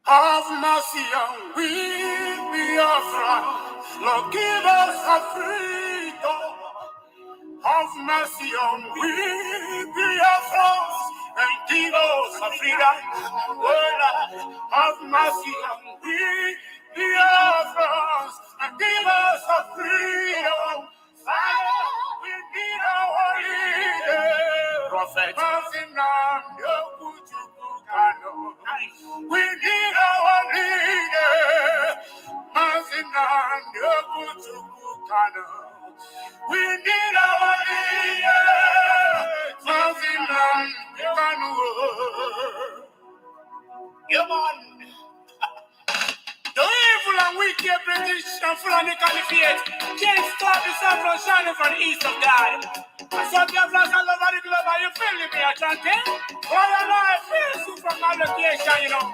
Have mercy on we, Biafra. Lord, give us a freedom. Have mercy on we, Biafra, and give us a freedom. Oh, Lord, have mercy on we, Biafra, and give us a freedom. Father, we need our leader. Prophet, we need our leader. We need our leader. Come on. The evil and wicked British and Fulani Caliphate can't stop the sun from shining from the east of God. And so the flash all over the globe, are you feeling me, Ashanti? Well, I know I feel you from my location, you know.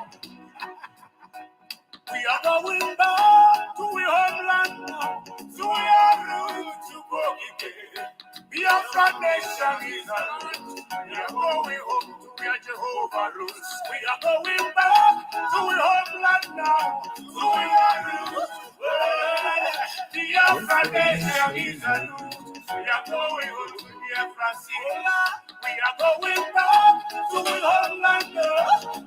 We are going back to our homeland now, to our roots to go again. Biafra nation is alive. We are going home to where Jehovah rules. We are going back to our homeland now, to our roots. Biafra nation is alive. We are going home to Biafra city. We are going back to our homeland now,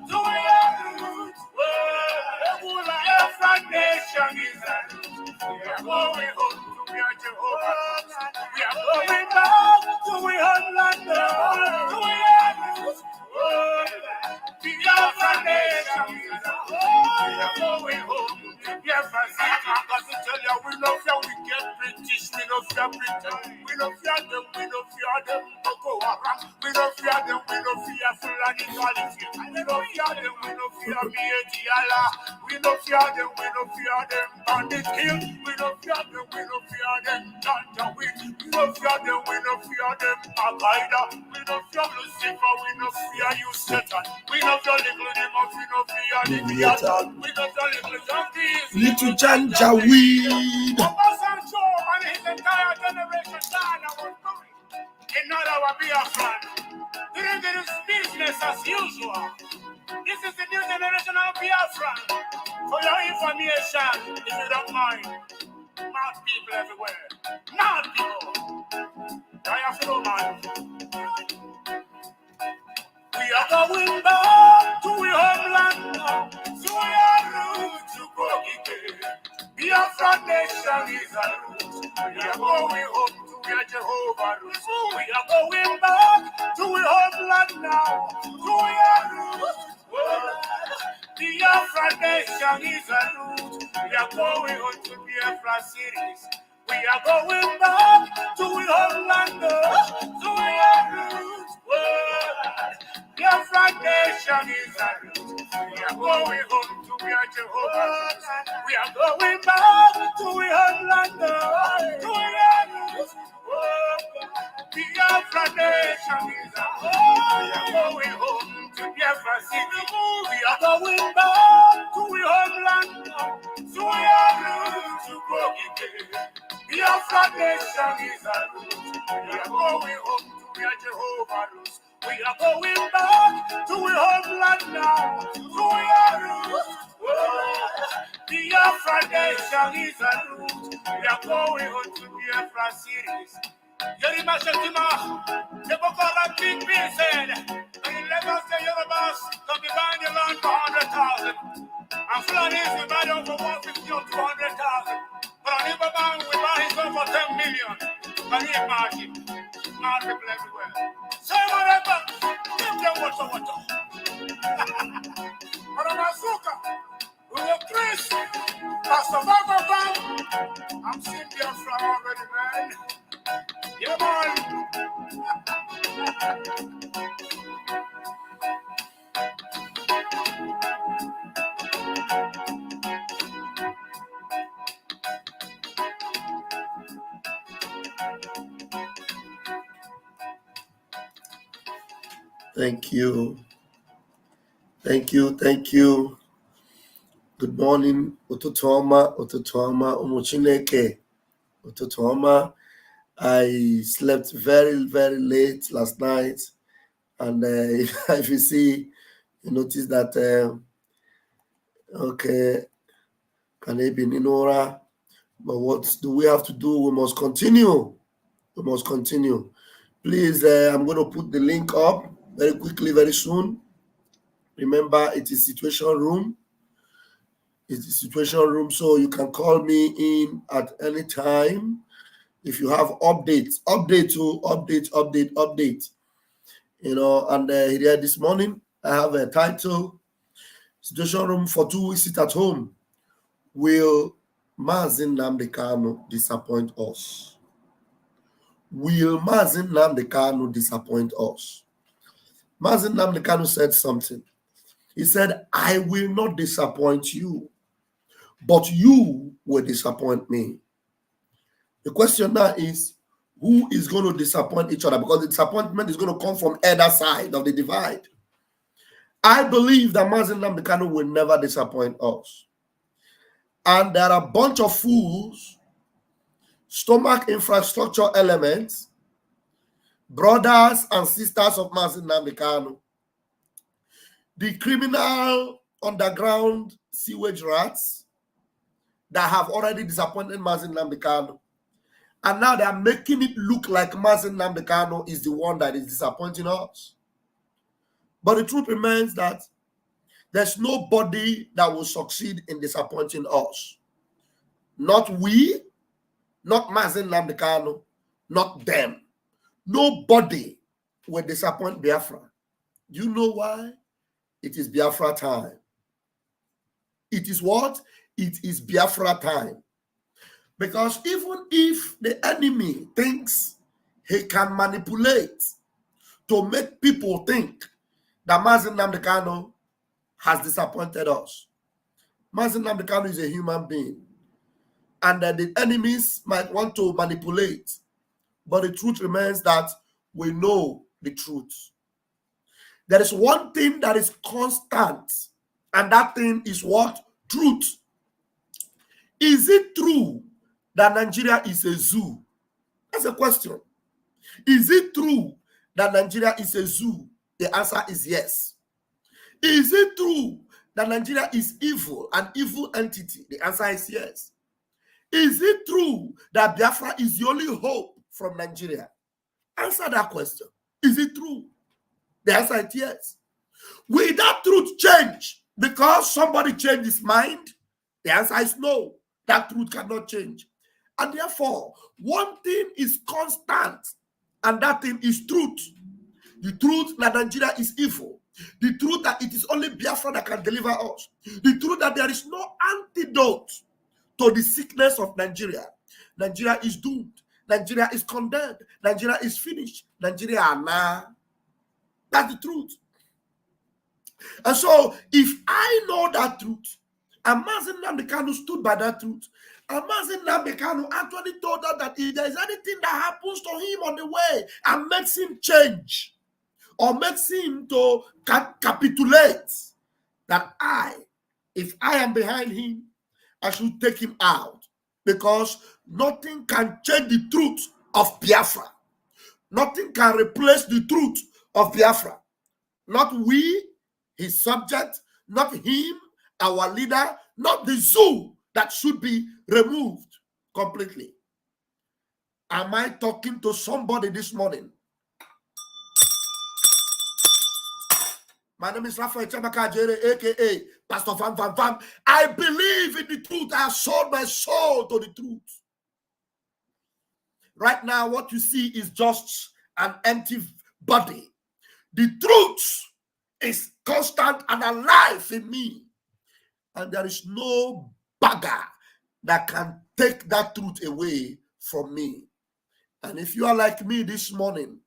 to our roots. Biafra nation is alive. We are going home to where Jehovah rules. We are going back to our homeland now, to our roots. Biafra nation is alive. We are going home to Biafra city. I got to tell you, we love you, we get British, we love you, Britain. We don't fear them, we don't fear them, Boko Haram. We don't fear them, we don't fear Fulani Caliphate. We don't fear them, we don't fear Mietiala. We don't fear them, we don't fear them, Bandit Kill. We don't fear them, we don't fear them, Janjaweed. We don't fear them, we don't fear them, Al-Qaeda. We don't fear Lucifer, we don't fear you, Satan. We don't fear little demons, we don't fear the theater. We don't fear little junkies. Little Janjaweed. And his entire generation died and was going. In our Biafran. This is business as usual. This is the new generation of Biafran. For your information, if you don't mind, mad people everywhere. Mad people. I have no man. We are going back to our homeland now, to our roots to go again. Biafra nation is a root. We are going home to where Jehovah rules. We are going back to our homeland now, to our roots. Biafra nation is a root. We are going home to Biafra cities. We are going back to our homeland now, to our roots. Biafra nation is a root. We are going home to where Jehovah rules. We are going back to our homeland now, to our roots. Biafra nation is a root. We are going home to Biafra city. We are going back to our homeland now, to our roots to go again. Biafra nation is a root. We are going home to where Jehovah rules. We are going back to our homeland now, to our roots. Biafra nation is a root. We are going home to Biafra cities. Yerima Shetima, the Boko Haram Big B said, in Lagos, the Yorubas can be buying the land for 100,000. And Fulanis we buy them for 150 or 200,000. But on Ibaban, we buy his own for 10 million. Can you imagine? Smart people everywhere. Say whatever, give them water. But on Azuka, we will Chris, Pastor Vam Vam Vam. I'm seeing Biafra already, man. Yeah, man. Thank you. Good morning, Ototoma, Umuchineke, Ototoma. I slept very, very late last night, and if you see, you notice that Okay. Can it be Ninora? But what do we have to do? We must continue. We must continue. Please, I'm going to put the link up very quickly, very soon. Remember, it is situation room. It's the situation room, so you can call me in at any time. If you have updates, update. You know, and here this morning, I have a title, Situation Room for 2 weeks, sit at home. Will Mazin Nnamdi Kanu disappoint us? Will Mazin Nnamdi Kanu disappoint us? Mazin Nnamdi Kanu said something. He said, I will not disappoint you, but you will disappoint me. The question now is, who is going to disappoint each other? Because the disappointment is going to come from either side of the divide. I believe that Mazin Nnamdi Kanu will never disappoint us. And there are a bunch of fools, stomach infrastructure elements, brothers and sisters of Mazin Nnamdi Kanu, the criminal underground sewage rats that have already disappointed Mazin Nnamdi Kanu. And now they are making it look like Mazin Nnamdi Kanu is the one that is disappointing us. But the truth remains that there's nobody that will succeed in disappointing us. Not we, not Mazin Nnamdi Kanu, not them. Nobody will disappoint Biafra. You know why? It is Biafra time. It is what? It is Biafra time. Because even if the enemy thinks he can manipulate to make people think that Mazin Nnamdi Kanu has disappointed us, Mazin Nnamdi Kanu is a human being. And that the enemies might want to manipulate. But the truth remains that we know the truth. There is one thing that is constant, and that thing is what? Truth. Is it true that Nigeria is a zoo? That's a question. Is it true that Nigeria is a zoo? The answer is yes. Is it true that Nigeria is evil, an evil entity? The answer is yes. Is it true that Biafra is the only hope from Nigeria? Answer that question. Is it true? The answer is yes. Will that truth change because somebody changed his mind? The answer is no. That truth cannot change. And therefore, one thing is constant, and that thing is truth. The truth that Nigeria is evil. The truth that it is only Biafra that can deliver us. The truth that there is no antidote to the sickness of Nigeria. Nigeria is doomed. Nigeria is condemned. Nigeria is finished. Nigeria, nah. That's the truth. And so, if I know that truth, and Mazin Nnamdi Kanu stood by that truth, and Mazin Nnamdi Kanu actually told us that if there is anything that happens to him on the way and makes him change, or makes him to capitulate, that if I am behind him, I should take him out, because nothing can change the truth of Biafra. Nothing can replace the truth of Biafra. Not we, his subject, not him, our leader, not the zoo that should be removed completely. Am I talking to somebody this morning? My name is Raphael Chamaka Jere, aka Pastor Vam Vam Vam. I believe in the truth. I have sold my soul to the truth. Right now, what you see is just an empty body. The truth is constant and alive in me. And there is no bagger that can take that truth away from me. And if you are like me this morning,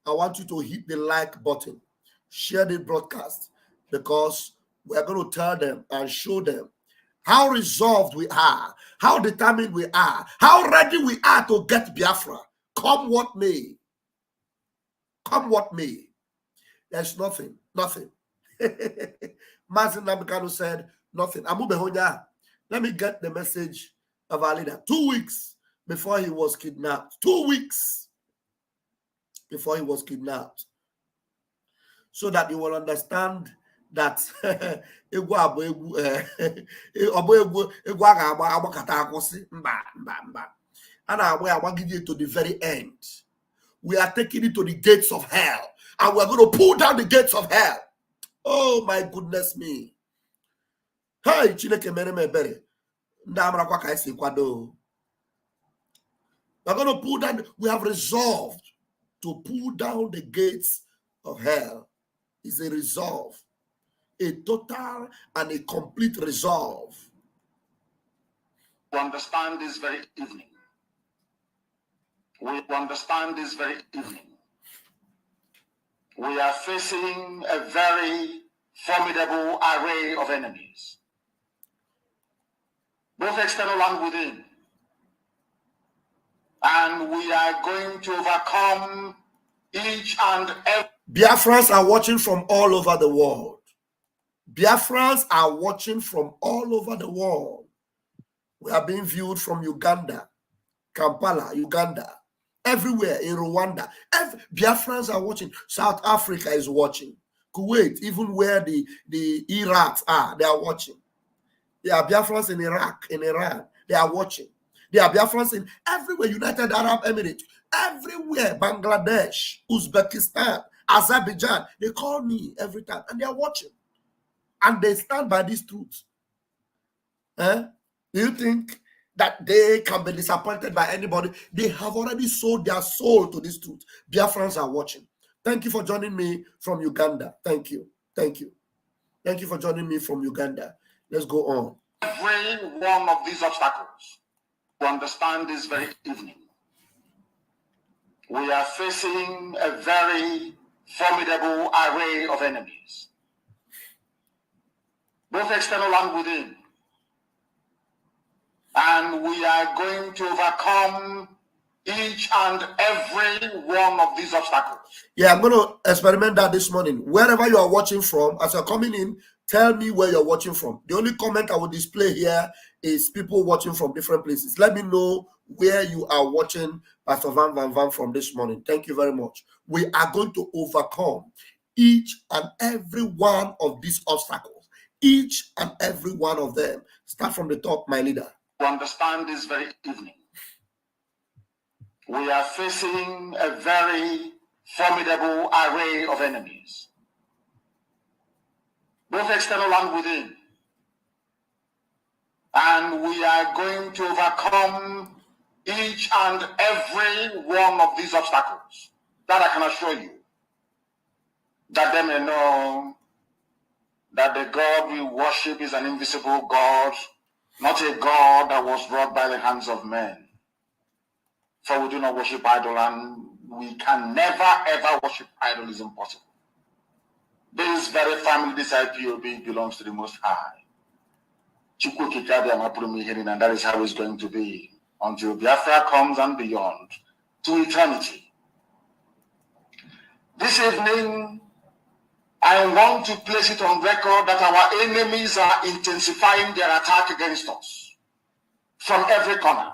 I want you to hit the like button. Share the broadcast, because we are going to tell them and show them how resolved we are, how determined we are, how ready we are to get Biafra, come what may. Come what may. There's nothing. Mazin Nnamdi Kanu said, nothing. Let me get the message of our leader. 2 weeks before he was kidnapped. 2 weeks before he was kidnapped. So that you will understand that egwu abo egwu obo egwu aga agbakata akwụsị mba ana agbagide it to the very end. We are taking it to the gates of hell, and we're going to pull down the gates of hell. Oh my goodness me. Hey, Chineke mere m ebere. Ndị amarakwa ka esi kwado. We're going to pull down, we have resolved to pull down the gates of hell. It's a resolve, a total and a complete resolve. We understand this very evening. We understand this very evening. We are facing a very formidable array of enemies, both external and within. And we are going to overcome each and every. Biafrans are watching from all over the world. Biafrans are watching from all over the world. We are being viewed from Uganda, Kampala, Uganda, everywhere in Rwanda. Biafrans are watching. South Africa is watching. Kuwait, even where the Iraqs are, they are watching. There are Biafrans in Iraq, in Iran, they are watching. There are Biafrans in everywhere, United Arab Emirates, everywhere, Bangladesh, Uzbekistan, Azerbaijan. They call me every time and they are watching. And they stand by these truths. Do you think that they can be disappointed by anybody? They have already sold their soul to this truth. Biafrans are watching. Thank you for joining me from Uganda. Thank you. Thank you. Thank you for joining me from Uganda. Let's go on. Every one of these obstacles, to understand this very evening, we are facing a very formidable array of enemies, both external and within. And we are going to overcome each and every one of these obstacles. Yeah, I'm going to experiment that this morning. Wherever you are watching from, as you're coming in, tell me where you're watching from. The only comment I will display here is people watching from different places. Let me know where you are watching Pastor Vam Vam Vam from this morning. Thank you very much. We are going to overcome each and every one of these obstacles. Each and every one of them. Start from the top, my leader. To understand this very evening, we are facing a very formidable array of enemies, both external and within. And we are going to overcome each and every one of these obstacles. That I can assure you, that they may know that the God we worship is an invisible God, not a God that was wrought by the hands of men. For we do not worship idol, and we can never ever worship idol. Is impossible. This very family, this IPOB, belongs to the Most High. And that is how it's going to be until Biafra comes and beyond, to eternity. This evening, I want to place it on record that our enemies are intensifying their attack against us from every corner.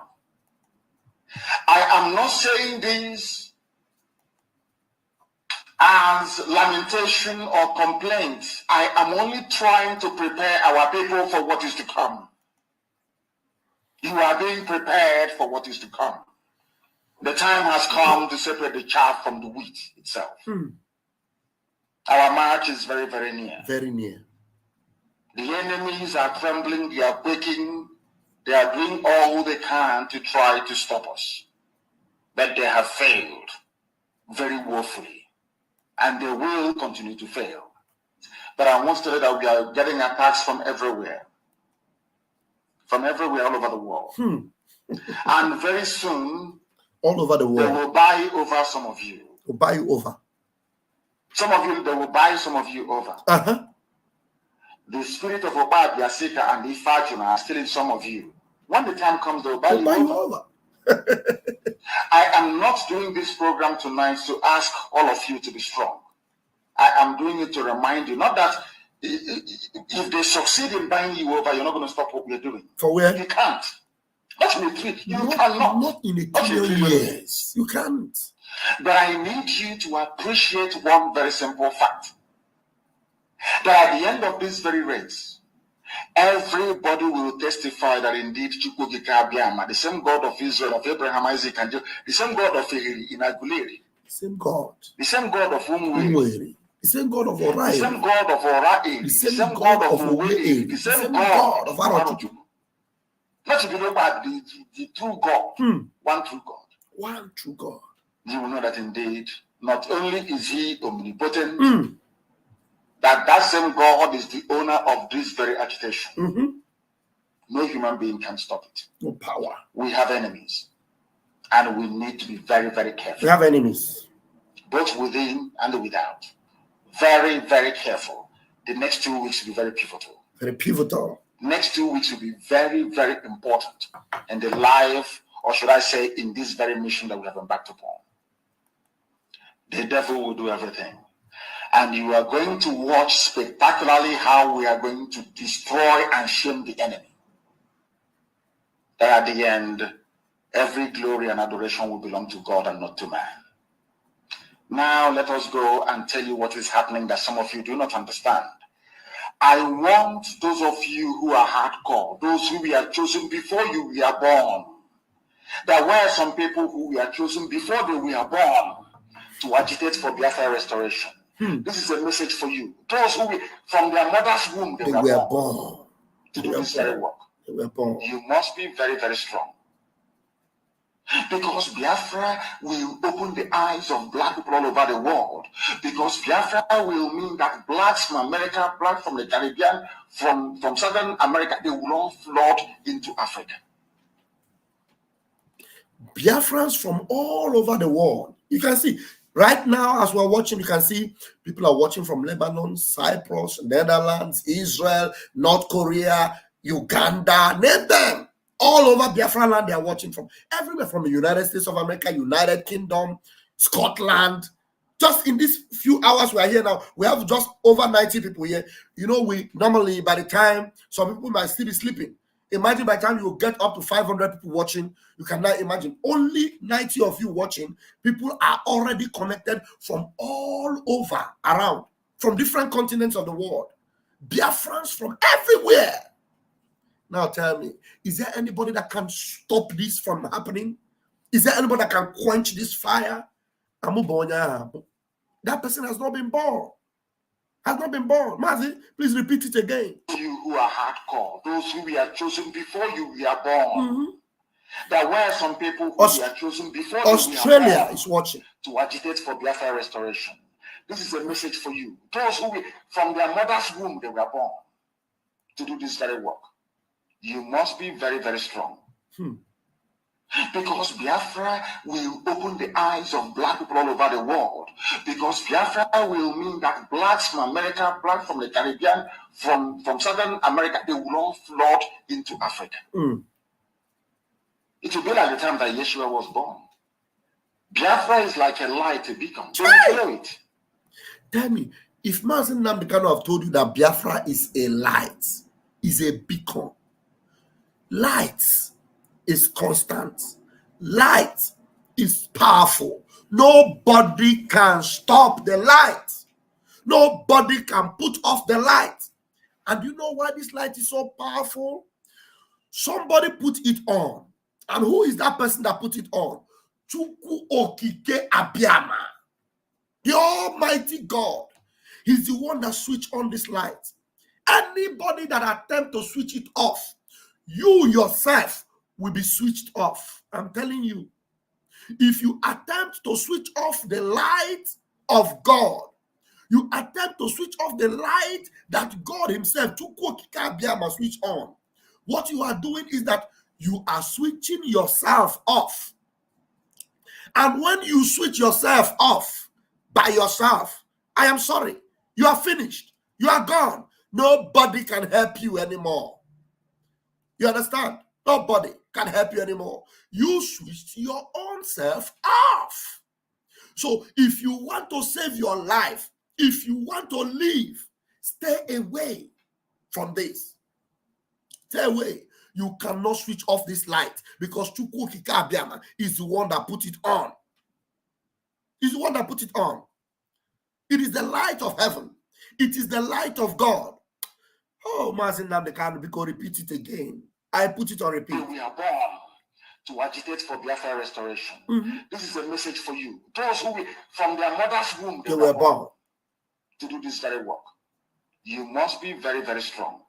I am not saying this as lamentation or complaint. I am only trying to prepare our people for what is to come. You are being prepared for what is to come. The time has come to separate the chaff from the wheat itself. Our march is very, very near. Very near. The enemies are trembling, they are quaking, they are doing all they can to try to stop us. But they have failed very woefully, and they will continue to fail. But I want to tell you that we are getting attacks from everywhere. From everywhere, all over the world. And very soon, all over the world, they will buy over some of you. Will buy you over. Some of you, they will buy some of you over. The spirit of Obad, Yasika, and Ifajuna are still in some of you. When the time comes, they will buy you over. I am not doing this program tonight to ask all of you to be strong. I am doing it to remind you, not that if they succeed in buying you over, you're not going to stop what we're doing. For where? You can't. Not in a trick. You cannot. Not in a trillion years. You can't. But I need you to appreciate one very simple fact. that at the end of this very race, everybody will testify that indeed the same God of Israel, of Abraham, Isaac, and Jacob, the same God of Inaguleri, same God, the same God of Umweri, the same God of Orion, the same God of Orael, the same God of Oweeri, the same God of Arochukwu. Not to be about the true God, one true God. One true God. You will know that indeed, not only is he omnipotent, that same God is the owner of this very agitation. No human being can stop it. No power. We have enemies, and we need to be very, very careful. We have enemies, both within and without. Very, very careful. The next 2 weeks will be very pivotal. Very pivotal. Next 2 weeks will be very, very important in the life, or should I say, in this very mission that we have embarked upon. The devil will do everything. And you are going to watch spectacularly how we are going to destroy and shame the enemy. That at the end, every glory and adoration will belong to God and not to man. Now let us go and tell you what is happening that some of you do not understand. I want those of you who are hardcore, those who we are chosen before you were born. There were some people who were chosen before they were born to agitate for Biafra restoration. This is a message for you. Those who, from their mother's womb, they were born to do this very work. They were born. You must be very, very strong. Because Biafra will open the eyes of black people all over the world. Because Biafra will mean that blacks from America, blacks from the Caribbean, from Southern America, they will all flood into Africa. Biafrans from all over the world. You can see, right now as we're watching, you can see people are watching from Lebanon, Cyprus, Netherlands, Israel, North Korea, Uganda, name them. All over Biafra land, they are watching from everywhere, from the United States of America, United Kingdom, Scotland. Just in these few hours we are here now, we have just over 90 people here. You know, we normally, by the time, some people might still be sleeping. Imagine by the time you get up to 500 people watching, you can now imagine only 90 of you watching. People are already connected from all over around, from different continents of the world. Biafrans from everywhere. Now tell me, is there anybody that can stop this from happening? Is there anybody that can quench this fire? That person has not been born. Has not been born. Mazi, please repeat it again. You who are hardcore, those who were chosen before you were born. There were some people who were chosen before Australia is watching to agitate for Biafra restoration. This is a message for you. Those who, from their mother's womb, they were born to do this very work. You must be very, very strong. Because Biafra will open the eyes of black people all over the world. Because Biafra will mean that blacks from America, blacks from the Caribbean, from Southern America, they will all flood into Africa. It will be like the time that Yeshua was born. Biafra is like a light, a beacon. Don't blow it. Tell me, if Mazi Nnamdi Kanu have told you that Biafra is a light, is a beacon, light is constant, light is powerful. Nobody can stop the light. Nobody can put off the light. And you know why this light is so powerful? Somebody put it on. And who is that person that put it on? Chukwu Okike Abiyama, the Almighty God. He's the one that switched on this light. Anybody that attempt to switch it off, you yourself will be switched off. I'm telling you. If you attempt to switch off the light of God, you attempt to switch off the light that God himself, Chukwu Okike Abiyama, switch on, what you are doing is that you are switching yourself off. And when you switch yourself off by yourself, I am sorry, you are finished. You are gone. Nobody can help you anymore. You understand? Nobody can help you anymore. You switched your own self off. So if you want to save your life, if you want to live, stay away from this. Stay away. You cannot switch off this light because Chukwu Okike Abiyama is the one that put it on. He's the one that put it on. It is the light of heaven. It is the light of God. Oh, Mazin Namdekan, because repeat it again. I put it on repeat. We are born to agitate for Biafra restoration. This is a message for you. Those who, from their mother's womb, they were born to do this very work. You must be very, very strong.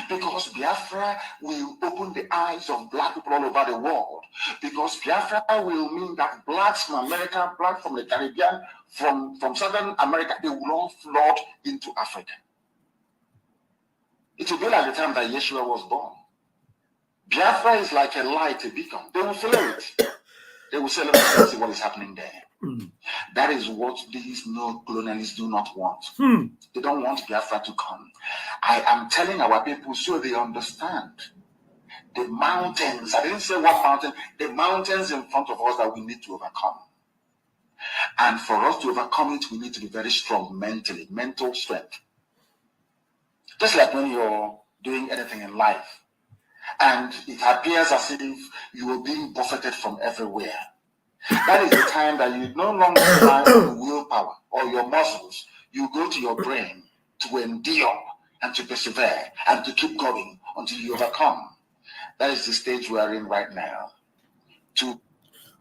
Because Biafra will open the eyes of black people all over the world. Because Biafra will mean that blacks from America, blacks from the Caribbean, from Southern America, they will all flood into Africa. It will be like the time that Yeshua was born. Biafra is like a light, a beacon. They will follow it. They will say, let us see what is happening there. That is what these colonialists do not want. They don't want Biafra to come. I am telling our people so they understand. The mountains, I didn't say what mountain, the mountains in front of us that we need to overcome. And for us to overcome it, we need to be very strong mentally, mental strength. Just like when you're doing anything in life, and it appears as if you are being buffeted from everywhere. That is the time that you no longer rely on willpower or your muscles. You go to your brain to endure and to persevere and to keep going until you overcome. That is the stage we are in right now.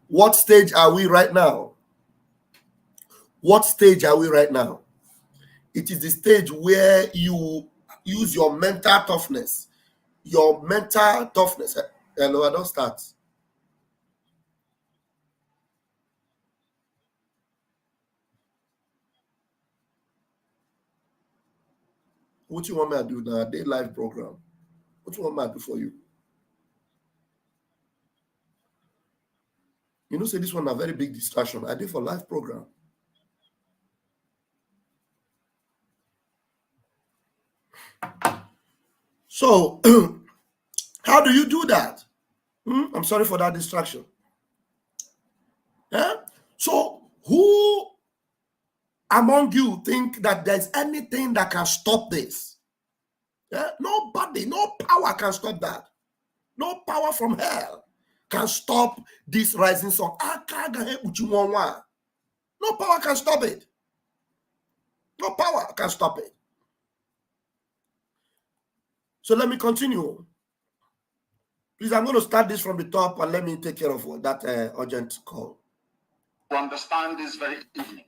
What stage are we right now? What stage are we right now? It is the stage where you use your mental toughness. Your mental toughness. Hello, I don't start. What you want me to do now? Day live program. What you want me to do for you? You know, say this one a very big distraction. I did for live program. So, how do you do that? I'm sorry for that distraction. Yeah? So, who among you think that there's anything that can stop this? Yeah? Nobody, no power can stop that. No power from hell can stop this rising sun. No power can stop it. No power can stop it. So let me continue. Please, I'm going to start this from the top and let me take care of that urgent call. To understand this very evening,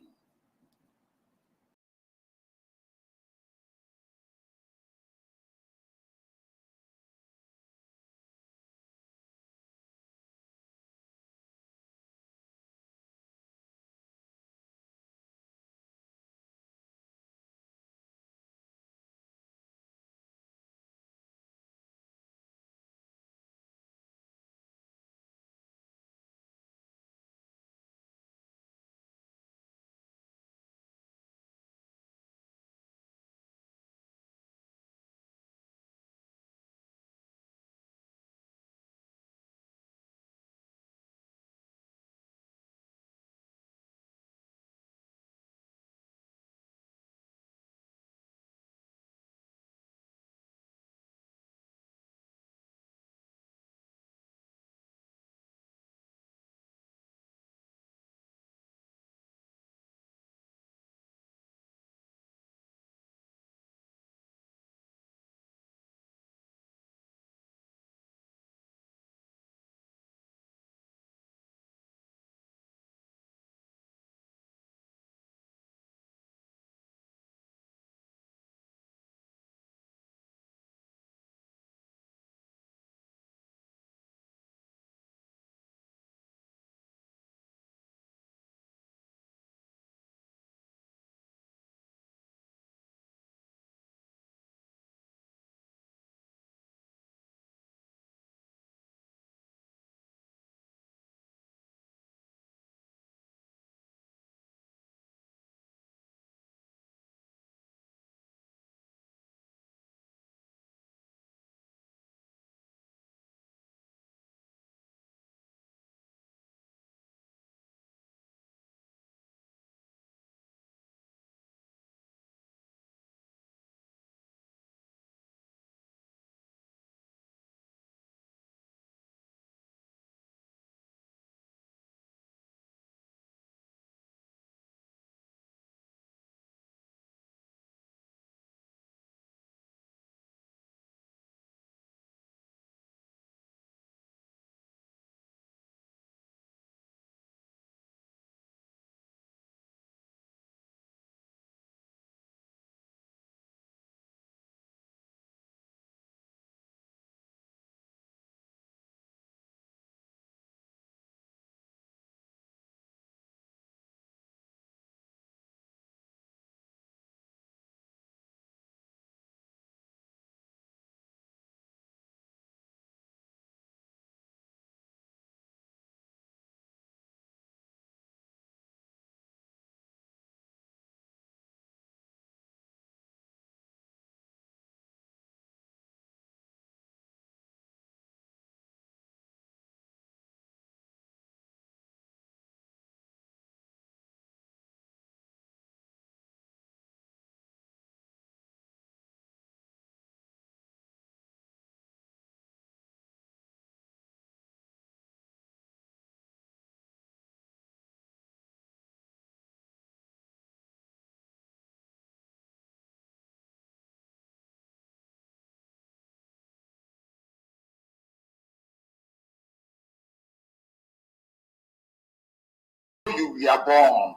we are born.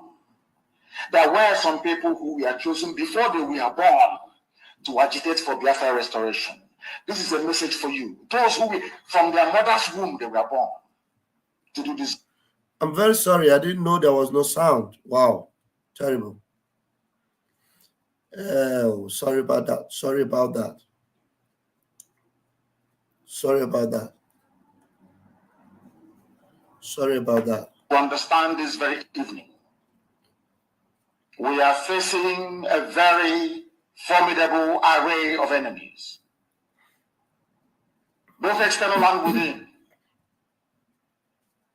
There were some people who were chosen before they were born to agitate for Biafra restoration. This is a message for you. Those who, from their mother's womb, they were born to do this. I'm very sorry. I didn't know there was no sound. Wow. Terrible. Oh, sorry about that. Sorry about that. Sorry about that. Sorry about that. To understand this very evening, we are facing a very formidable array of enemies, both external and within.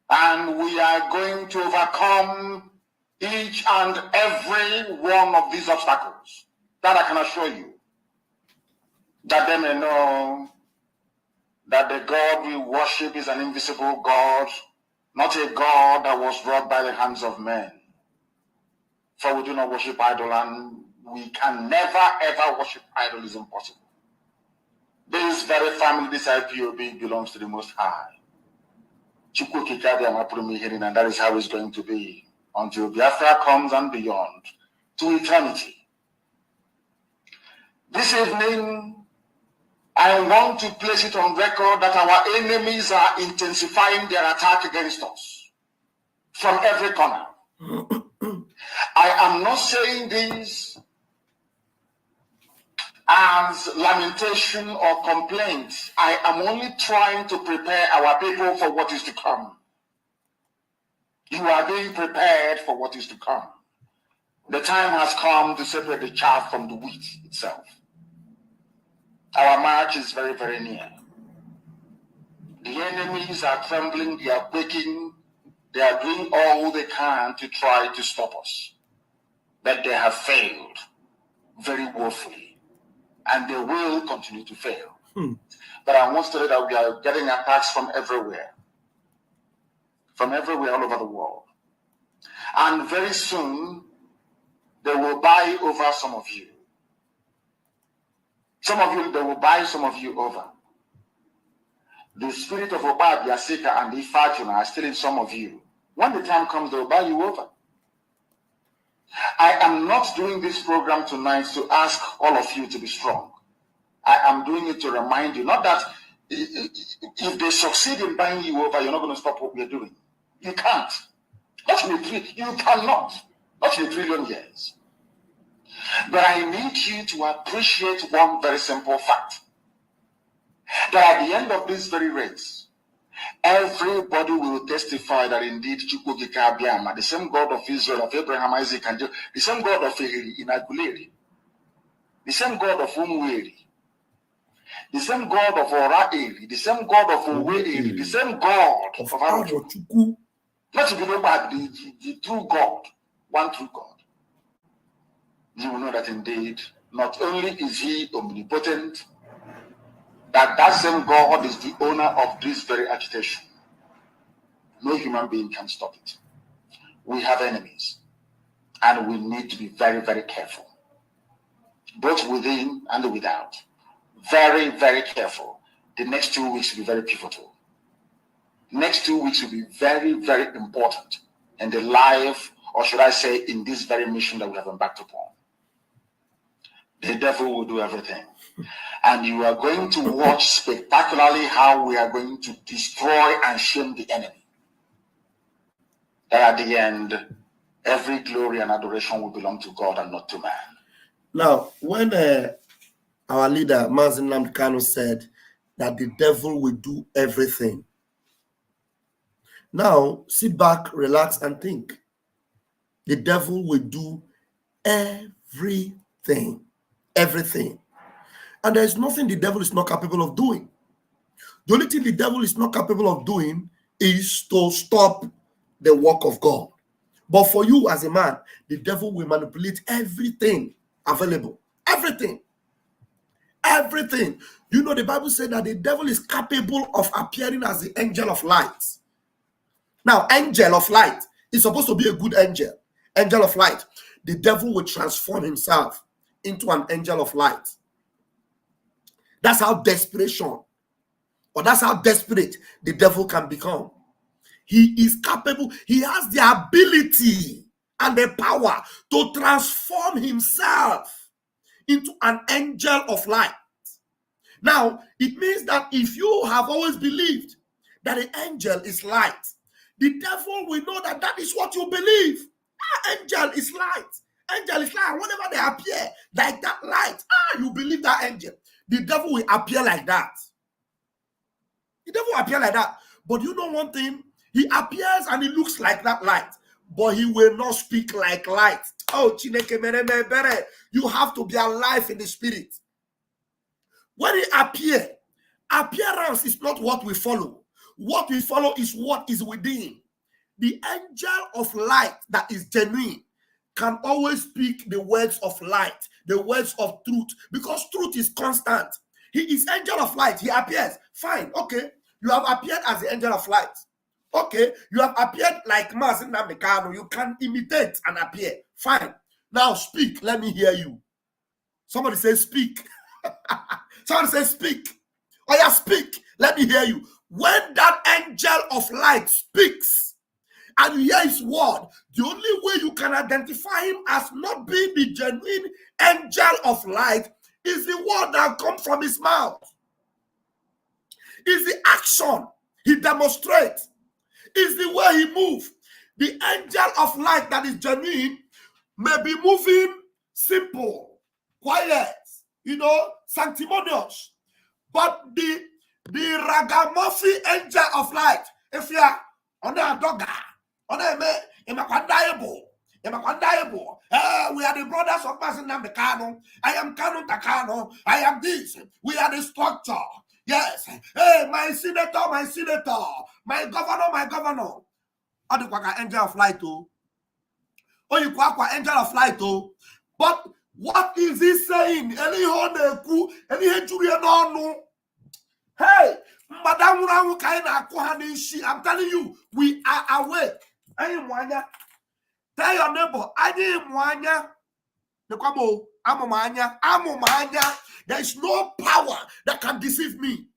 And we are going to overcome each and every one of these obstacles. That I can assure you. That they may know that the God we worship is an invisible God, not a God that was wrought by the hands of men. For we do not worship idol, and we can never ever worship idol. Is impossible. This very family, this IPOB, belongs to the Most High. And that is how it's going to be until Biafra comes and beyond to eternity. This evening, I want to place it on record that our enemies are intensifying their attack against us from every corner. I am not saying this as lamentation or complaint. I am only trying to prepare our people for what is to come. You are being prepared for what is to come. The time has come to separate the chaff from the wheat itself. Our march is very, very near. The enemies are trembling, they are quaking, they are doing all they can to try to stop us. But they have failed very woefully, and they will continue to fail. But I want to say that we are getting attacks from everywhere all over the world. And very soon, they will buy over some of you. Some of you, they will buy some of you over. The spirit of Oba, Biasika, and Ifatuna are still in some of you. When the time comes, they will buy you over. I am not doing this program tonight to ask all of you to be strong. I am doing it to remind you, not that if they succeed in buying you over, you're not going to stop what we're doing. You can't. You cannot. Not in a trillion years. But I need you to appreciate one very simple fact. That at the end of this very race, everybody will testify that indeed Chukwukika Abiyama, the same God of Israel, of Abraham, Isaac, and Jacob, the same God of Inaguleri, the same God of Umweri, the same God of Oraeri, the same God of Uweri, the same God of Arochukwu. Not to be known by the true God, one true God. You will know that indeed, not only is he omnipotent, that same God is the owner of this very agitation. No human being can stop it. We have enemies, and we need to be very, very careful, both within and without. Very, very careful. The next 2 weeks will be very pivotal. Next 2 weeks will be very, very important in the life, or should I say, in this very mission that we have embarked upon. The devil will do everything. And you are going to watch spectacularly how we are going to destroy and shame the enemy. That at the end, every glory and adoration will belong to God and not to man. Now, when our leader, Mazi Nnamdi Kanu, said that the devil will do everything, now sit back, relax, and think. The devil will do everything. Everything. And there's nothing the devil is not capable of doing. The only thing the devil is not capable of doing is to stop the work of God. But for you as a man, the devil will manipulate everything available. Everything. Everything. You know, the Bible said that the devil is capable of appearing as the angel of light. Now, angel of light is supposed to be a good angel. Angel of light. The devil will transform himself into an angel of light. That's how desperate the devil can become. He is capable. He has the ability and the power to transform himself into an angel of light. Now, it means that if you have always believed that an angel is light, the devil will know that that is what you believe. Angel is light. Angel is light. Whenever they appear like that light, you believe that angel. The devil will appear like that. The devil will appear like that. But you know one thing? He appears and he looks like that light, but he will not speak like light. Oh, Chineke mereme bere. You have to be alive in the spirit. When he appears, appearance is not what we follow. What we follow is what is within. The angel of light that is genuine can always speak the words of light, the words of truth, because truth is constant. He is angel of light. He appears. Fine. Okay. You have appeared as the angel of light. Okay. You have appeared like Mazin Namekano. You can imitate and appear. Fine. Now speak. Let me hear you. Somebody say speak. Somebody say speak. Oh yeah, speak. Let me hear you. When that angel of light speaks, and you hear his word, the only way you can identify him as not being the genuine angel of light is the word that comes from his mouth. Is the action he demonstrates. Is the way he moves. The angel of light that is genuine may be moving simple, quiet, sanctimonious. But the ragamuffin angel of light, if you are on a dogger, we are the brothers of Masin Namekano. I am Kanu Takano. I am this. We are the structure. Yes. Hey, my senator, my governor. Adequate angel of light, oh. Oh, you quack angel of light, oh. But what is he saying? Hey, Madam I'm telling you, we are awake. Tell your neighbor, there is no power that can deceive me.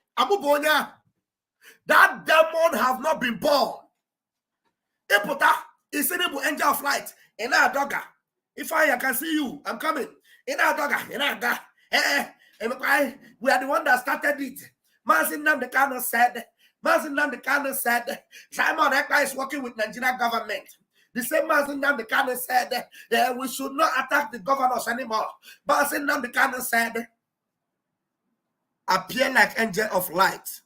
That demon have not been born. Epota is an angel of light. In our dogger. If I can see you, I'm coming. In our dogger, in our guy. We are the one that started it. Mazin Namekano said, Simon Ekpa is working with Nigerian government. The same Mazin Namekano said we should not attack the governors anymore. Mazin Namekano said, appear like angel of light.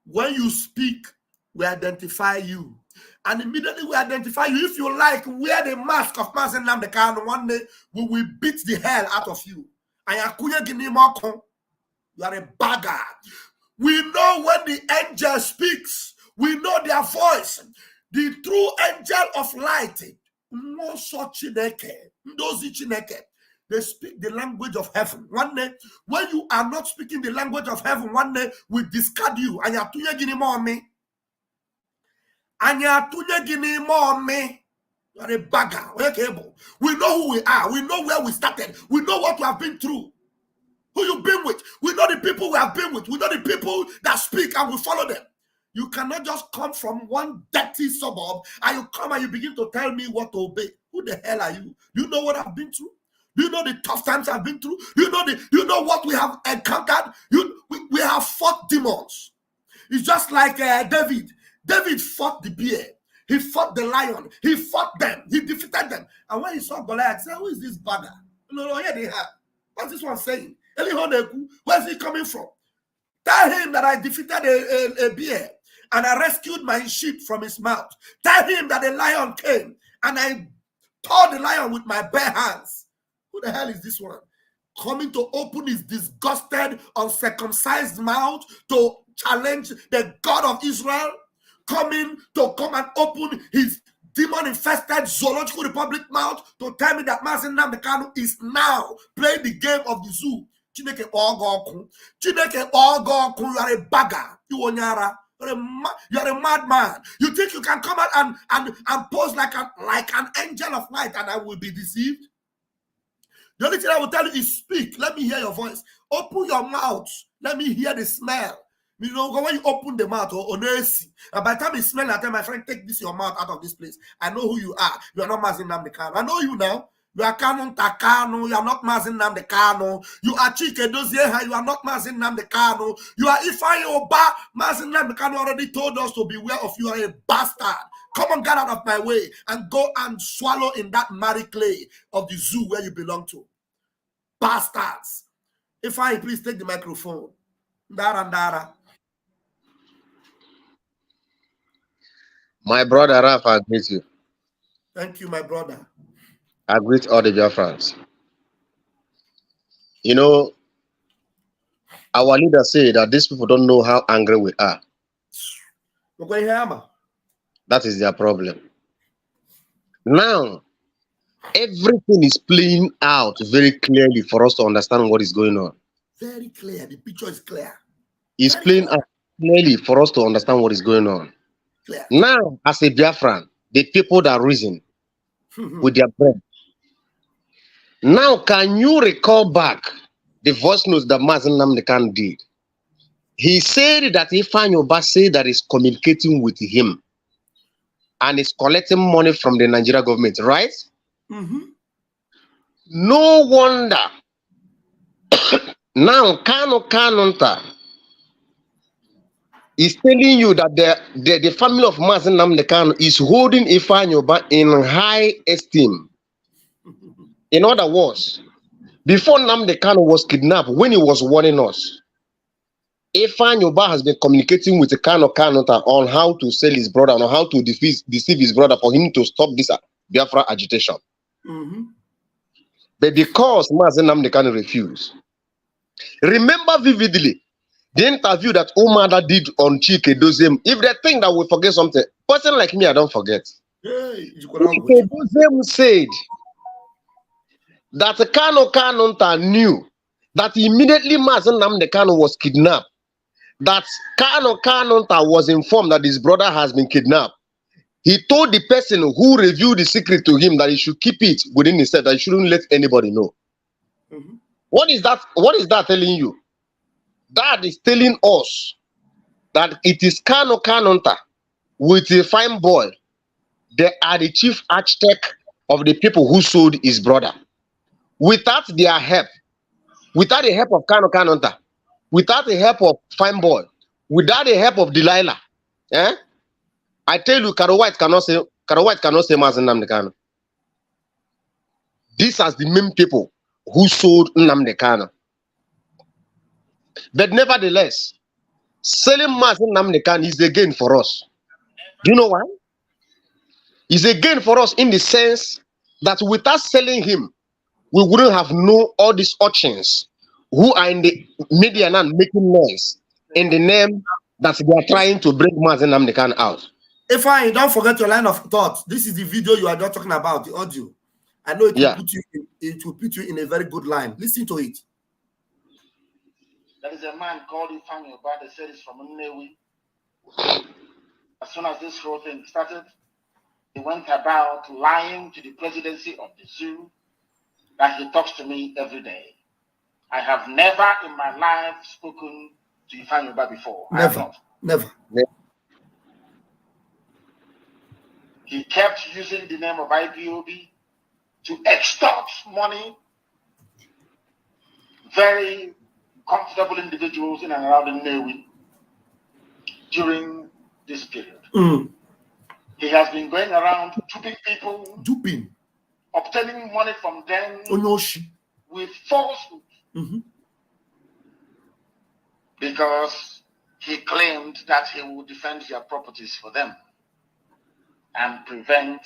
When you speak, we identify you. And immediately we identify you. If you like, wear the mask of Mazin Namekano. One day we will beat the hell out of you. You are a bagger. We know when the angel speaks. We know their voice. The true angel of light. They speak the language of heaven. One day, when you are not speaking the language of heaven, one day we discard you. And you are a bagger. We know who we are. We know where we started. We know what we have been through. Who you've been with. We know the people we have been with. We know the people that speak and we follow them. You cannot just come from one dirty suburb and you come and you begin to tell me what to obey. Who the hell are you? Do you know what I've been through? Do you know the tough times I've been through? Do you know what we have encountered? We have fought demons. It's just like David. David fought the bear. He fought the lion. He fought them. He defeated them. And when he saw Goliath, he said, who is this bagger? No, here they are. What's this one saying? Where's he coming from? Tell him that I defeated a bear and I rescued my sheep from his mouth. Tell him that the lion came and I tore the lion with my bare hands. Who the hell is this one? Coming to open his disgusted, uncircumcised mouth to challenge the God of Israel? Coming to come and open his demon-infested zoological republic mouth to tell me that Mazin Namekano is now playing the game of the zoo. Chineke Ogoku. Chineke Ogoku, you are a bagger. You are a madman. You think you can come out and pose like an angel of light and I will be deceived? The only thing I will tell you is speak. Let me hear your voice. Open your mouth. Let me hear the smell. You know, when you open the mouth or AC, and by the time you smell, I tell my friend, take this your mouth out of this place. I know who you are. You are not Mazin Nnamdi Kanu. I know you now. You are Kanu Takano. You are not Mazin Nnamdi Kanu. You are Chike Dozieha. You are not Mazin Nnamdi Kanu. You are Ifeanyi Oba. Mazin Nnamdi Kanu already told us to beware of you. Are a bastard. Come on, get out of my way and go and swallow in that marry clay of the zoo where you belong to. Bastards. Ifeanyi, please take the microphone. Dara. My brother Raf, I greet you. Thank you, my brother. I greet all the Biafrans. You know, our leader said that these people don't know how angry we are. That is their problem. Now, everything is playing out very clearly for us to understand what is going on. Very clear. The picture is clear. It's very playing clear. out clearly for us to understand what is going on. Clear. Now, as a Biafran, the people that reason with their brain. Now, can you recall back the voice notes that Mazin Nnamdi Kanu did? He said that Ifeanyi Oba said that he's communicating with him and is collecting money from the Nigeria government, right? No wonder. Now, Kanunta is telling you that the family of Mazin Nnamdi Kanu is holding Ifeanyi Oba in high esteem. In other words, before Nnamdi Kanu was kidnapped, when he was warning us, Ifeanyi Oba has been communicating with the Kanunta on how to sell his brother, on how to deceive his brother for him to stop this Biafra agitation. But because Mazin Nnamdi Kanu refused, remember vividly the interview that Umada did on Chike Doziem. If they think that we forget something, person like me, I don't forget. Chike Doziem said that Kanunta knew that immediately Mazin Nnamdi Kanu was kidnapped, that Kanunta was informed that his brother has been kidnapped. He told the person who revealed the secret to him that he should keep it within himself, that he shouldn't let anybody know. What is that? What is that telling you? That is telling us that it is Kanunta with a fine boy. They are the chief architect of the people who sold his brother. Without their help, without the help of Kanunta, without the help of fine boy, without the help of Delilah, I tell you, Karo White cannot say Mazin Nnamdi Kanu. These are the main people who sold Nnamdi Kanu. But nevertheless, selling Mazin Nnamdi Kanu is a gain for us. Do you know why? It's a gain for us in the sense that without selling him, we wouldn't have known all these urchins who are in the media now making noise in the name that they are trying to bring Mazin Nnamdi Kanu out. If I don't forget your line of thought, this is the video you are just talking about, the audio. I know it will put you in a very good line. Listen to it. There is a man called Ifeanyi Oba that said it's from Nnewi. As soon as this whole thing started, he went about lying to the presidency of the zoo that he talks to me every day. I have never in my life spoken to Ifeanyi Oba before. Never. He kept using the name of IPOB to extort money. Very comfortable individuals in and around Nnewi during this period. He has been going around duping people, obtaining money from them with falsehood. Because he claimed that he would defend their properties for them and prevent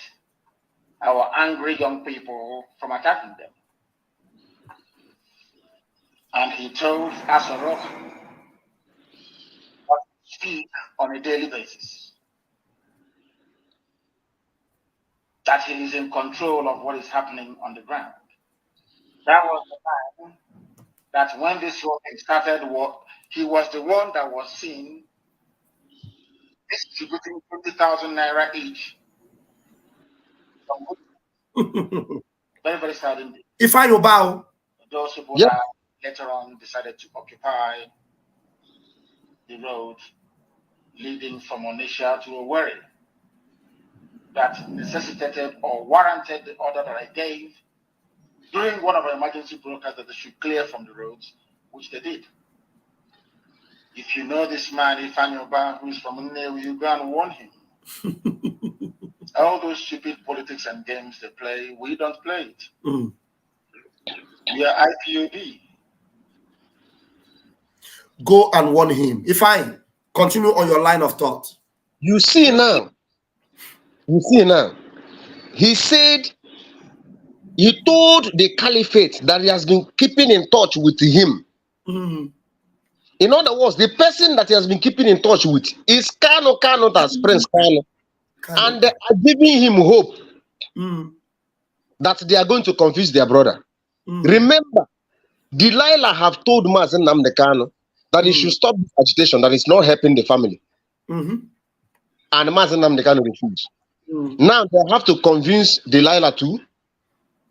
our angry young people from attacking them. And he told Asarok what to speak on a daily basis, that he is in control of what is happening on the ground. That was the time that when this whole thing started, he was the one that was seen distributing 20,000 naira each. Very, very sad. Ifeanyi Oba. Those people that later on decided to occupy the road leading from Onitsha to Owerri that necessitated or warranted the order that I gave during one of our emergency broadcasts that they should clear from the roads, which they did. If you know this man, Ifanyoba, who is from Nnewi, you go and warn him. All those stupid politics and games they play, we don't play it. Mm. We are IPOB. Go and warn him. If I continue on your line of thought. You see now. He said, he told the caliphate that he has been keeping in touch with him. Mm. In other words, the person that he has been keeping in touch with is Kano as Prince Kano. And they are giving him hope that they are going to confuse their brother. Remember, Delilah have told Mazen Nnamdi Kanu that he should stop this agitation, that is not helping the family. And Mazen Nnamdi Kanu refused. Now they have to convince Delilah too.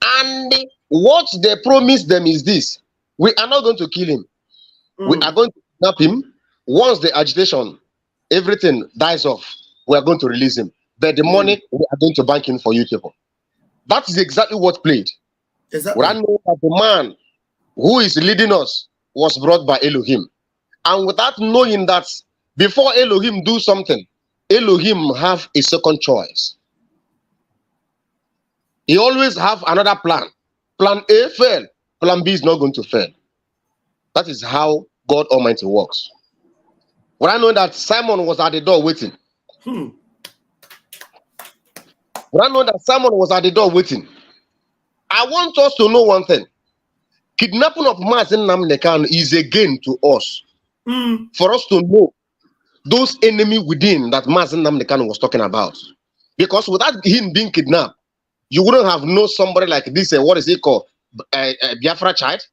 And what they promised them is this: we are not going to kill him. We are going to kidnap him. Once the agitation, everything dies off, we are going to release him. But the money, we are going to bank in for you people. That is exactly what played. Exactly. We know that the man who is leading us was brought by Elohim. And without knowing that before Elohim do something, Elohim have a second choice. He always have another plan. Plan A fail, plan B is not going to fail. That is how God Almighty works. When I know that Simon was at the door waiting. When I know that Simon was at the door waiting, I want us to know one thing. Kidnapping of Mazen Nnamdi Kanu is a gain to us. For us to know those enemy within that Mazen Nnamdi Kanu was talking about. Because without him being kidnapped, you wouldn't have known somebody like this, what is it called, Biafra child.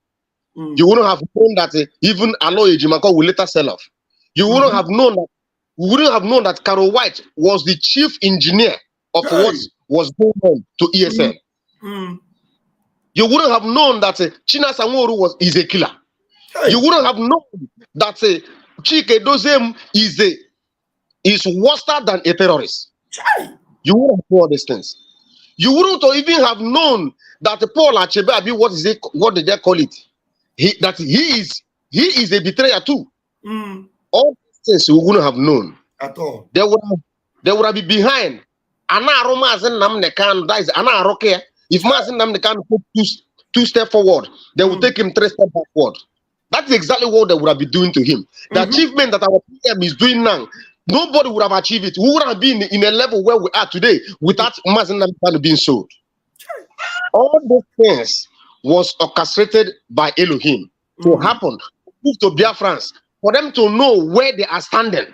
You wouldn't have known that even Aloy Ejimako will later sell off. You wouldn't have known that Carol White was the chief engineer of what was going on to ESN. You wouldn't have known that China Sanworu is a killer. You wouldn't have known that Chike Dozem is worse than a terrorist. You wouldn't have known all these things. You wouldn't even have known that Paul Achebe, what did they call it? He is a betrayer too. All these things you wouldn't have known at all. They would have been behind. That is Ana. If Mazen Nnamdi Kanu put two steps forward, they will take him 3 steps backward. That's exactly what they would have been doing to him. The achievement that our PM is doing now, nobody would have achieved it. We would have been in a level where we are today without Mazen Nnamdi Kanu being sold. All these things was orchestrated by Elohim to happen, to Biafrans, for them to know where they are standing.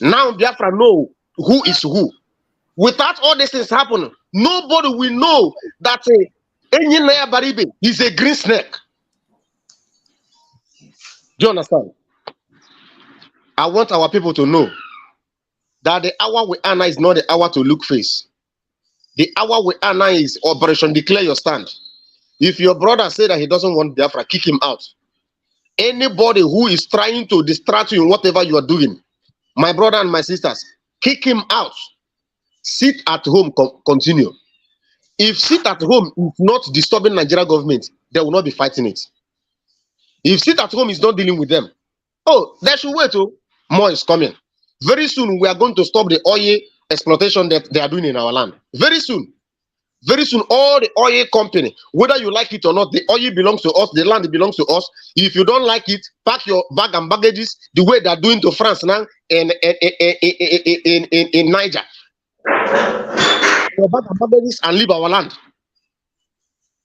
Now Biafra know who is who. Without all these things happening, nobody will know that Enyinnaya Baribe is a green snake. Do you understand? I want our people to know that the hour we are now is not the hour to look face. The hour we are now is Operation Declare Your Stand. If your brother say that he doesn't want Biafra, kick him out. Anybody who is trying to distract you in whatever you are doing, my brother and my sisters, kick him out. Sit at home, continue. If sit at home is not disturbing Nigeria government, they will not be fighting it. If sit at home is not dealing with them, they should wait. More is coming. Very soon, we are going to stop the oil exploitation that they are doing in our land. Very soon. Very soon, all the oil company, whether you like it or not, the oil belongs to us, the land belongs to us. If you don't like it, pack your bag and baggages the way they are doing to France now in Niger. Your bag and baggages and leave our land.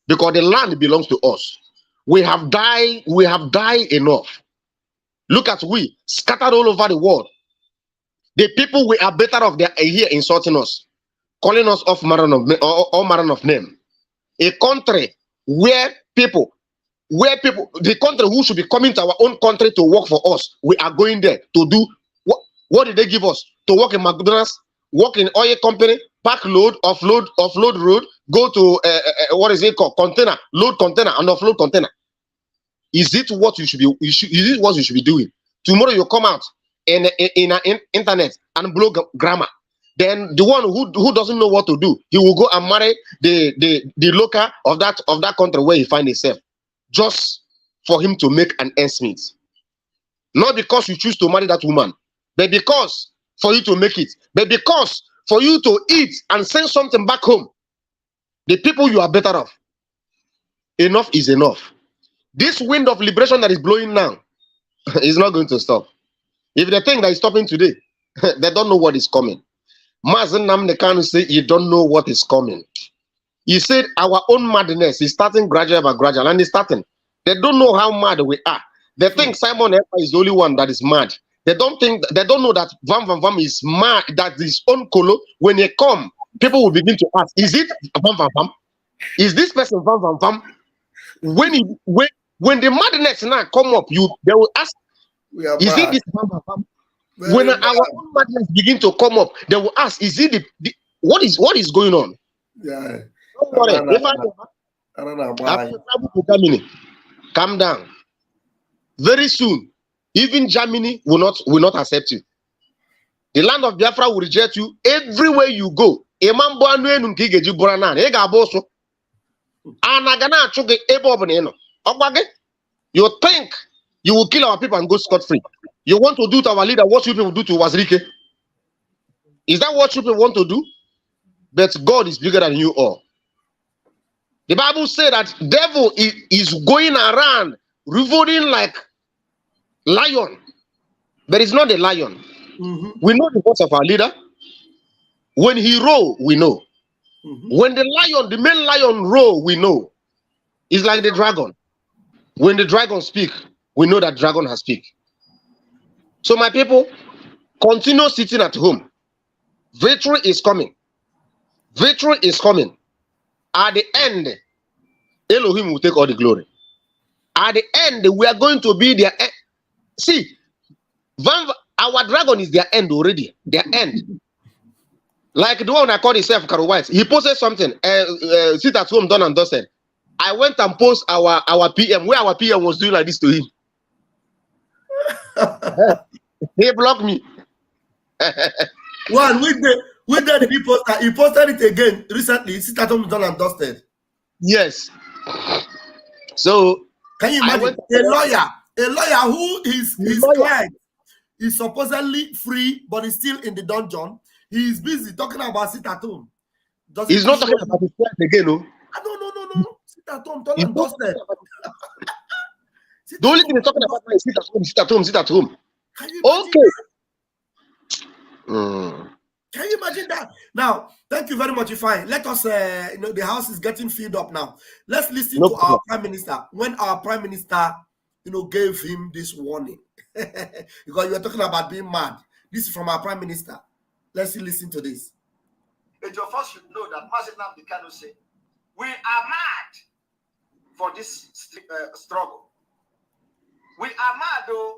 Because the land belongs to us. We have died enough. Look at we, scattered all over the world. The people we are better off, they are here insulting us, calling us all manner of name. A country where people, the country who should be coming to our own country to work for us, we are going there to do, what did they give us? To work in McDonald's, work in oil company, pack load, offload road, go to, what is it called? Container, load container and offload container. Is it what you should be, is it what you should be doing? tomorrow you come out in internet and blow grammar. Then the one who doesn't know what to do, he will go and marry the local of that country where he finds himself, just for him to make an ends meet. Not because you choose to marry that woman, but because for you to make it, but because for you to eat and send something back home. The people you are better off. Enough is enough. This wind of liberation that is blowing now is not going to stop. If they think that is stopping today, they don't know what is coming. Mazen Namdekanu say you don't know what is coming. He said our own madness is starting gradual by gradual, and it's starting. They don't know how mad we are. They think Simon Ekpa is the only one that is mad. They don't know that Vam Vam Vam is mad, that his own colo, when they come, people will begin to ask, is it Vam Vam Vam? Is this person Vam Vam Vam? When the madness now come up, they will ask, is it this Vam Vam Vam? When our own madness begin to come up, they will ask, is it what is going on? Yeah. Don't worry. Calm down. Very soon, even Germany will not accept you. The land of Biafra will reject you everywhere you go. You think you will kill our people and go scot-free? You want to do to our leader what you people do to Wazirike? Is that what you people want to do? But God is bigger than you all. The Bible says that devil is going around revolting like lion, but it's not a lion. Mm-hmm. We know the voice of our leader. When he roar, we know. Mm-hmm. When the main lion roar, we know. It's like the dragon. When the dragon speak, we know that dragon has speak. So my people, continue sitting at home. Victory is coming. Victory is coming. At the end, Elohim will take all the glory. At the end, we are going to be their end. See, our dragon is their end already. Their end. Like the one I called himself Carol White. He posted something. Sit at home, done and dusted. I went and post our PM, where our PM was doing like this to him. He blocked me. One, with the he posted? He posted it again recently. Sit at home, done and dusted. Yes. So can you imagine a lawyer who his client is supposedly free, but is still in the dungeon? He is busy talking about sit at home. He's not talking about his client again, no? No. Sit at home, done and dusted. The only thing he's talking about is sit at home, sit at home, sit at home. Okay. Can you imagine that? Now, thank you very much, Ifeanyi. Let us, the house is getting filled up now. Let's listen to our Prime Minister. When our Prime Minister, gave him this warning. Because you are talking about being mad. This is from our Prime Minister. Let's listen to this. Each of us should know that Mazi Nnamdi Kanu said, we are mad for this struggle. We are mad, though.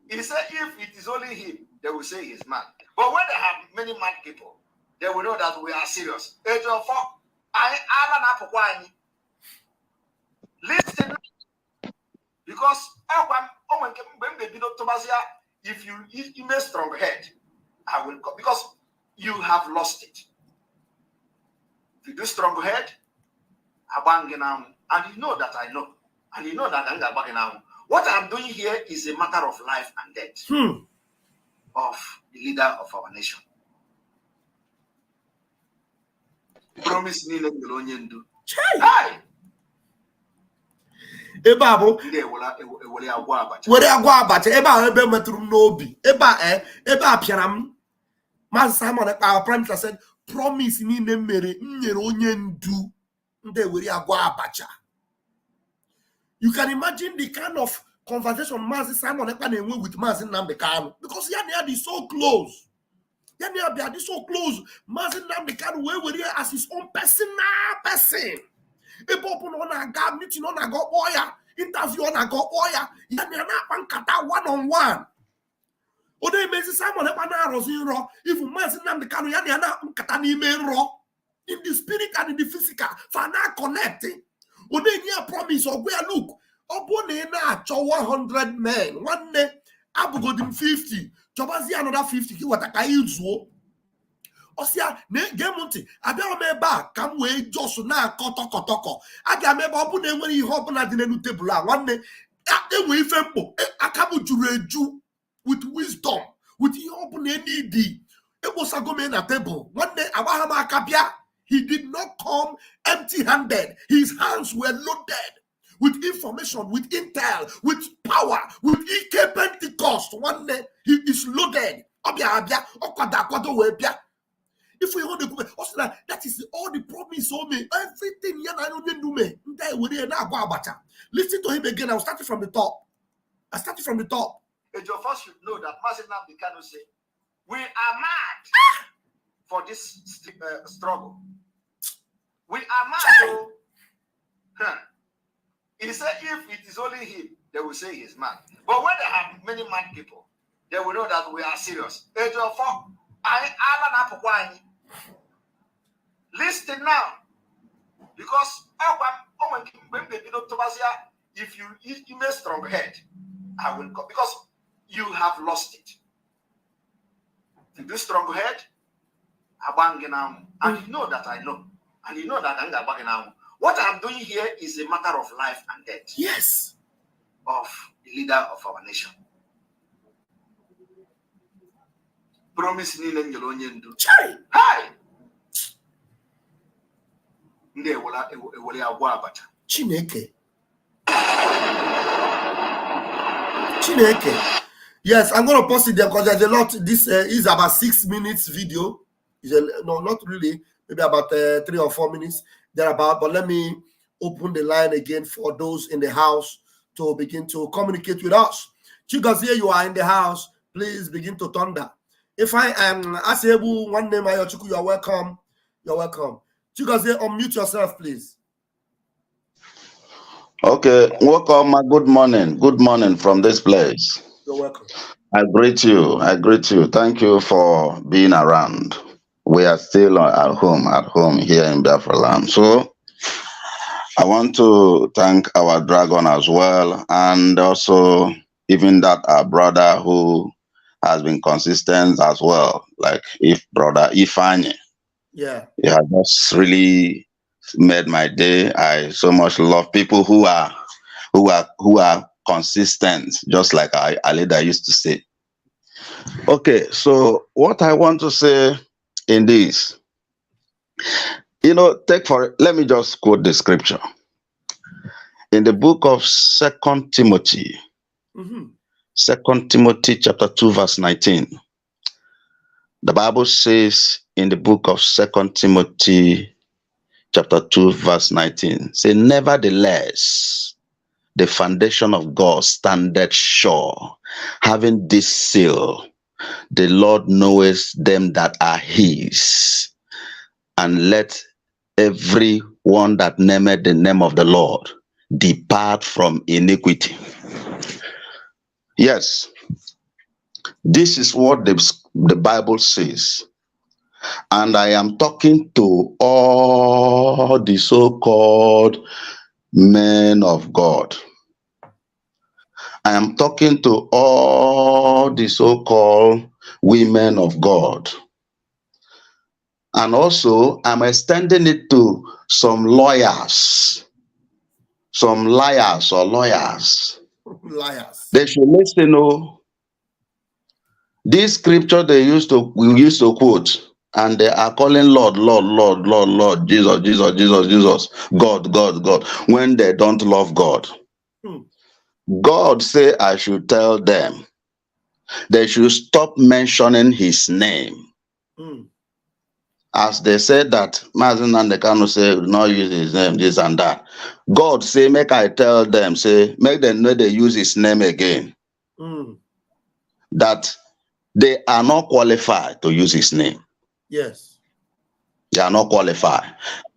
He said if it is only him, they will say he's mad. But when they have many mad people, they will know that we are serious. Listen, because if you make strong head, I will go, because you have lost it. If you do strong head, and you know that I know, and you know that I'm going. What I'm doing here is a matter of life and death of the leader of our nation. Promise me let me alone do. Hi. Ebabo. Were agwa abacha eba ebe metrum n'obi. Eba piaram. Master Simon our Prime Minister said, promise me ne mere nyere onye ndu nde were agwa abacha. You can imagine the kind of conversation Mazi Simon Ekpa with Mazi Nnamdi Kanu, because Yania is so close. Yania is so close. Mazi Nnamdi Kanu were as his own personal person. People on a god meeting on a go boya, interview on a go boya. Yania na pankata one-on-one. Ode Mazi Simon Ekpa na rosin ro. If Mazi Nnamdi Kanu Yania na pankata ni me ro. In the spirit and in the physical, for now connecting. Ode niya promise or where look. Obone na cho 100 men. One day, abugodim 50. Chobazi another 50. Ki wataka izuo. Osia ne gemunti. Abia omeba kam we josu na kotoko. Aga meba obune enwere ihe obuna dị n'elu table a. Nwanne enwe ife mkpo. Akabu juru eju with wisdom. With ihe obuna need. Ebosagome na table. One day Abraham akabia. He did not come empty-handed. His hands were loaded with information, with intel, with power, with EK Pentecost. One day he is loaded. If we hold the government, that is all the promise on me. Everything listen to him again. I'll start it from the top. Age of us should know that Mazinam Bikano say, we are mad for this struggle. We are mad. So, he said if it is only him, they will say he's mad. But when they have many mad people, they will know that we are serious. Age of us, listen now. Because if you may strong head, I will go because you have lost it. If you do strong head, and you know that I know, and you know that I'm what I'm doing here is a matter of life and death. Yes. Of the leader of our nation. Promise me in your own. Hi. Chineke. Yes, I'm going to post it there because there's a lot. This is about 6 minutes video. No, not really. Maybe about 3 or 4 minutes thereabout. But let me open the line again for those in the house to begin to communicate with us. Chigozie, you are in the house. Please begin to thunder. If I am Asebu, one name, you are welcome. You're welcome. Chigozie, unmute yourself, please. Okay, welcome. Good morning. Good morning from this place. You're welcome. I greet you. Thank you for being around. We are still at home here in Biafra land. So I want to thank our dragon as well, and also even that our brother who has been consistent as well, like brother Ifanye. Yeah. He has just really made my day. I so much love people who are consistent, just like Alida used to say. Okay, so what I want to say in this, let me just quote the scripture in the book of 2 Timothy. 2 Timothy chapter 2 verse 19. The Bible says in the book of 2 Timothy chapter 2 verse 19, say, nevertheless, the foundation of God standeth sure, having this seal, the Lord knoweth them that are his, and let every one that nameth the name of the Lord depart from iniquity. Yes, this is what the Bible says. And I am talking to all the so-called men of God. I am talking to all the so-called women of God. And also, I'm extending it to some lawyers, some liars or lawyers. Liars. They should listen. This scripture we used to quote, and they are calling Lord, Lord, Lord, Lord, Lord, Jesus, Jesus, Jesus, Jesus, God, God, God, when they don't love God. God say I should tell them they should stop mentioning his name. As they said that Mazen and the Kano say not use his name, this and that. God say make I tell them, say make them know they use his name again. That they are not qualified to use his name. Yes. They are not qualified.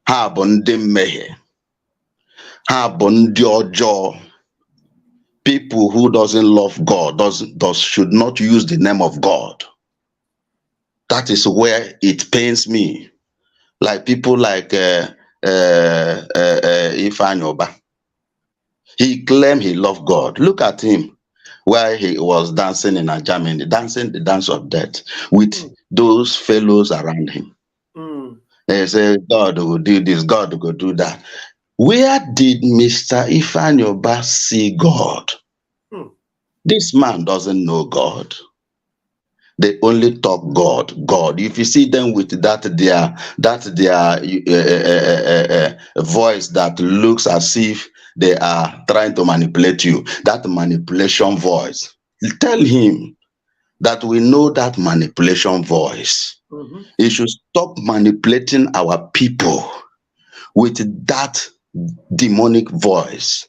Ha bụ ndị mmehie. Ha bụ ndị ọjọọ. People who doesn't love God should not use the name of God. That is where it pains me. Like people like Ifeanyi Oba. He claimed he loved God. Look at him, where he was dancing in Germany, dancing the dance of death with those fellows around him. They say, God will do this, God will do that. Where did Mr. Ifanyoba see God? This man doesn't know God. They only talk God, God. If you see them with that their voice that looks as if they are trying to manipulate you, that manipulation voice, tell him that we know that manipulation voice. He should stop manipulating our people with that demonic voice.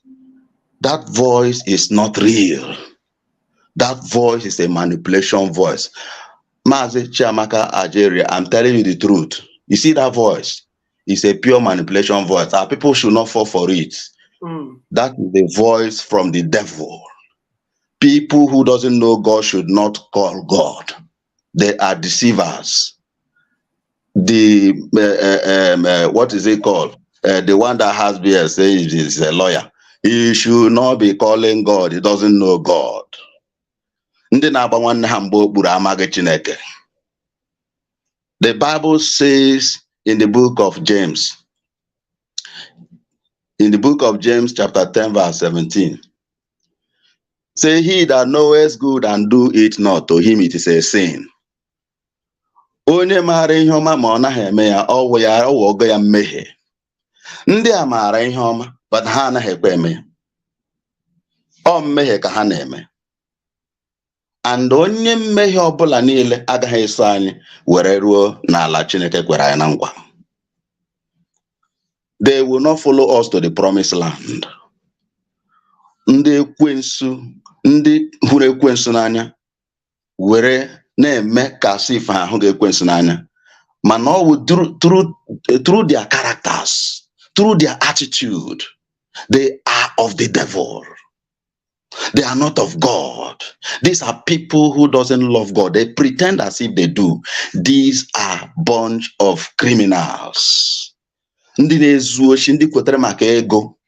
That voice is not real. That voice is a manipulation voice. Mazi Chiamaka Ajeria, I'm telling you the truth. You see that voice? It's a pure manipulation voice. Our people should not fall for it. That is the voice from the devil. People who doesn't know God should not call God. They are deceivers. The what is it called? The one that has beard says is a lawyer. He should not be calling God. He doesn't know God. Ndị na-agba nwanne ha mgbe okpuru amaghị Chineke. The Bible says in the book of James, chapter 10, verse 17, say, he that knoweth good and do it not, to him it is a sin. Onye maara ihe ọma ma ọ naghị eme ya, ọ wụgo ya mmehie. Ndị a maara ihe ọma, but ha anaghị ekwe eme ya. Ọ mmehie ka ha na-eme. And onye mmehie ọbụla niile agaghị eso anyị were ruo n'ala Chineke kwere anyị na nkwa. They will not follow us to the promised land. Ndị ekwensu, ndị hụrụ ekwensu n'anya were na-eme ka sif ha hụ ekwensu n'anya. Mana ọ wụ through their characters, through their attitude, they are of the devil. They are not of God. These are people who doesn't love God. They pretend as if they do. These are bunch of criminals. Ndị na-ezu oshi, ndị kwetere maka ego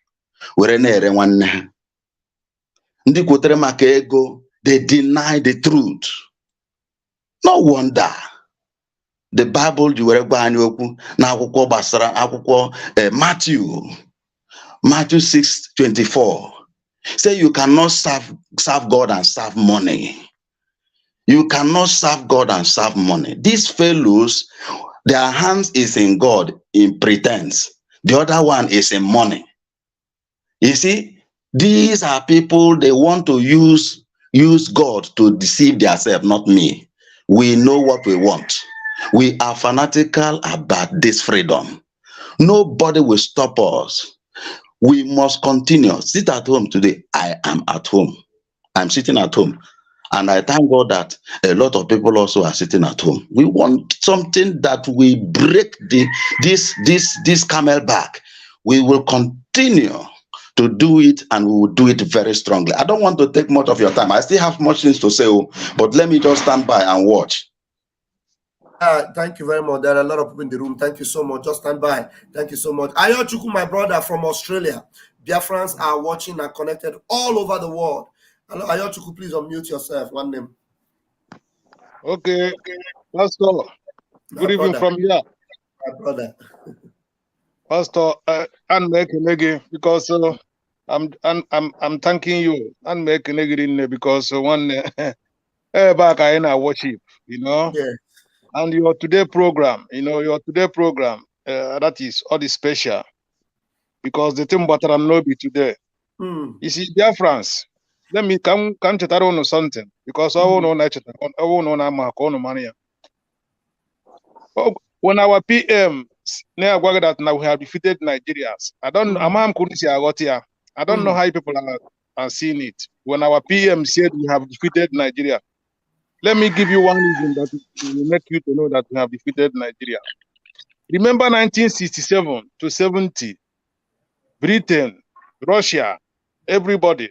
were na-ere nwanne ha. Ndị kwetere maka ego, they deny the truth. No wonder the Bible ji were gwa anyị okwu na akwụkwọ gbasara akwụkwọ Matthew 6:24. Say you cannot serve God and serve money. You cannot serve God and serve money. These fellows, their hands is in God in pretense. The other one is in money. You see, these are people, they want to use God to deceive themselves, not me. We know what we want. We are fanatical about this freedom. Nobody will stop us. We must continue. Sit at home today. I am at home. I'm sitting at home. And I thank God that a lot of people also are sitting at home. We want something that will break this camel back. We will continue to do it, and we will do it very strongly. I don't want to take much of your time. I still have much things to say, but let me just stand by and watch. Thank you very much. There are a lot of people in the room. Thank you so much. Just stand by. Thank you so much. Ayochukwu, my brother from Australia. Biafrans are watching and connected all over the world. Hello, Ayochukwu, please unmute yourself. One name. Okay. Pastor. Good evening from here. My brother. Pastor, I'm making again because I'm thanking you. I'm making again because one back I in worship, Yeah. And your today program, that is all the special because the thing but I'm not be today. You see, dear friends, let me come to that on something because I won't know money. When our PM that now we have defeated Nigerians, I don't know how people are seeing it. When our PM said we have defeated Nigeria, let me give you one reason that will make you to know that we have defeated Nigeria. Remember 1967 to 70, Britain, Russia, everybody,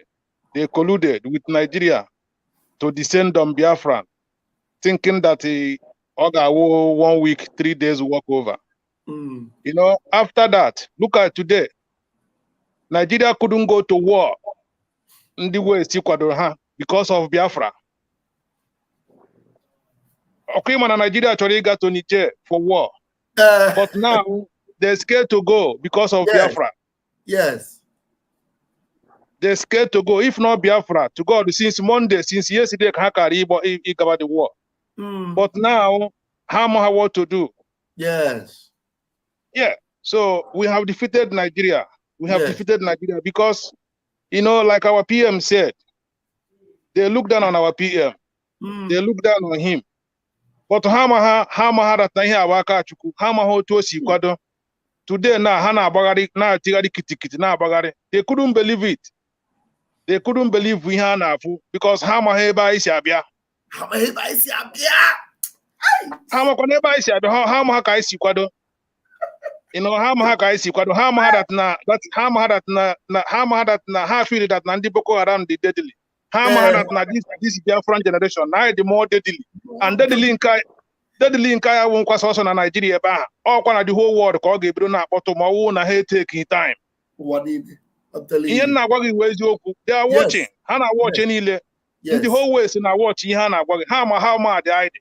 they colluded with Nigeria to descend on Biafra, thinking that Oga 1 week, 3 days walk over. After that, look at today. Nigeria couldn't go to war in the West because of Biafra. Okay, man, Nigeria actually got to Niger for war. But now they're scared to go because of Biafra. Yes. They're scared to go. If not Biafra, to God, since Monday, since yesterday, Hakari about the war. But now, how much what to do? Yes. Yeah. So we have defeated Nigeria. We have defeated Nigeria because, you know, like our PM said, they look down on our PM. They look down on him. But Hama that here Waka Chuku, Hama Hotosi Kwado. Today now Hana Bagari, now Tigari Kitikiti, now Bagari. They couldn't believe it. They couldn't believe we had Nafu because Hama Heba is Abia. Hama Heba is Abia. Hama Koneba is Abia, Hama Haka is Kwado. You know, Hama Haka is Kwado, Hama had that Hama had that Hama had that half feel that Nandi Boko around the deadly. Hama had that this Biafran generation, now the more deadly. And deadly in Kaya won't cross also in Nigeria. All kind of the whole world called Gabriel Napoto Mauna Hay taking time. What did I'm telling you? They are watching. Hana watching in the whole West and I watch Hana Hama died.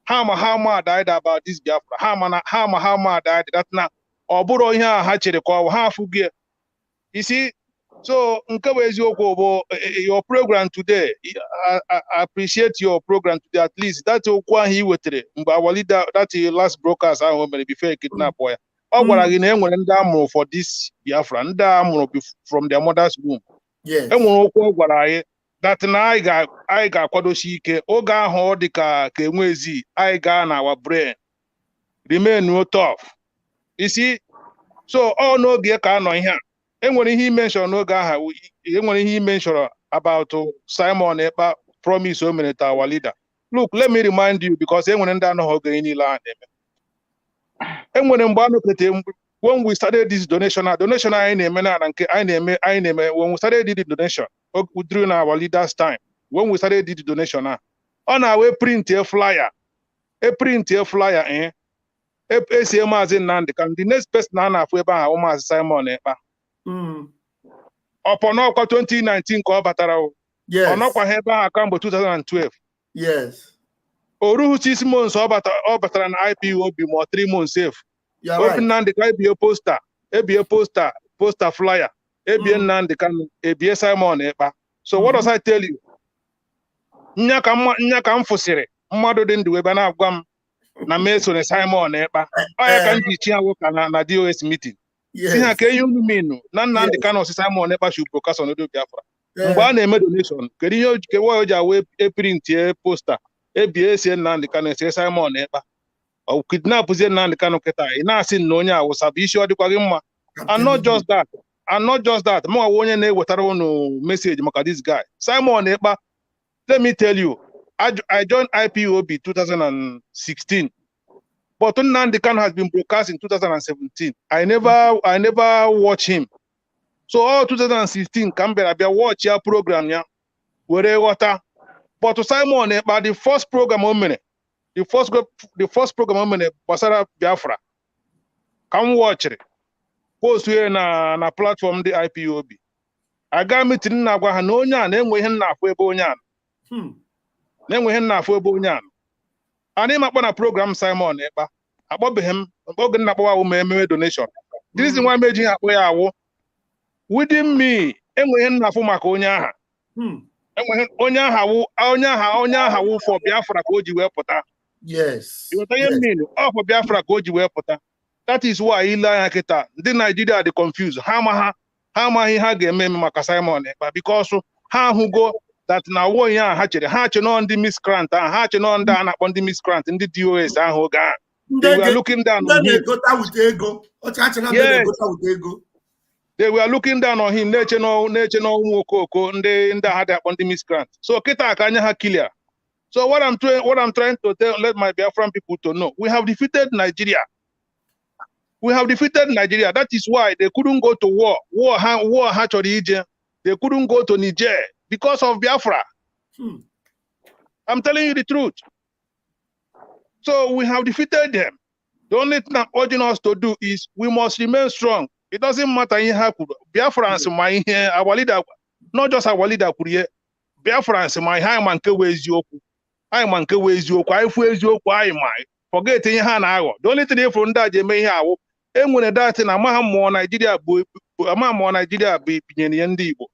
Hama died about this Biafra. Hama died that now. Or Buro here hatched the call half gear. You see, so your program today, I appreciate your program today. At least that's what he would say. But our leader, that's the last broadcast I want to be fair kidnap boy. Oh, what again for this Biafra, from their mother's womb. Yes. That now I got Kwadoshike, Oga Hodika, Kemwezi, I got our brain. Remain no tough. You see, so all no gear can on here. And when he mentioned when he mentioned about Simon Epa promise so many our leader. Look, let me remind you because when when we started this donation when we started the donation during our leaders' time, when we started the donation, on our way print a flyer, the next person I Simon Epa. Upon 2019 yes. On 2012. Yes. Oru 6 months or an IPO be more 3 months safe. Open right. The poster flyer, ABN Simon Epa. So what does I tell you? Nyaka mfusire. Mmadu dị ndụ ebe na-agwa m na meso Simon Epa. Ọ ka nji chi awoka na DOS meeting. Si ha ka ihe unu minu na Nnamdi Kanu Simon Epa should broadcast on Odo Biafra. Mgbe a na-eme donation, kedu ihe o ji awe print poster ABS Nnamdi Kanu Simon Epa. O kidnap Nnamdi Kanu keta ị na-asị na onye awụsa bụ isi ọ dịkwa gị mma. And not just that. Mụ onye na-ewetara unu message maka this guy. Simon Epa, let me tell you, I joined IPOB 2016. But Nnamdi Kanu has been broadcast in 2017. I never watch him. So all 2016, Canberra, I watch your program, yeah. But to Simon Epa, the first program Basara Biafra. Come watch it. Post here na platform the IPOB. I got meeting na gwa ha na onye a na-enwe ihe nna afọ ebe onye a. Na-enwe ihe nna afọ ebe onye a. Ani makpa na program Simon Epa. Akpọbeghị m oge nna akpọwa awụ ememe donation. The reason why meji akpọ ya awụ within me enwe ihe nna afọ maka onye aha. Enwe onye aha wụ for Biafra ka o ji wee pụta. Yes. You know for Biafra ka o ji wee pụta. That is why ile anya kịta ndị Nigeria dị confused. Ha amaghị ha ga-eme maka Simon Epa because ha ahụgo that na wo ihe ha chere nọ ndị miscreant ahụ ha chere nọ ndị a na-akpọ ndị miscreant ndị DOS ahụ oge ahụ. They were looking down on him. They were looking down on him. Neche no ụmụ okoko ndị ha dị akpọ ndị miscreant. So kịta ka anya ha clear. So what I'm trying to let my Biafran people to know, we have defeated Nigeria. That is why they couldn't go to war. War actually, they couldn't go to Niger because of Biafra. I'm telling you the truth. So we have defeated them. The only thing I'm urging us to do is we must remain strong. It doesn't matter in Haku. Biafrans, my here, our leader, not just our leader, Biafrans, my high man, Kawes Yoku. I man, Kawes Yoku. I feel Yoku, I might forget in Hanago. The only thing from that, you may have. And when a data, a man more Nigeria, a man more Nigeria be Dibo.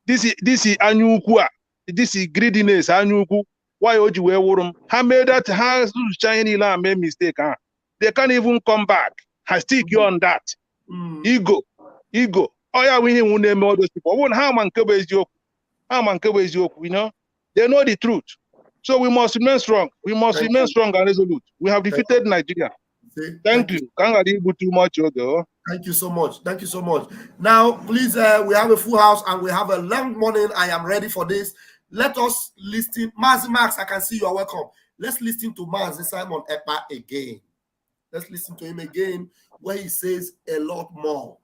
This is Anyukua. This is greediness, Anyuku. Why would you wear them? How made that has shiny lamb made mistake? Huh? They can't even come back. I stick you on that. Ego. Oh yeah, we won't name all those people. One how man is joke. How man is joke, you know? They know the truth. So we must remain strong. We must remain strong and resolute. We have defeated Nigeria. Thank you. Can't get too much, though. Thank you so much. Thank you so much. Now, please, we have a full house and we have a long morning. I am ready for this. Let us listen. Max, I can see you are welcome. Let's listen to Mazi Simon Ekpa again. Let's listen to him again, where he says a lot more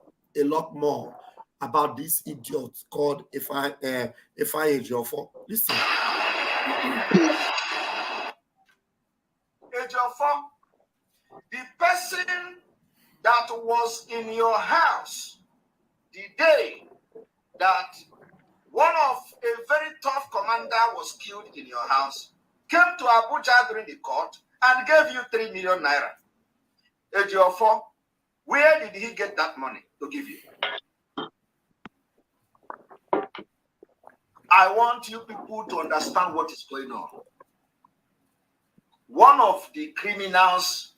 about this idiot called Ifeanyi Ejiofor. Listen. Ejiofor, the person that was in your house the day that one of a very tough commander was killed in your house, came to Abuja during the court and gave you 3 million naira. Ejiofor, where did he get that money to give you? I want you people to understand what is going on. One of the criminals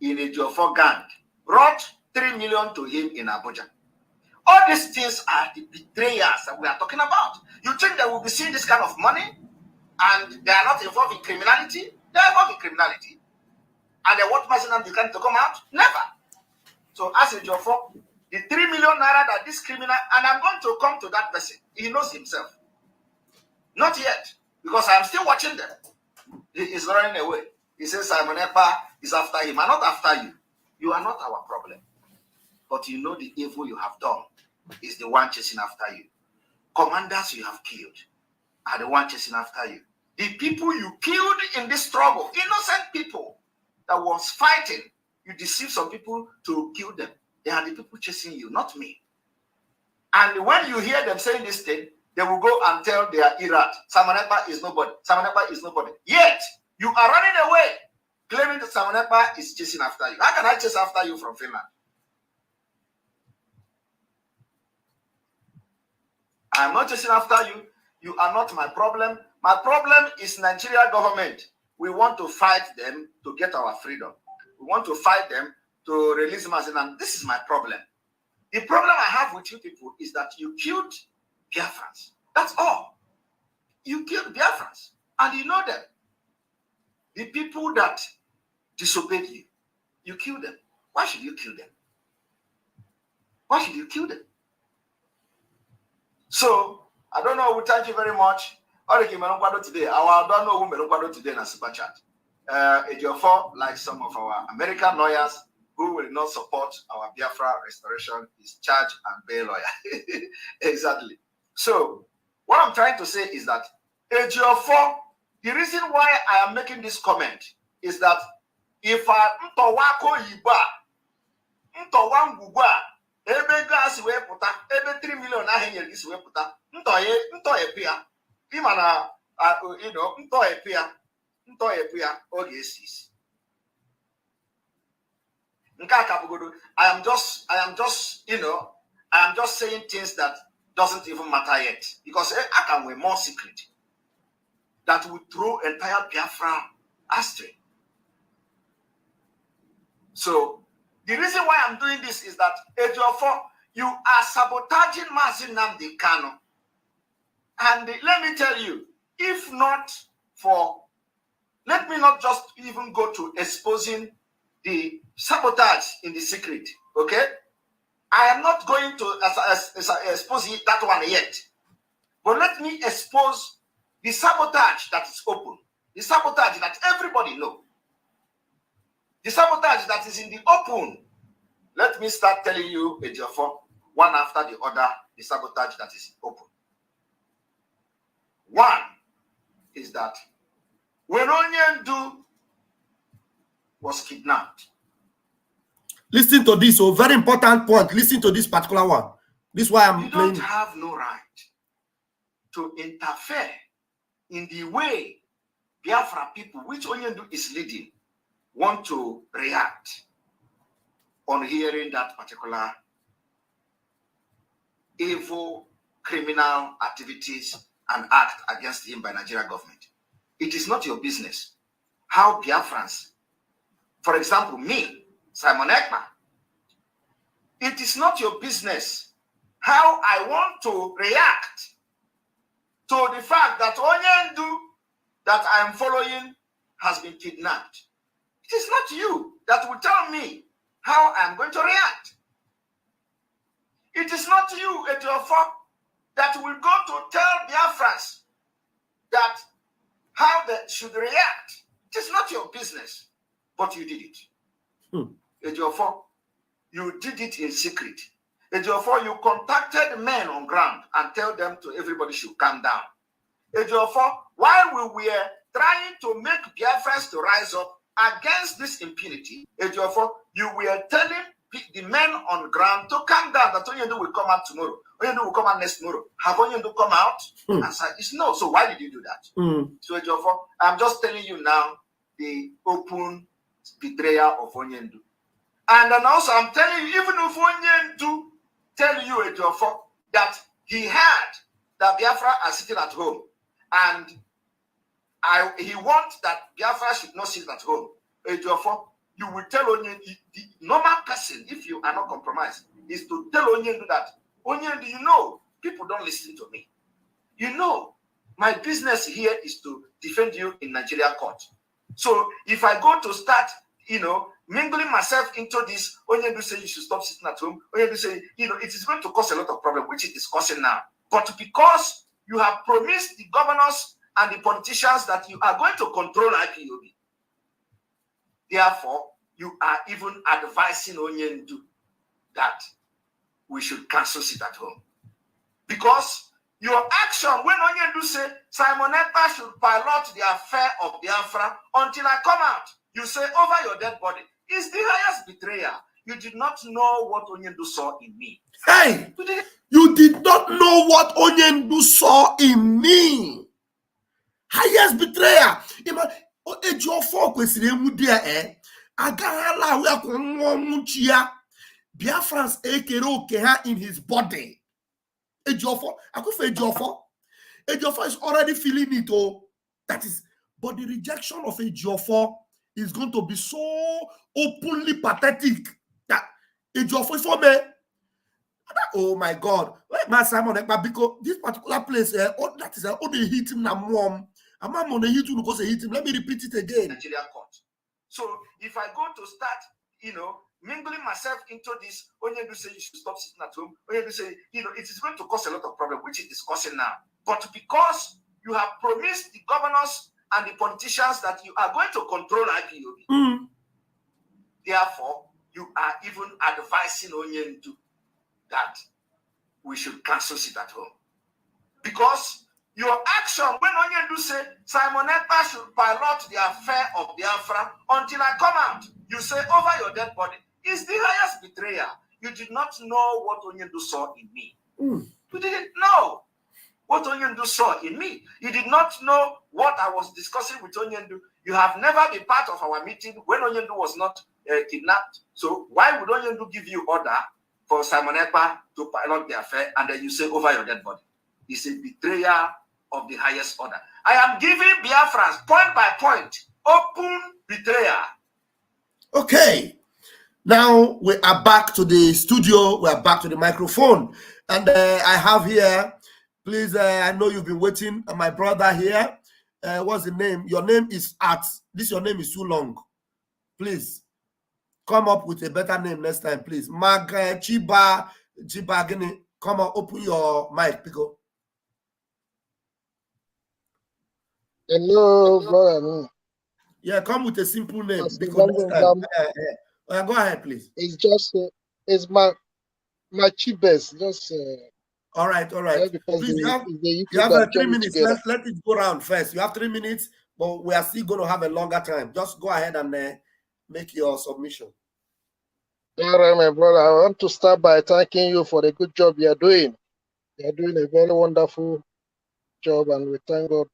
in Ejiofor gang brought 3 million to him in Abuja. All these things are the betrayers that we are talking about. You think they will be seeing this kind of money and they are not involved in criminality? They are involved in criminality. And they want Mazinam Buchanan to come out? Never. So as Ejiofor, the 3 million naira that this criminal, and I'm going to come to that person. He knows himself. Not yet, because I'm still watching them. He is running away. He says Simon Ekpa is after him. I'm not after you. You are not our problem. But you know the evil you have done is the one chasing after you. Commanders you have killed are the one chasing after you. The people you killed in this struggle, innocent people that was fighting, you deceived some people to kill them. They are the people chasing you, not me. And when you hear them saying this thing, they will go and tell their Iraq, Simon Ekpa is nobody. Simon Ekpa is nobody. Yet, you are running away, claiming that Simon Ekpa is chasing after you. How can I chase after you from Finland? I'm not chasing after you. You are not my problem. My problem is Nigeria government. We want to fight them to get our freedom. We want to fight them to release Mazinam. This is my problem. The problem I have with you people is that you killed Biafrans. That's all. You killed Biafrans. And you know them. The people that disobeyed you, you killed them. Why should you kill them? Why should you kill them? So, I don't know. Thank you very much. Today, I don't know who today in a super chat. Ejiofor, like some of our American lawyers who will not support our Biafra restoration, is charge and bail lawyer. Exactly. So, what I'm trying to say is that Ejiofor, the reason why I am making this comment is that if I ntowako yiba, ntowangugwa, ebe gas we puta, ebe 3 million ahenye this we puta, ntoye pia, imana you know, ntoye pia, ogesis. I am just, you know, I am just saying things that doesn't even matter yet, because I can wear more secret that would throw entire Biafra astray. So the reason why I'm doing this is that Ejiofor, you are sabotaging Mazi Nnamdi Kanu. And let me tell you, if not for, let me not just even go to exposing the sabotage in the secret, okay? I am not going to expose that one yet. But let me expose the sabotage that is open. The sabotage that everybody knows. The sabotage that is in the open. Let me start telling you, Ejiofor, one after the other, the sabotage that is open. One is that when Onyendu was kidnapped, Listen to this. So very important point. Listen to this particular one. This is why I'm You playing. don't have no right to interfere in the way Biafra people, which Onyendu is leading, want to react on hearing that particular evil criminal activities and act against him by Nigeria government. It is not your business how Biafrans, for example, me, Simon Ekman, it is not your business how I want to react to the fact that Onyendu that I am following has been kidnapped. It is not you that will tell me how I am going to react. It is not you, Ejiofor, that will go to tell Biafrans that how they should react. It is not your business, but you did it. Ejiofor, you did it in secret. Ejiofor, you contacted men on ground and tell them to everybody should calm down. Ejiofor, while we were trying to make Biafrans to rise up against this impunity, Ejiofor, you were telling the men on ground to calm down, that Onyendu will come out tomorrow. Onyendu will come out next tomorrow. Have Onyendu come out? Answer is no. So why did you do that? So Ejiofor, I'm just telling you now the open betrayal of Onyendu. And then also I'm telling you, even if Onyendu tell you, Ejiofor, that he heard that Biafra are sitting at home and he wants that Biafra should not sit at home. Ejiofor, you will tell Onyendu, the normal person, if you are not compromised, is to tell Onyendu that, Onyendu, you know, people don't listen to me. You know, my business here is to defend you in Nigeria court. So if I go to start, mingling myself into this, Onyendu say you should stop sitting at home. Onyendu say, it is going to cause a lot of problem, which it is causing now. But because you have promised the governors and the politicians that you are going to control IPOB, therefore, you are even advising Onyendu that we should cancel sit at home. Because your action, when Onyendu say, Simon Ekpa should pilot the affair of Biafra until I come out, you say, over your dead body, is the highest betrayer. You did not know what Onyendu saw in me. Hey! You did not know what Onyendu saw in me. Highest betrayer. Ejiofor kwesịrị emudia agaghịla wekwu nwụchi ya. Biafrans ekere oke ha in his body. Ejiofor is already feeling it. That is, but the rejection of Ejiofor is going to be so openly pathetic that Ejiofor is for me. Oh my God! Like my Simon, because this particular place, that is only hit him na mom. I'm not going to hit him because they hit him. Let me repeat it again. Nigeria court. So if I go to start, mingling myself into this, Onyendu say you should stop sitting at home. Onyendu say, it is going to cause a lot of problem, which it is causing now. But because you have promised the governors and the politicians that you are going to control IPOB, therefore, you are even advising Onyendu that we should cancel sit at home. Because your action, when Onyendu say, Simon Ekpa should pilot the affair of Biafra until I come out, you say, over your dead body, is the highest betrayer. You did not know what Onyendu saw in me. You didn't know what Onyendu saw in me. You did not know what I was discussing with Onyendu. You have never been part of our meeting when Onyendu was not kidnapped. So why would Onyendu give you order for Simon Ekpa to pilot the affair and then you say over your dead body? It's a betrayer of the highest order. I am giving Biafrans point by point, open betrayer. Okay. Now we are back to the studio. We are back to the microphone. And I have here, please, I know you've been waiting. My brother here, what's the name? Your name is your name is too long. Please, come up with a better name next time, please. Chiba, come on, open your mic, Pico. Hello, brother. Yeah, come with a simple name. Because next time, go ahead, please. It's just, it's my cheapest. Just. All right. Please, you have 3 minutes. Let it go around first. You have 3 minutes, but we are still going to have a longer time. Just go ahead and make your submission. All right, my brother. I want to start by thanking you for the good job you are doing. You are doing a very wonderful job, and we thank God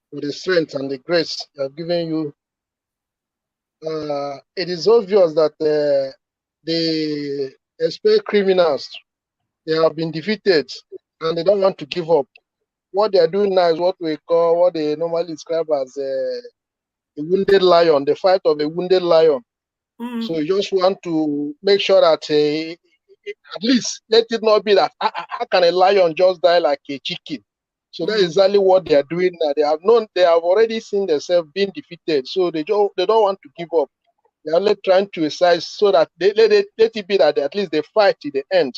for the strength and the grace you have given you. It is obvious that the expert criminals, they have been defeated and they don't want to give up. What they are doing now is what they normally describe as a wounded lion, the fight of a wounded lion. So you just want to make sure that at least let it not be that how can a lion just die like a chicken? So that is exactly what they are doing now. They have already seen themselves being defeated. So they don't want to give up. They are only trying to exercise so that let it be that at least they fight to the end.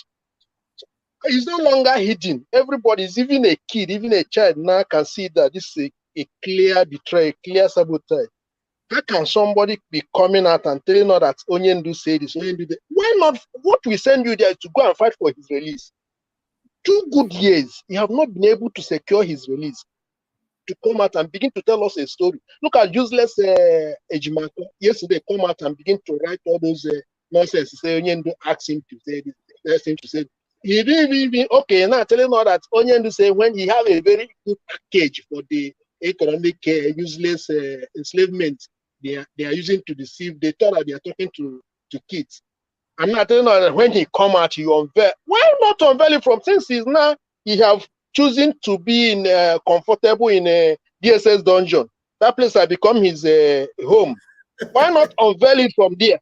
It's no longer hidden. Everybody, even a kid, even a child now can see that this is a clear betrayal, a clear sabotage. How can somebody be coming out and telling us that Onyendu said this, Onyendu that? Why not? What we send you there is to go and fight for his release. 2 good years, you have not been able to secure his release. To come out and begin to tell us a story. Look at useless Ejimako. Yesterday, come out and begin to write all those nonsense. Say Onyendu asked him to say this, asked him to say this. He didn't even okay now telling us that Onyendu say when he have a very good package for the economic useless enslavement they are using to deceive. They thought that they are talking to kids. I'm not telling you that when he come out, you unveil. Why not unveil it from since he's now he have choosing to be in comfortable in a DSS dungeon? That place has become his home. Why not unveil it from there?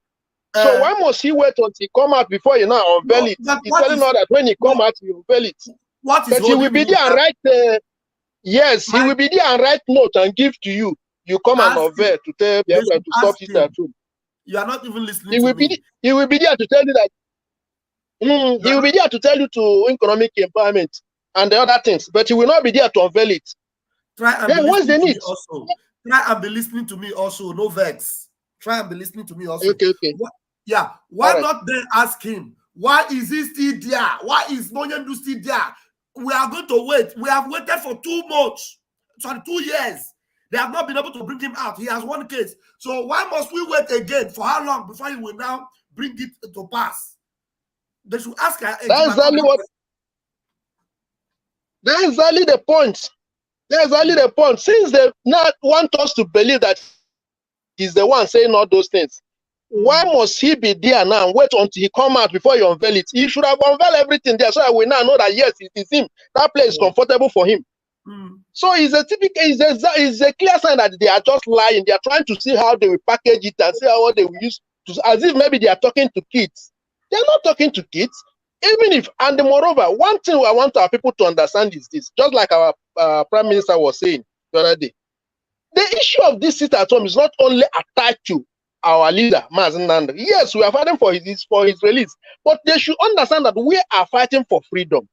So why must he wait until he come out before he now unveil it? He's telling us that when he come out, he unveil it. What is but he will be there and write. Yes, he will be there and write note and give to you. You come and unveil to tell them to stop it at home. You are not even listening he to will me. He will be there to tell you that. He will be there to tell you to economic empowerment and the other things, but he will not be there to unveil it. Try and be listening to me also. Try and be listening to me also. No vex. Try and be listening to me also. Okay. Why not then ask him? Why is he still there? Why is Onyendu still there? We are going to wait. We have waited for 2 months. Sorry, 2 years. They have not been able to bring him out. He has 1 case. So why must we wait again? For how long before he will now bring it to pass? They should ask her. That's exactly what. That's exactly the point. That's exactly the point. Since they not want us to believe that he's the one saying all those things, why must he be there now and wait until he come out before you unveil it? He should have unveiled everything there so that we now know that yes, it is him. That place is comfortable for him. So it's a clear sign that they are just lying. They are trying to see how they will package it and see how they will use to, as if maybe they are talking to kids. They are not talking to kids. Even if, and moreover, one thing I want our people to understand is this, just like our Prime Minister was saying the other day, the issue of this sit at home is not only attached to our leader, Mazen Nanda. Yes, we are fighting for his release, but they should understand that we are fighting for freedom.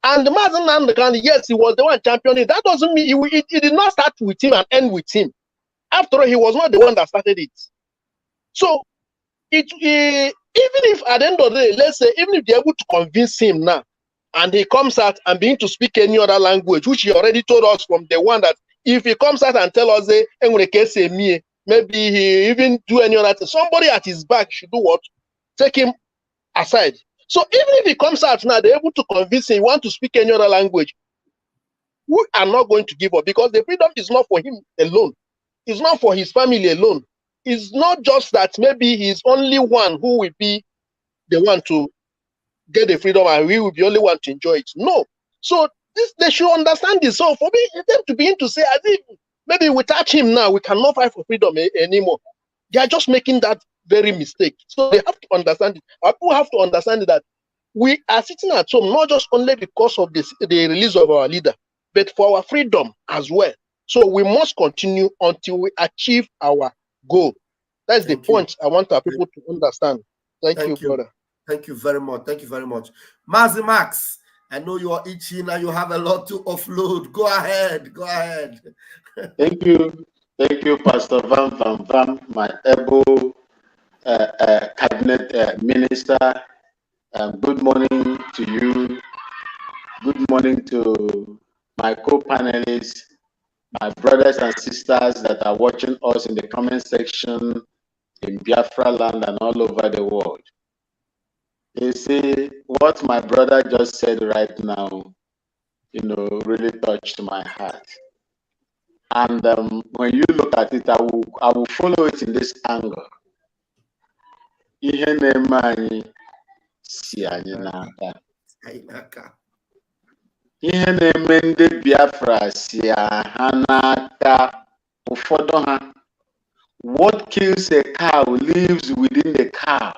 And Mazen Nanda, yes, he was the one championing. That doesn't mean it did not start with him and end with him. After all, he was not the one that started it. So, even if at the end of the day, let's say, even if they're able to convince him now, and he comes out and begin to speak any other language, which he already told us from the one that if he comes out and tell us, maybe he even do any other thing, somebody at his back should do what? Take him aside. So even if he comes out now, they're able to convince him he want to speak any other language, we are not going to give up because the freedom is not for him alone. It's not for his family alone. It's not just that maybe he's only one who will be the one to get the freedom and we will be the only one to enjoy it. No. So they should understand this. So for me, them to begin to say, as if maybe without him now, we cannot fight for freedom anymore. They are just making that very mistake. So they have to understand it. Our people have to understand that we are sitting at home, not just only because of the release of our leader, but for our freedom as well. So we must continue until we achieve our goal. That's the point I want our people to understand. Thank you, brother. Thank you very much. Thank you very much. Mazi Max, I know you are itching and you have a lot to offload. Go ahead. Go ahead. Thank you. Thank you, Pastor Vam Vam Vam, my able cabinet minister. Good morning to you. Good morning to my co-panelists, my brothers and sisters that are watching us in the comment section in Biafra land and all over the world. You see, what my brother just said right now, really touched my heart. And when you look at it, I will follow it in this angle. Ihe na-eme anyị si anyị n'aka. Ihe na-eme ndị Biafra si ha n'aka. Ụfọdụ ha. What kills a cow lives within the cow.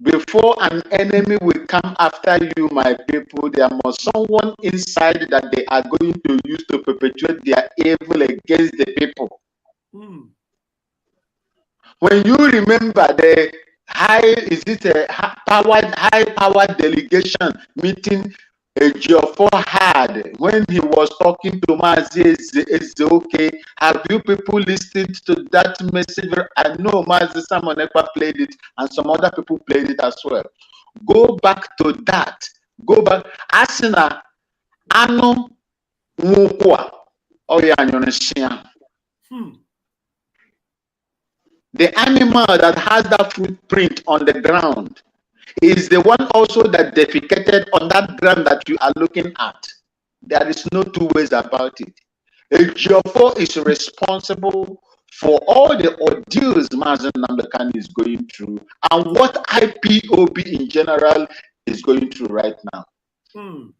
Before an enemy will come after you, my people, there must someone inside that they are going to use to perpetuate their evil against the people. When you remember the high-powered delegation meeting Ejiofor had when he was talking to Mazi Ezeoke, have you people listened to that message? I know Mazi Samonekwa played it and some other people played it as well. Go back to that. Go back. Asina Anu Mukwa. Oh yeah, the animal that has that footprint on the ground is the one also that defecated on that ground that you are looking at. There is no two ways about it. Ejiofor is responsible for all the ordeals Mazen Namdekan is going through and what IPOB in general is going through right now.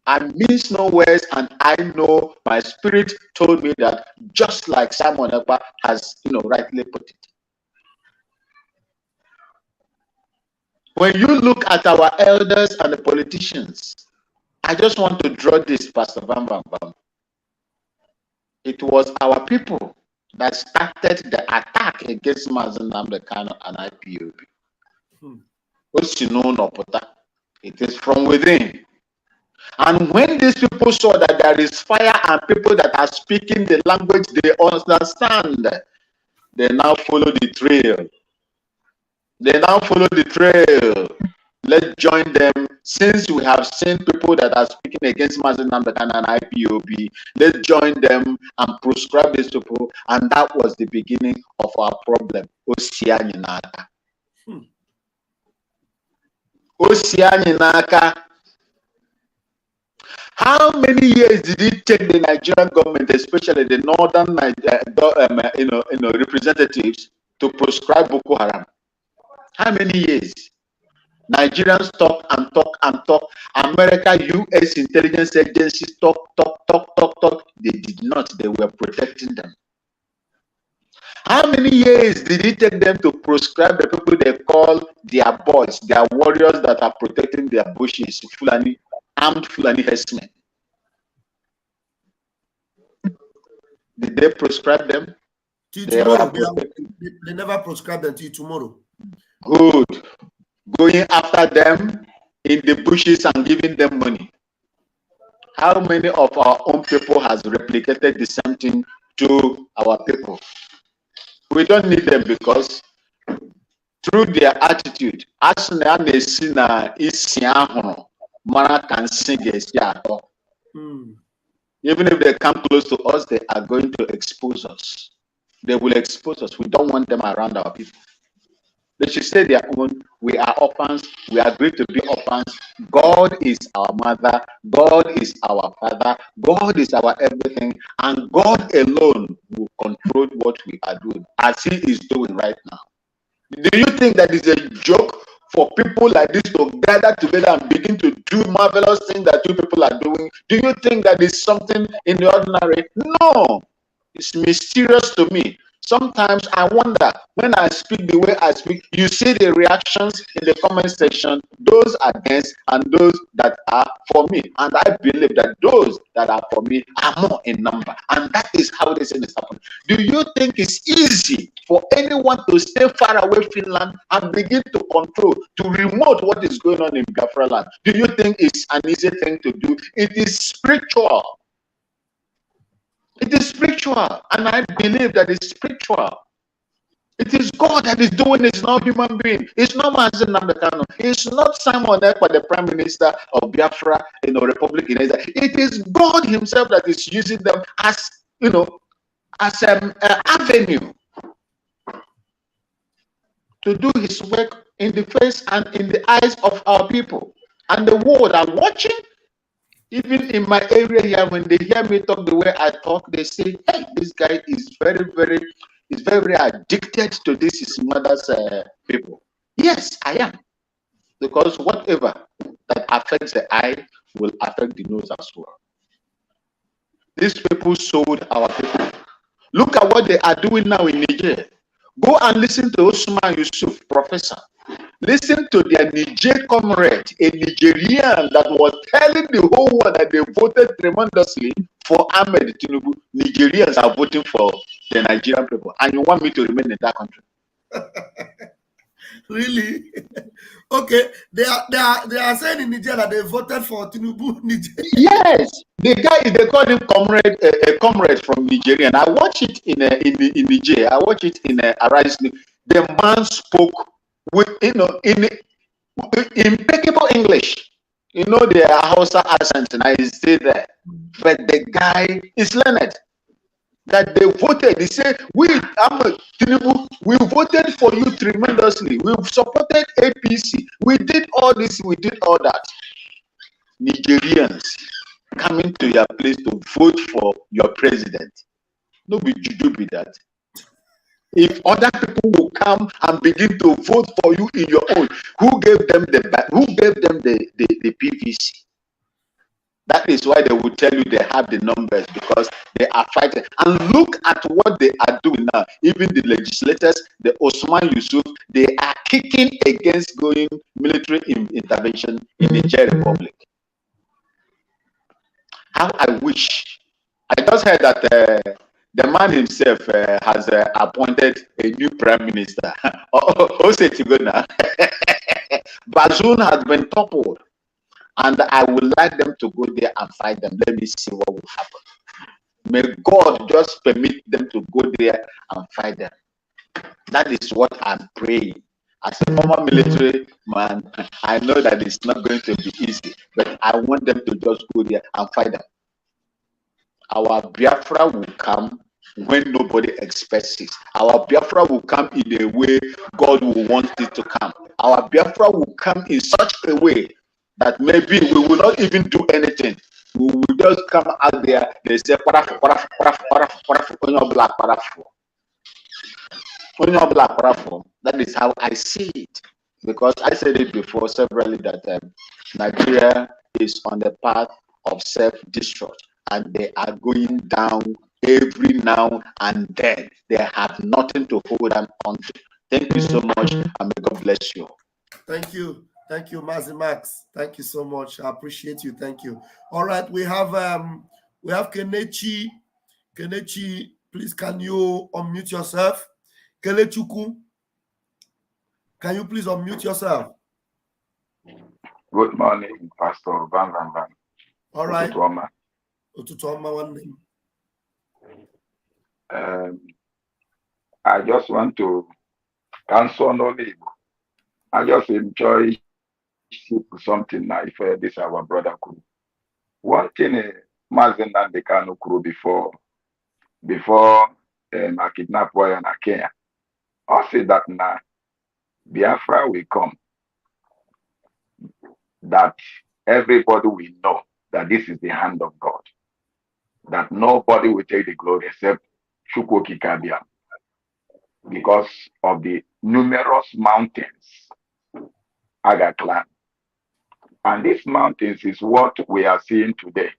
I means no words, and I know my spirit told me that just like Simon Ekpa has rightly put it. When you look at our elders and the politicians, I just want to draw this, Pastor Vam Vam Vam. It was our people that started the attack against Mazen Namdekan and IPOB. It is from within. And when these people saw that there is fire and people that are speaking the language they understand, they now follow the trail. Let's join them. Since we have seen people that are speaking against Mazen Namdekan and IPOB, let's join them and proscribe these people. And that was the beginning of our problem. Osianinaka. How many years did it take the Nigerian government, especially the northern representatives, to proscribe Boko Haram? How many years? Nigerians talk and talk and talk. America, US intelligence agencies talk. They did not. They were protecting them. How many years did it take them to proscribe the people they call their boys, their warriors that are protecting their bushes, armed Fulani herdsmen? Did they proscribe them? They never proscribed them till tomorrow. Good. Going after them in the bushes and giving them money. How many of our own people has replicated the same thing to our people? We don't need them because through their attitude, even if they come close to us, they are going to expose us. They will expose us. We don't want them around our people. They should say their own. We are orphans. We agree to be orphans. God is our mother. God is our father. God is our everything. And God alone will control what we are doing, as He is doing right now. Do you think that is a joke for people like this to gather together and begin to do marvelous things that you people are doing? Do you think that is something in the ordinary? No. It's mysterious to me. Sometimes I wonder, when I speak the way I speak, you see the reactions in the comment section, those against and those that are for me. And I believe that those that are for me are more in number. And that is how this is happening. Do you think it's easy for anyone to stay far away from Finland and begin to control, to remote what is going on in Biafra land? Do you think it's an easy thing to do? It is spiritual. It is spiritual, and I believe that it's spiritual. It is God that is doing it, it's not human being. It's not Mazen Namdekan. It's not Simon Ekpa, the Prime Minister of Biafra, Republic in Israel. It is God Himself that is using them as, as an avenue to do his work in the face and in the eyes of our people. And the world are watching. Even in my area here, when they hear me talk the way I talk, they say, hey, this guy is very addicted to this his mother's people. Yes, I am. Because whatever that affects the eye will affect the nose as well. These people sold our people. Look at what they are doing now in Nigeria. Go and listen to Osman Yusuf, professor. Listen to their Niger comrade, a Nigerian that was telling the whole world that they voted tremendously for Ahmed Tinubu. Nigerians are voting for the Nigerian people, and you want me to remain in that country? Really? Okay, they are saying in Nigeria that they voted for Tinubu. Yes, the guy they call him comrade, a comrade from Nigeria. And I watch it in Nigeria. I watch it in Arise. The man spoke with in impeccable English. You know the Hausa accent, and I say that, but the guy is learned. That they voted. They say, Tinubu, we voted for you tremendously. We've supported APC. We did all this, we did all that. Nigerians coming to your place to vote for your president. No be juju be that. If other people will come and begin to vote for you in your own, who gave them the PVC? That is why they will tell you they have the numbers, because they are fighting. And look at what they are doing now. Even the legislators, the Osman Yusuf, they are kicking against going military intervention in the Niger Republic. How I wish. I just heard that the man himself has appointed a new prime minister. Bazoum has been toppled. And I would like them to go there and fight them. Let me see what will happen. May God just permit them to go there and fight them. That is what I'm praying. As a former military man, I know that it's not going to be easy, but I want them to just go there and fight them. Our Biafra will come when nobody expects it. Our Biafra will come in a way God will want it to come. Our Biafra will come in such a way that maybe we will not even do anything. We will just come out there. They say, that is how I see it. Because I said it before severally that Nigeria is on the path of self-destruct, and they are going down every now and then. They have nothing to hold them on to. Thank you so much, and may God bless you. Thank you. Thank you, Mazi Max. Thank you so much. I appreciate you. Thank you. All right, we have Kenechi. Kenechi, please can you unmute yourself? Kelechuku, can you please unmute yourself? Good morning, Pastor Vam Vam Vam. All right. I just want to cancel no label. I just enjoy something now if this our brother could. One thing Mazen and the Kanu crew before I kidnap boy and Kenya. I say that now Biafra will come. That everybody will know that this is the hand of God. That nobody will take the glory except Chukwuoki Kabia, because of the numerous mountains Aga clan. And these mountains is what we are seeing today.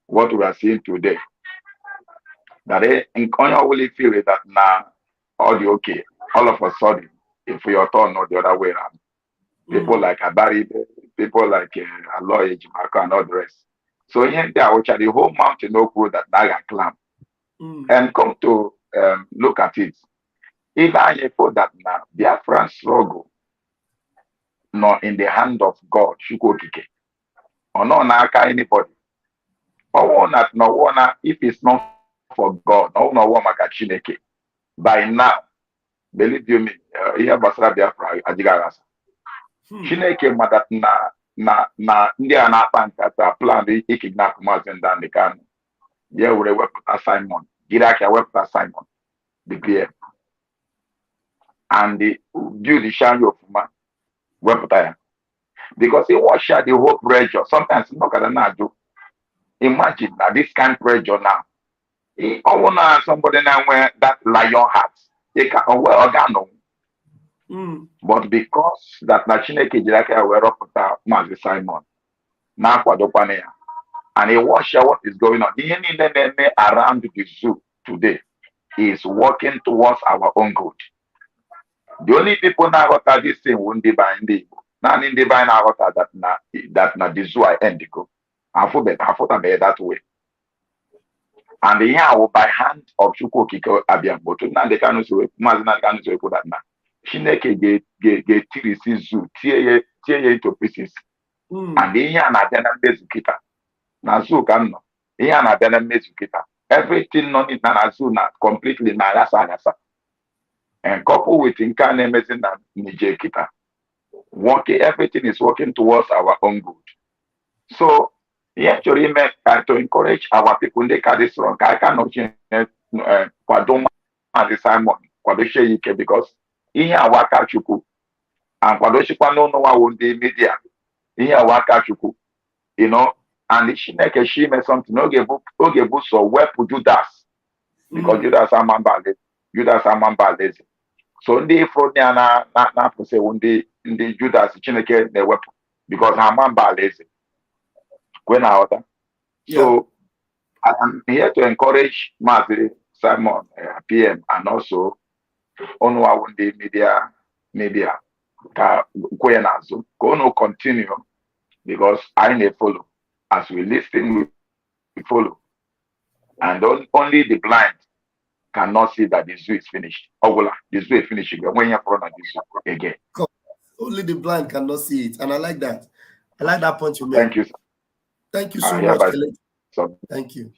What we are seeing today. That in Konya will feel that now all the okay, all of a sudden, if we are turned not the other way around. People like Abari, people like Aloy, Jimaka, and all the rest. So here they are, which are the whole mountain no good that Naga clan. And come to look at it. Even I thought that now Biafran struggle not in the hand of God, Chukwuokike, or no naka anybody. Or not no one if it's not for God, no one Chineke. By now, believe you me, here Basra Biafra Ajigarasa. Chineke madat na ndị a na-akpa nkata plan ikidnap Mazen dan the Kanu. Yeah, we wepụta Simon. Giri aka wepụta Simon. The PM. and the do the shine of man wepụta. Because it was share the whole pressure. Sometimes not gonna do. Imagine that this kind of pressure now. I wanna somebody now wear that lion hat. They can wear organo. But because that na Chineke jiraka were up Mazi Simon. Na kwadokwane ya. And he was sure what is going on. The around the zoo today is working towards our own good. The only people now got this thing won't be buying the now in the buying out that na the zoo I end to go. I thought that way. And the year will by hand of Chuko Kiko Abian, but now they can't say Mazina can't say that now. Shineke get TDC zoo, tear into pieces. And the year na then Bezukita. Na zoo can no. The year na then Bezukita. Everything non it na zoo na completely na yasa. And coupled with Incarnate medicine and Nije Kita. Working, everything is working towards our own good. So, he actually meant to encourage our people. They can this wrong. I cannot change Kwadoma and Simon Kwadoshe Ike because in here waka chuku and Kwadoshikwa no one will be media. In here waka chuku, you know, and the Shineke she made something. Oge book so where put Judas because Judas are man lazy. So ndị Fronia na say ndị Judas Chineke na-ewepụ because ha man lazy. When I so I am here to encourage Mazi Simon PM and also Onwa Wundi media ka kwenazo go continue because I may follow as we listen we follow and only the blind cannot see that the zoo is finished. Oh, the zoo is finished when you're front of the zoo again. Only the blind cannot see it, and I like that. I like that point you made. Thank you, sir. Thank you so much, Kelly. Thank you.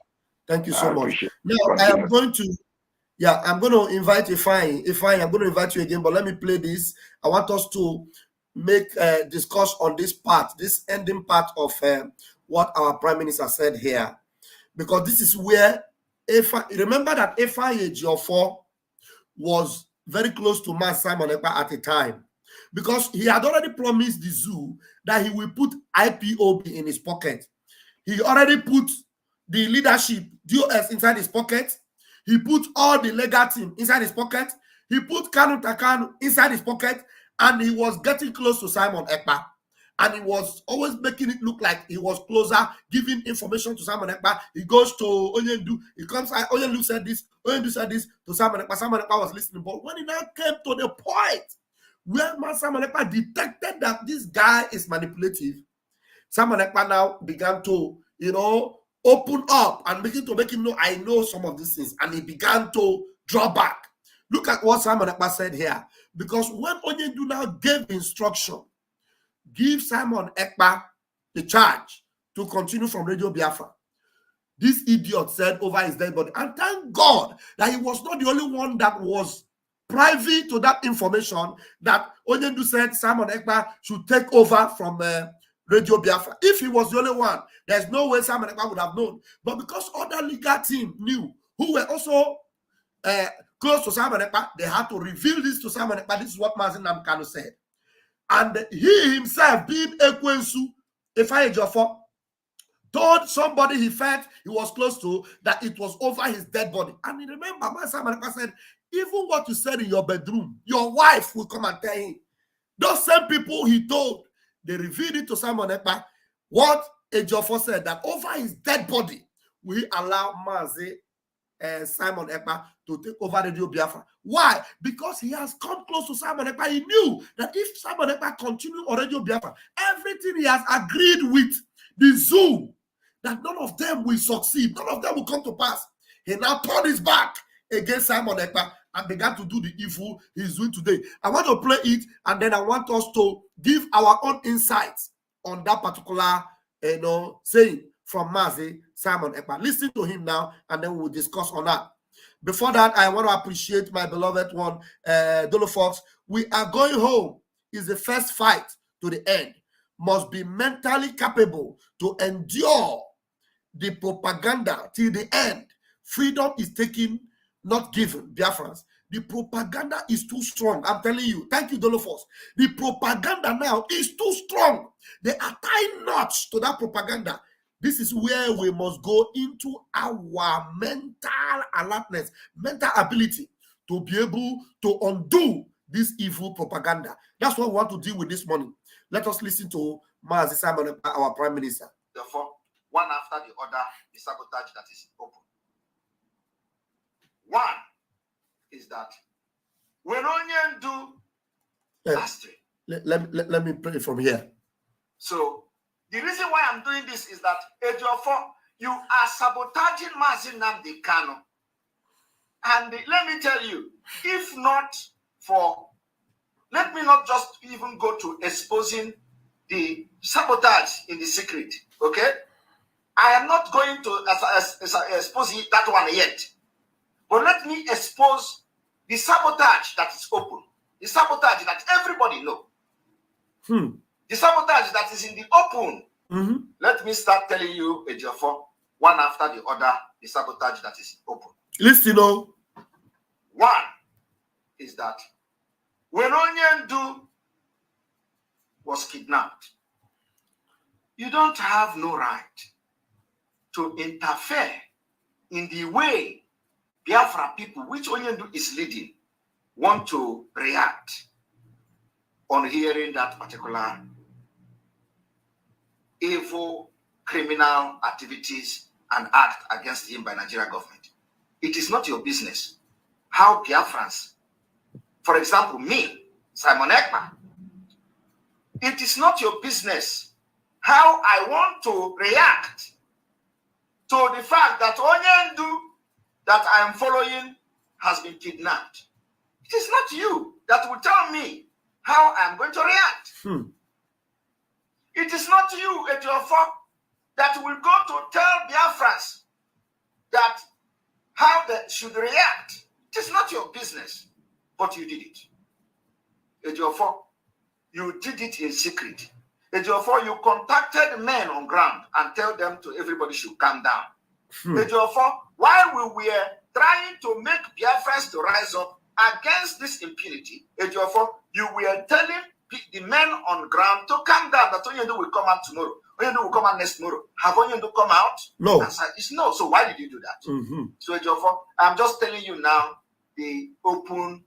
Thank you so much. Now I'm going to invite Ifeanyi, I'm going to invite you again, but let me play this. I want us to make discuss on this part, this ending part of what our Prime Minister said here, because this is where remember that Ifeanyi Ejiofor was very close to Mazi Simon Ekpa at the time, because he had already promised the zoo that he will put IPOB in his pocket. He already put the leadership, DOS, inside his pocket. He put all the legal team inside his pocket. He put Kanu Takanu inside his pocket, and he was getting close to Simon Ekpa. And he was always making it look like he was closer, giving information to Simon Ekpa. He goes to Onyendu. He comes, Onyendu said this to Simon Ekpa. Simon Ekpa was listening. But when he now came to the point where Simon Ekpa detected that this guy is manipulative, Simon Ekpa now began to, open up and begin to make him know, I know some of these things. And he began to draw back. Look at what Simon Ekpa said here. Because when Onyendu now gave instruction, give Simon Ekpa the charge to continue from Radio Biafra, this idiot said over his dead body. And thank God that he was not the only one that was privy to that information that Onyendu said Simon Ekpa should take over from Radio Biafra. If he was the only one, there's no way Simon Ekpa would have known. But because other legal team knew, who were also close to Simon Ekpa, they had to reveal this to Simon Ekpa. This is what Mazi Namkano said. And he himself, being Ekwensu, Ifeanyi Ejiofor, told somebody he felt he was close to that it was over his dead body. And he remember, my Simon Ekpa said, even what you said in your bedroom, your wife will come and tell him. Those same people he told, they revealed it to Simon Ekpa. What Ejiofor said, that over his dead body, we allow Mazi Simon Ekpa to take over Radio Biafra. Why? Because he has come close to Simon Ekpa. He knew that if Simon Ekpa continued on Radio Biafra, everything he has agreed with the zoo, that none of them will succeed, none of them will come to pass. He now turned his back against Simon Ekpa and began to do the evil he's doing today. I want to play it, and then I want us to give our own insights on that particular saying from Mazi Simon Ekpa. Listen to him now, and then we'll discuss on that. Before that, I want to appreciate my beloved one, Dolo Fox. We are going home is the first fight to the end. Must be mentally capable to endure the propaganda till the end. Freedom is taken, not given, Biafrans. The propaganda is too strong. I'm telling you. Thank you, Dolofos. The propaganda now is too strong. They are tying knots to that propaganda. This is where we must go into our mental alertness, mental ability to be able to undo this evil propaganda. That's what we want to deal with this morning. Let us listen to Mazi Simon, our Prime Minister. Therefore, one after the other, the sabotage that is open. One is that when onion do astray. Let me pray from here. So the reason why I'm doing this is that Ejiofor, you are sabotaging Mazi Nnamdi Kanu. And let me tell you, if not for, let me not just even go to exposing the sabotage in the secret, okay? I am not going to expose that one yet. But let me expose the sabotage that is open. The sabotage that everybody knows. The sabotage that is in the open. Let me start telling you, Ejiofor, one after the other, the sabotage that is open. Listen, One is that when Onyendu was kidnapped, you don't have no right to interfere in the way Biafra people, which Onyendu is leading, want to react on hearing that particular evil criminal activities and act against him by Nigeria government. It is not your business how Biafrans, for example, me, Simon Ekpa, it is not your business how I want to react to the fact that Onyendu that I am following has been kidnapped. It is not you that will tell me how I am going to react. It is not you, Ejiofor, that will go to tell Biafrans that how they should react. It is not your business, but you did it. Ejiofor, you did it in secret. Ejiofor, you contacted men on ground and tell them to everybody should calm down. Ejiofor, while we were trying to make Biafrans to rise up against this impunity, Ejiofor, you were telling the men on ground to calm down, that Onyendu will come out tomorrow. Onyendu will come out next tomorrow. Have Onyendu come out? No. It's no. So why did you do that? So Ejiofor, I'm just telling you now the open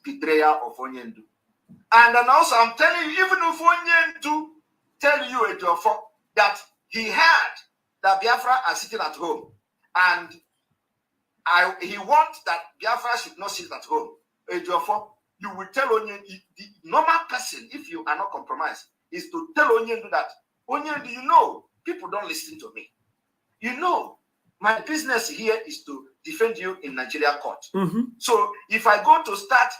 betrayal of Onyendu. And then also I'm telling you, even if Onyendu tell you, Ejiofor, that he heard that Biafra are sitting at home and he wants that Biafra should not sit at home. Ejiofor, you will tell Onyendu, the normal person, if you are not compromised, is to tell Onyendu that, Onyendu, you know, people don't listen to me. You know, my business here is to defend you in Nigeria court. So if I go to start,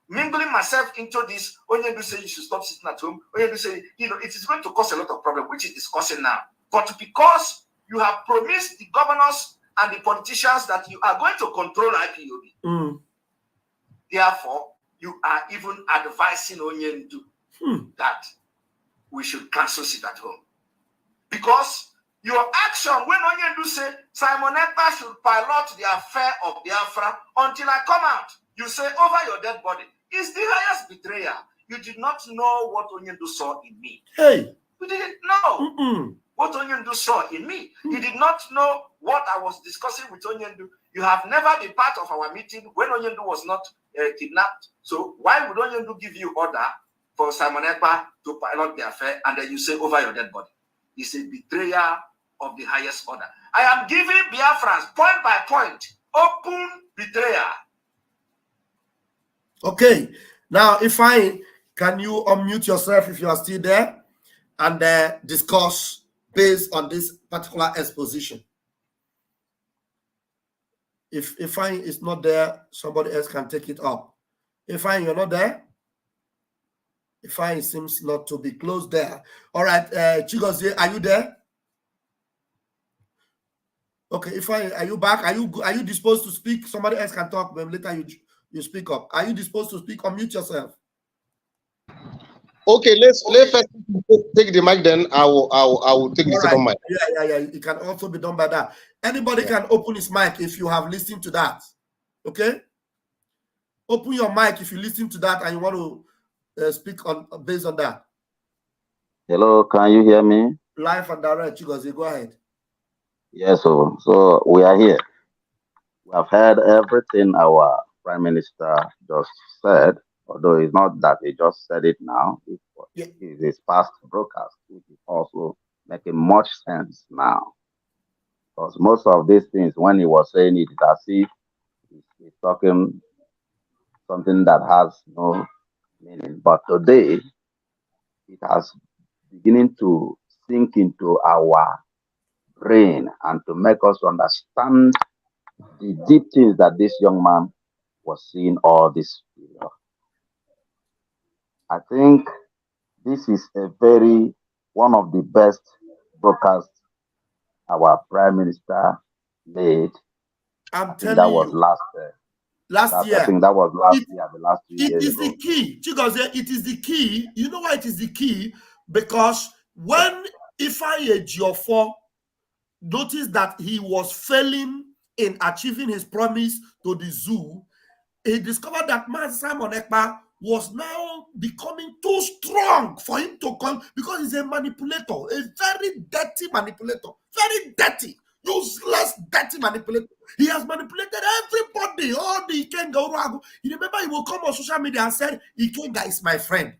mingling myself into this, Onyendu say you should stop sitting at home. Onyendu say, it is going to cause a lot of problem, which is discussing now. But because you have promised the governors and the politicians that you are going to control IPOB, therefore, you are even advising Onyendu that we should cancel sit at home. Because your action, when Onyendu say, Simon Ekpa should pilot the affair of Biafra until I come out, you say over your dead body, is the highest betrayal. You did not know what Onyendu saw in me. Hey. You didn't know what Onyendu saw in me. You did not know what I was discussing with Onyendu. You have never been part of our meeting when Onyendu was not kidnapped. So why would Onyendu give you order for Simon Ekpa to pilot the affair and then you say over your dead body? It's a betrayal of the highest order. I am giving Biafrans point by point, open betrayal. Okay. Now, can you unmute yourself if you are still there and discuss based on this particular exposition? If Ifeanyi is not there, somebody else can take it up. Ifeanyi, you're not there? Ifeanyi seems not to be close there. All right, Chigozie, are you there? Okay, Ifeanyi, are you back? Are you disposed to speak? Somebody else can talk, but later you speak up. Are you disposed to speak? Unmute yourself. Okay, let's first take the mic, then I will take the second mic. Yeah. It can also be done by that. Anybody can open his mic if you have listened to that. Okay? open your mic if you listen to that and you want to speak on based on that. Hello, can you hear me? Live and direct, Chigozie, go ahead. Yes, so we are here. We have heard everything our Prime Minister just said, although it's not that he just said it now. It is his past broadcast, which is also making much sense now. Because most of these things, when he was saying it, it's as if he's talking something that has no meaning. But today, it has beginning to sink into our brain and to make us understand the deep things that this young man was seeing all this period. I think this is one of the best broadcasts our Prime Minister made. I'm telling that was you. last year. I think that was last year, the last 2 years. It is the key. Chigozie, it is the key. You know why it is the key? Because when Ifeanyi Ejiofor noticed that he was failing in achieving his promise to the zoo, he discovered that man Simon Ekpa was now becoming too strong for him to come, because he's a manipulator, a very dirty manipulator, very dirty, useless, dirty manipulator. He has manipulated everybody, all the Ikenga Uragu. You remember, he will come on social media and said, Ikenga is my friend.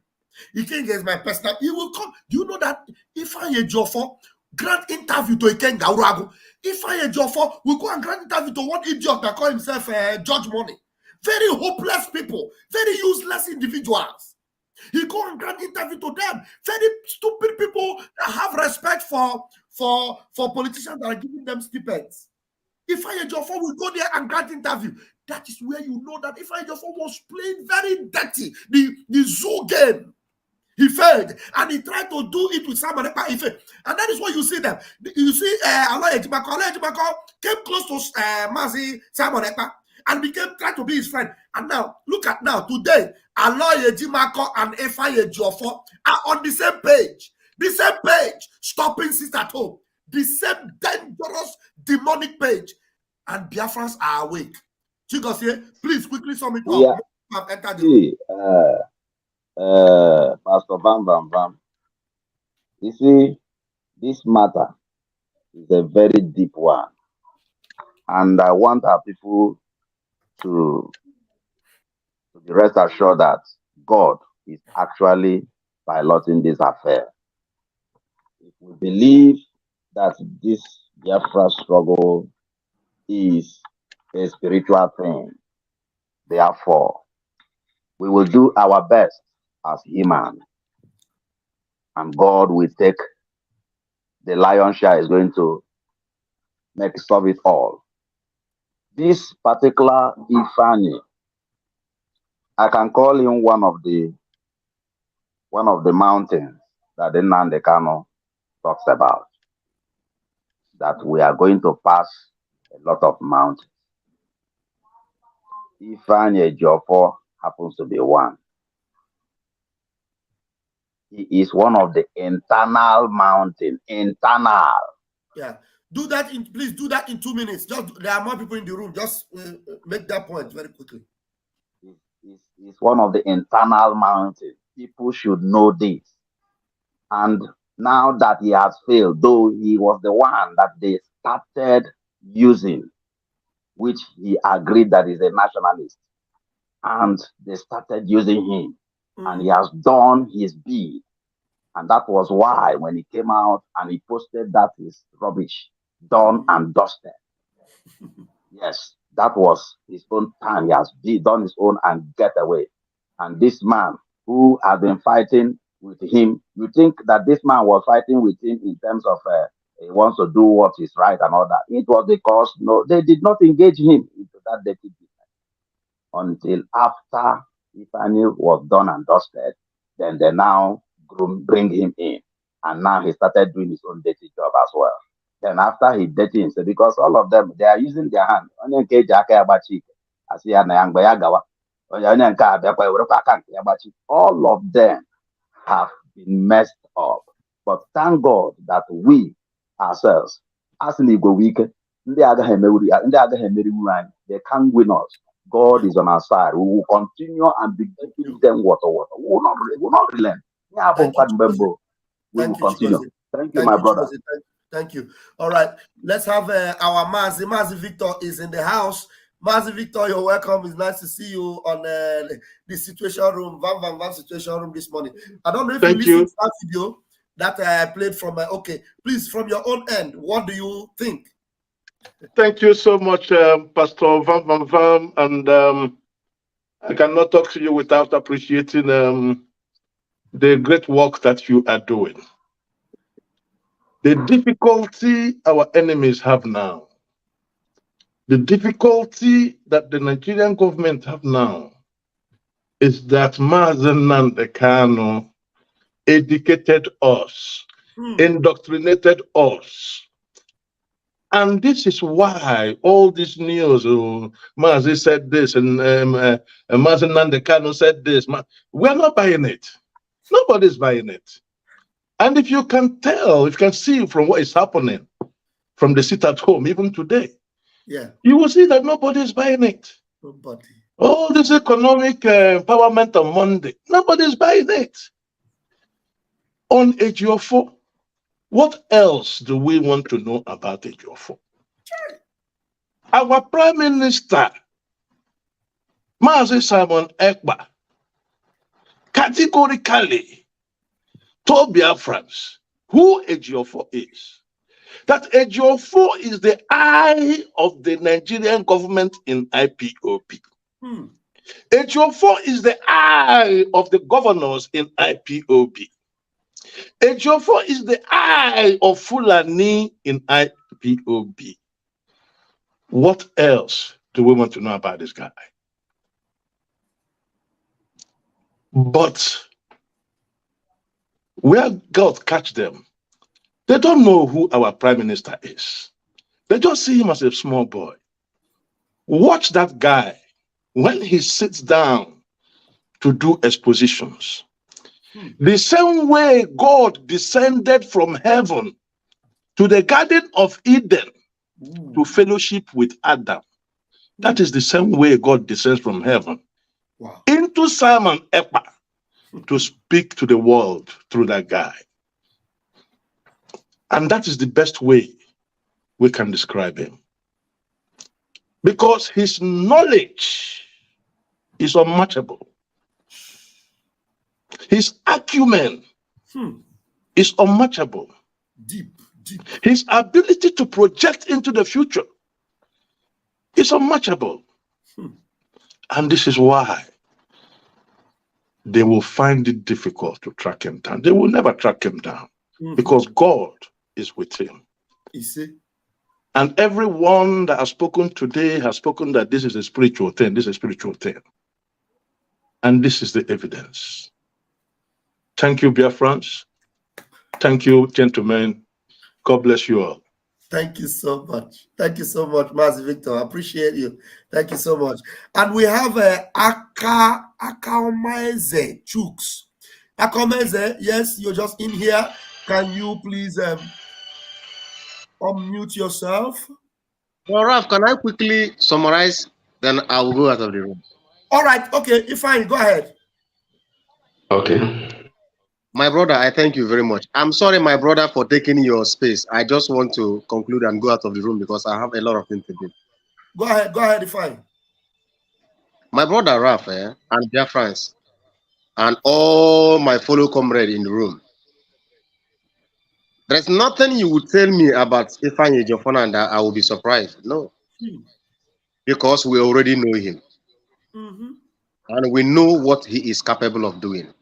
Ikenga is my personal. He will come. Do you know that Ifeanyi Ejiofor grant interview to Ikenga Uragu? Ifeanyi Ejiofor will go and grant interview to one idiot that call himself George Money. Very hopeless people, very useless individuals. He go and grant interview to them. Very stupid people that have respect for politicians that are giving them stipends. Ifeanyi Ejiofor will go there and grant interview. That is where you know that Ifeanyi Ejiofor was playing very dirty, the zoo game. He failed, and he tried to do it with Simon Ekpa. He failed, and that is what you see them. You see, Aloy Ejimako came close to Mazi Simon Ekpa and tried to be his friend. And now, look at now, today, Aloy Ejimako and Ifeanyi Ejiofor are on the same page. The same page, stopping sis at home. The same dangerous, demonic page. And Biafrans are awake. Chigozie, please quickly sum it up. Have entered the room. Pastor Vam Vam Vam. You see, this matter is a very deep one. And I want our people to be rest assured that God is actually piloting this affair. If we believe that this Biafra struggle is a spiritual thing, therefore, we will do our best as human, and God will take the lion's share, is going to solve it all. This particular Ifeanyi, I can call him one of the mountains that the Nnamdi Kanu talks about, that we are going to pass a lot of mountains. Ifeanyi Ejiofor happens to be one. He is one of the internal mountain. Internal. Yeah. Please do that in 2 minutes. There are more people in the room. Just make that point very quickly. It's one of the internal mountains. People should know this. And now that he has failed, though he was the one that they started using, which he agreed that he's a nationalist, and they started using him, and he has done his bid. And that was why when he came out and he posted that is rubbish, done and dusted. Yes, that was his own time. He has done his own and get away. And this man who has been fighting with him, you think that this man was fighting with him in terms of he wants to do what is right and all that. It was because they did not engage him into that dirty business until after Ifeanyi was done and dusted. Then they now bring him in, and now he started doing his own dirty job as well. Then after he dirty himself, because all of them, they are using their hand. All of them have been messed up. But thank God that we ourselves, as an ego week, they can't win us. God is on our side. We will continue and be giving them water. We will not relent. Thank you, We will continue. Chigozie. Thank you, my brother. Thank you. All right. Let's have our Mazi. Mazi Victor is in the house. Mazi Victor, you're welcome. It's nice to see you on the Situation Room, Vam Vam Vam Situation Room this morning. I don't know if you listened to that video that I played from. Okay, please, from your own end, what do you think? Thank you so much, Pastor Vam Vam Vam, and I cannot talk to you without appreciating the great work that you are doing. The difficulty our enemies have now, the difficulty that the Nigerian government have now, is that Mazen Nandekano educated us, indoctrinated us. And this is why all this news, Mazi said this, and Mazen Nandekano said this. We're not buying it. Nobody's buying it. And if you can tell, if you can see from what is happening from the seat at home, even today, you will see that nobody is buying it. Nobody. All this economic empowerment on Monday, nobody's buying it. On Ejiofor, what else do we want to know about Ejiofor? Our Prime Minister, Mazi Simon Ekpa, categorically told Biafrans who Ejiofor is. That Ejiofor is the eye of the Nigerian government in IPOB. Ejiofor is the eye of the governors in IPOB. Ejiofor is the eye of Fulani in IPOB. What else do we want to know about this guy? But where God catch them, they don't know who our Prime Minister is. They just see him as a small boy. Watch that guy when he sits down to do expositions. The same way God descended from heaven to the Garden of Eden to fellowship with Adam. That is the same way God descends from heaven into Simon Ekpa to speak to the world through that guy. And that is the best way we can describe him. Because his knowledge is unmatchable. His acumen is unmatchable. Deep. His ability to project into the future is unmatchable. And this is why they will find it difficult to track him down. They will never track him down because God is with him. You see? And everyone that has spoken today has spoken that this is a spiritual thing. This is a spiritual thing. And this is the evidence. Thank you, Biafrans. Thank you, gentlemen. God bless you all. Thank you so much. Thank you so much, Mazi Victor. I appreciate you. Thank you so much. And we have Akaomeze Chooks. Akaomeze, yes, you're just in here. Can you please unmute yourself? Well, Ralph, can I quickly summarize? Then I will go out of the room. All right. Okay, you're fine. Go ahead. Okay. My brother, I thank you very much. I'm sorry, my brother, for taking your space. I just want to conclude and go out of the room because I have a lot of things to do. Go ahead. Go ahead. You're fine. My brother, Ralph, and dear friends, and all my fellow comrades in the room. There's nothing you would tell me about Stefan Ejiofor and I will be surprised. No. Because we already know him. And we know what he is capable of doing.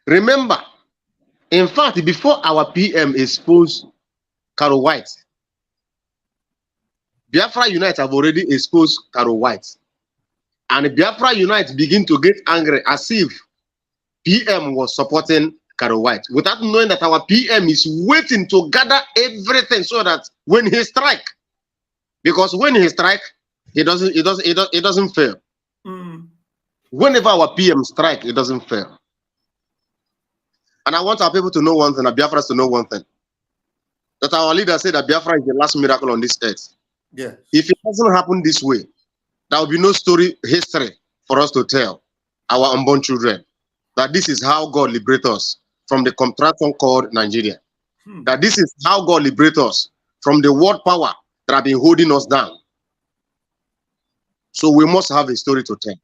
Remember, in fact, before our PM exposed Carol White, Biafra Unite have already exposed Carol White. And Biafra Unite begin to get angry as if PM was supporting Carol White, without knowing that our PM is waiting to gather everything so that when he strike, because when he strike, it doesn't fail. Whenever our PM strike, it doesn't fail. And I want our people to know one thing, and Biafras to know one thing. That our leader said that Biafra is the last miracle on this earth. Yeah. If it doesn't happen this way, there will be no story history for us to tell our unborn children that this is how God liberated us from the contraction called Nigeria. That this is how God liberated us from the world power that have been holding us down. So we must have a story to tell.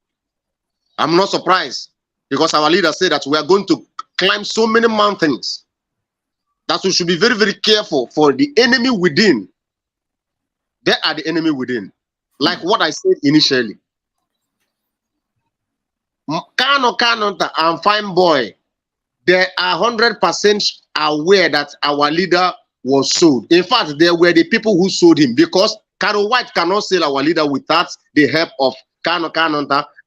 I'm not surprised because our leader said that we are going to climb so many mountains that we should be very, very careful for the enemy within. They are the enemy within. Like what I said initially. Kano and Fine Boy, they are 100% aware that our leader was sold. In fact, they were the people who sold him because Carol White cannot sell our leader without the help of Kano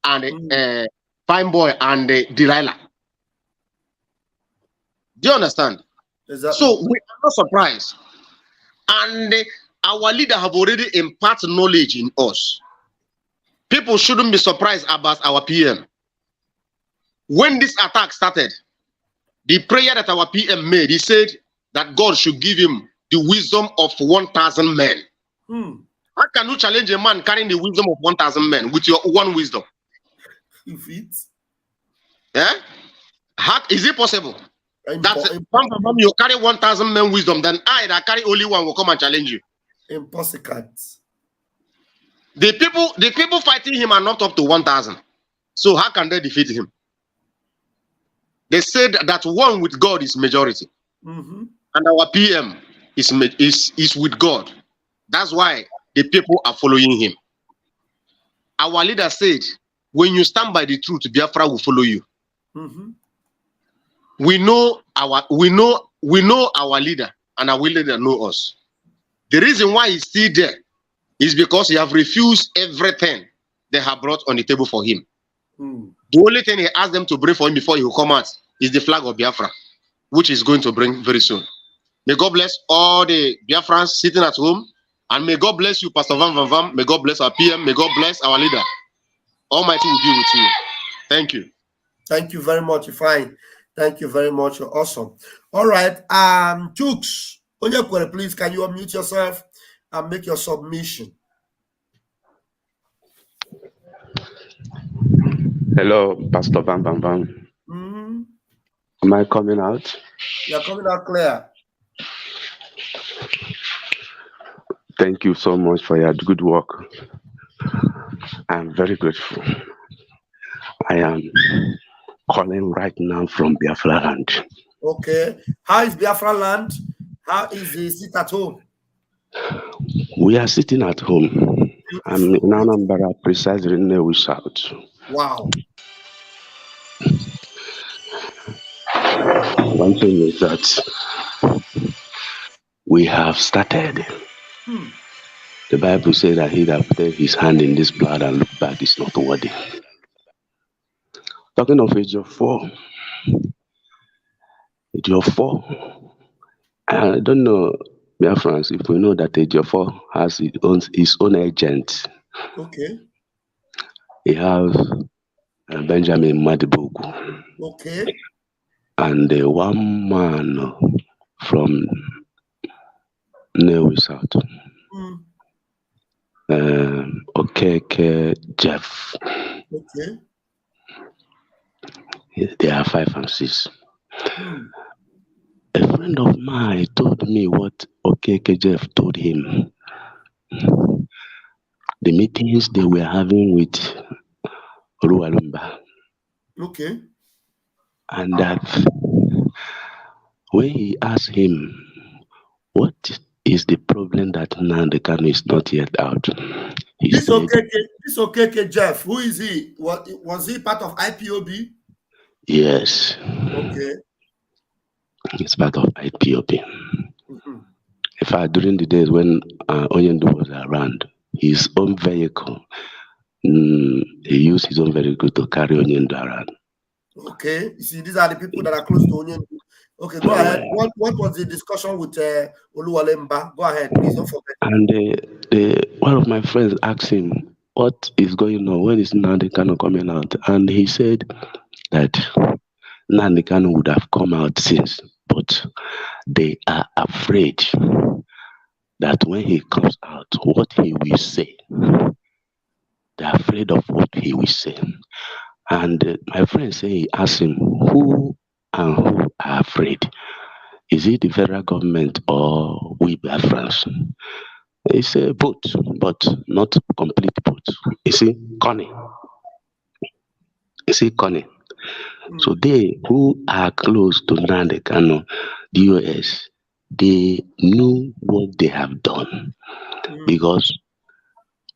and Fine Boy and Delilah. Do you understand? Exactly. So we are not surprised. And our leader have already imparted knowledge in us. People shouldn't be surprised about our PM. When this attack started, the prayer that our PM made, he said that God should give him the wisdom of 1,000 men. How can you challenge a man carrying the wisdom of 1,000 men with your one wisdom? If it's how is it possible? That you carry 1,000 men wisdom, then I that carry only one will come and challenge you. Impossible. The people fighting him are not up to 1,000. So how can they defeat him? They said that one with God is majority. And our PM is with God. That's why the people are following him. Our leader said, when you stand by the truth, Biafra will follow you. We know our leader, and our leader know us. The reason why he's still there is because he have refused everything they have brought on the table for him. The only thing he asked them to bring for him before he will come out is the flag of Biafra, which is going to bring very soon. May God bless all the Biafrans sitting at home, and may God bless you, Pastor Vam Vam Vam. May God bless our PM. May God bless our leader. Almighty will be with you. Thank you. Thank you very much, Fine. Thank you very much. You're awesome. All right. Chooks, please, can you unmute yourself and make your submission? Hello, Pastor Vam Vam Vam. Am I coming out? You're coming out clear. Thank you so much for your good work. I'm very grateful. I am calling right now from Biafra land. Okay. How is Biafra land? How is the sit at home? We are sitting at home. I'm in Anambra, precisely in the South. Wow. One thing is that we have started. The Bible says that he that put his hand in this blood and look back is not worthy. Talking of age of 4. Age of 4. I don't know, dear friends, if we know that age of 4 has his own agent. Okay. He has Benjamin Madibugu. Okay. And one man from Newe South. Okay, Jeff. Okay. They are 5 and 6. A friend of mine told me what Okeke Jeff told him. The meetings they were having with Rualumba. Okay. And that when he asked him, what is the problem that Nnamdi Kanu is not yet out? This Okeke Jeff, who is he? Was he part of IPOB? Yes. Okay. It's part of IPOB. In fact, during the days when Onyendu was around, his own vehicle, he used his own vehicle to carry Onyendu around. Okay. You see, these are the people that are close to Onyendu. Okay, go ahead. What was the discussion with Oluwalemba? Go ahead, please, don't forget. And one of my friends asked him, what is going on? When is Nnamdi Kanu coming out? And he said that Nnamdi Kanu would have come out since, but they are afraid that when he comes out, what he will say they're afraid of what he will say. And my friend say he asked him, who and who are afraid? Is it the federal government or we Biafrans? He said both, but not complete both. You see, Connie. You see, Connie. So they who are close to Nnamdi Kanu, the US, they knew what they have done. Because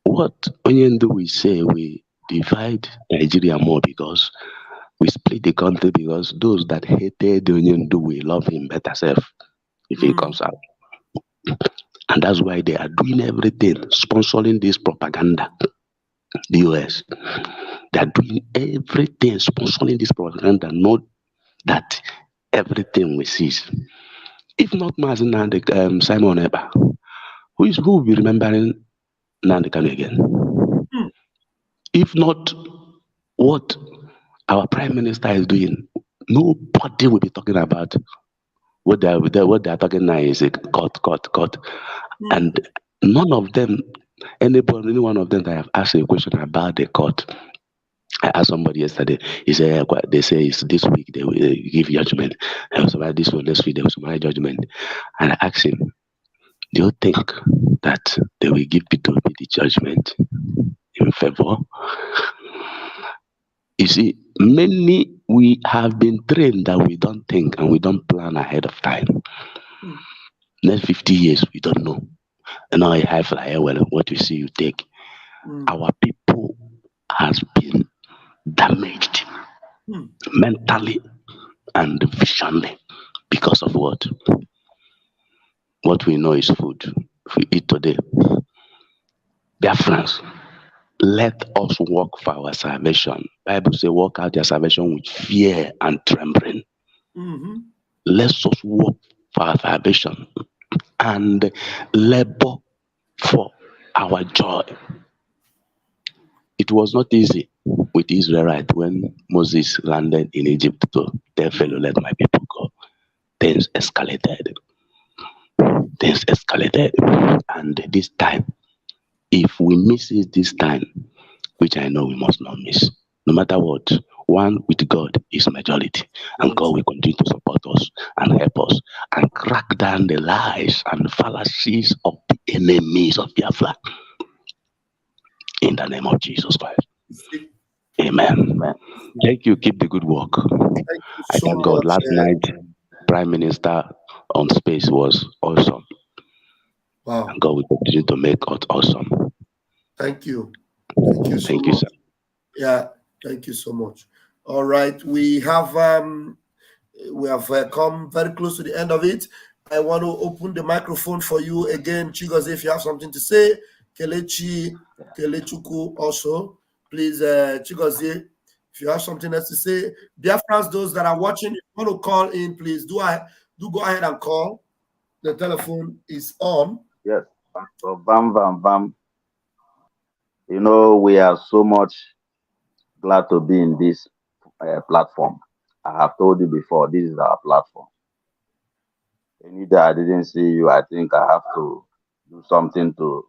what Onyendu will say, we divide Nigeria more because we split the country because those that hated Onyendu will love him better self if he comes out. And that's why they are doing everything, sponsoring this propaganda. The US. They are doing everything, sponsoring this propaganda, not that everything we see. If not Mazen and Simon Eber, who will be remembering Nnamdi Kanu again? If not what our prime minister is doing, nobody will be talking about what they are talking now is a cut. And none of them, any one of them that have asked a question about the court. I asked somebody yesterday. He said they say it's this week they will give judgment. I was about this one next week there was my judgment, and I asked him, "Do you think that they will give P2P the judgment in favor?" You see, many we have been trained that we don't think and we don't plan ahead of time. Next 50 years we don't know. And now I have like, well, what you see you take. Our people has been damaged mentally and visually because of what? What we know is food. If we eat today, dear friends, let us work for our salvation. Bible says, work out your salvation with fear and trembling. Let us work for our salvation and labor for our joy. It was not easy with Israelite when Moses landed in Egypt to tell fellow, let my people go. Things escalated. And this time, if we miss it this time, which I know we must not miss, no matter what, one with God is majority. And God will continue to support us and help us and crack down the lies and fallacies of the enemies of Biafra. In the name of Jesus Christ. Amen. Thank you. Keep the good work. I thank God. Last night, Prime Minister on space was awesome. Wow. And God will continue to make it awesome. Thank you. Thank you so much. Sir. Yeah, thank you so much. All right. We have come very close to the end of it. I want to open the microphone for you again, Chigos, if you have something to say. Kelechuku also. Please, Chigozie, if you have something else to say. Dear friends, those that are watching, if you want to call in, please do go ahead and call. The telephone is on. Yes, so Vam Vam Vam. You know, we are so much glad to be in this platform. I have told you before, this is our platform. Any day I didn't see you, I think I have to do something to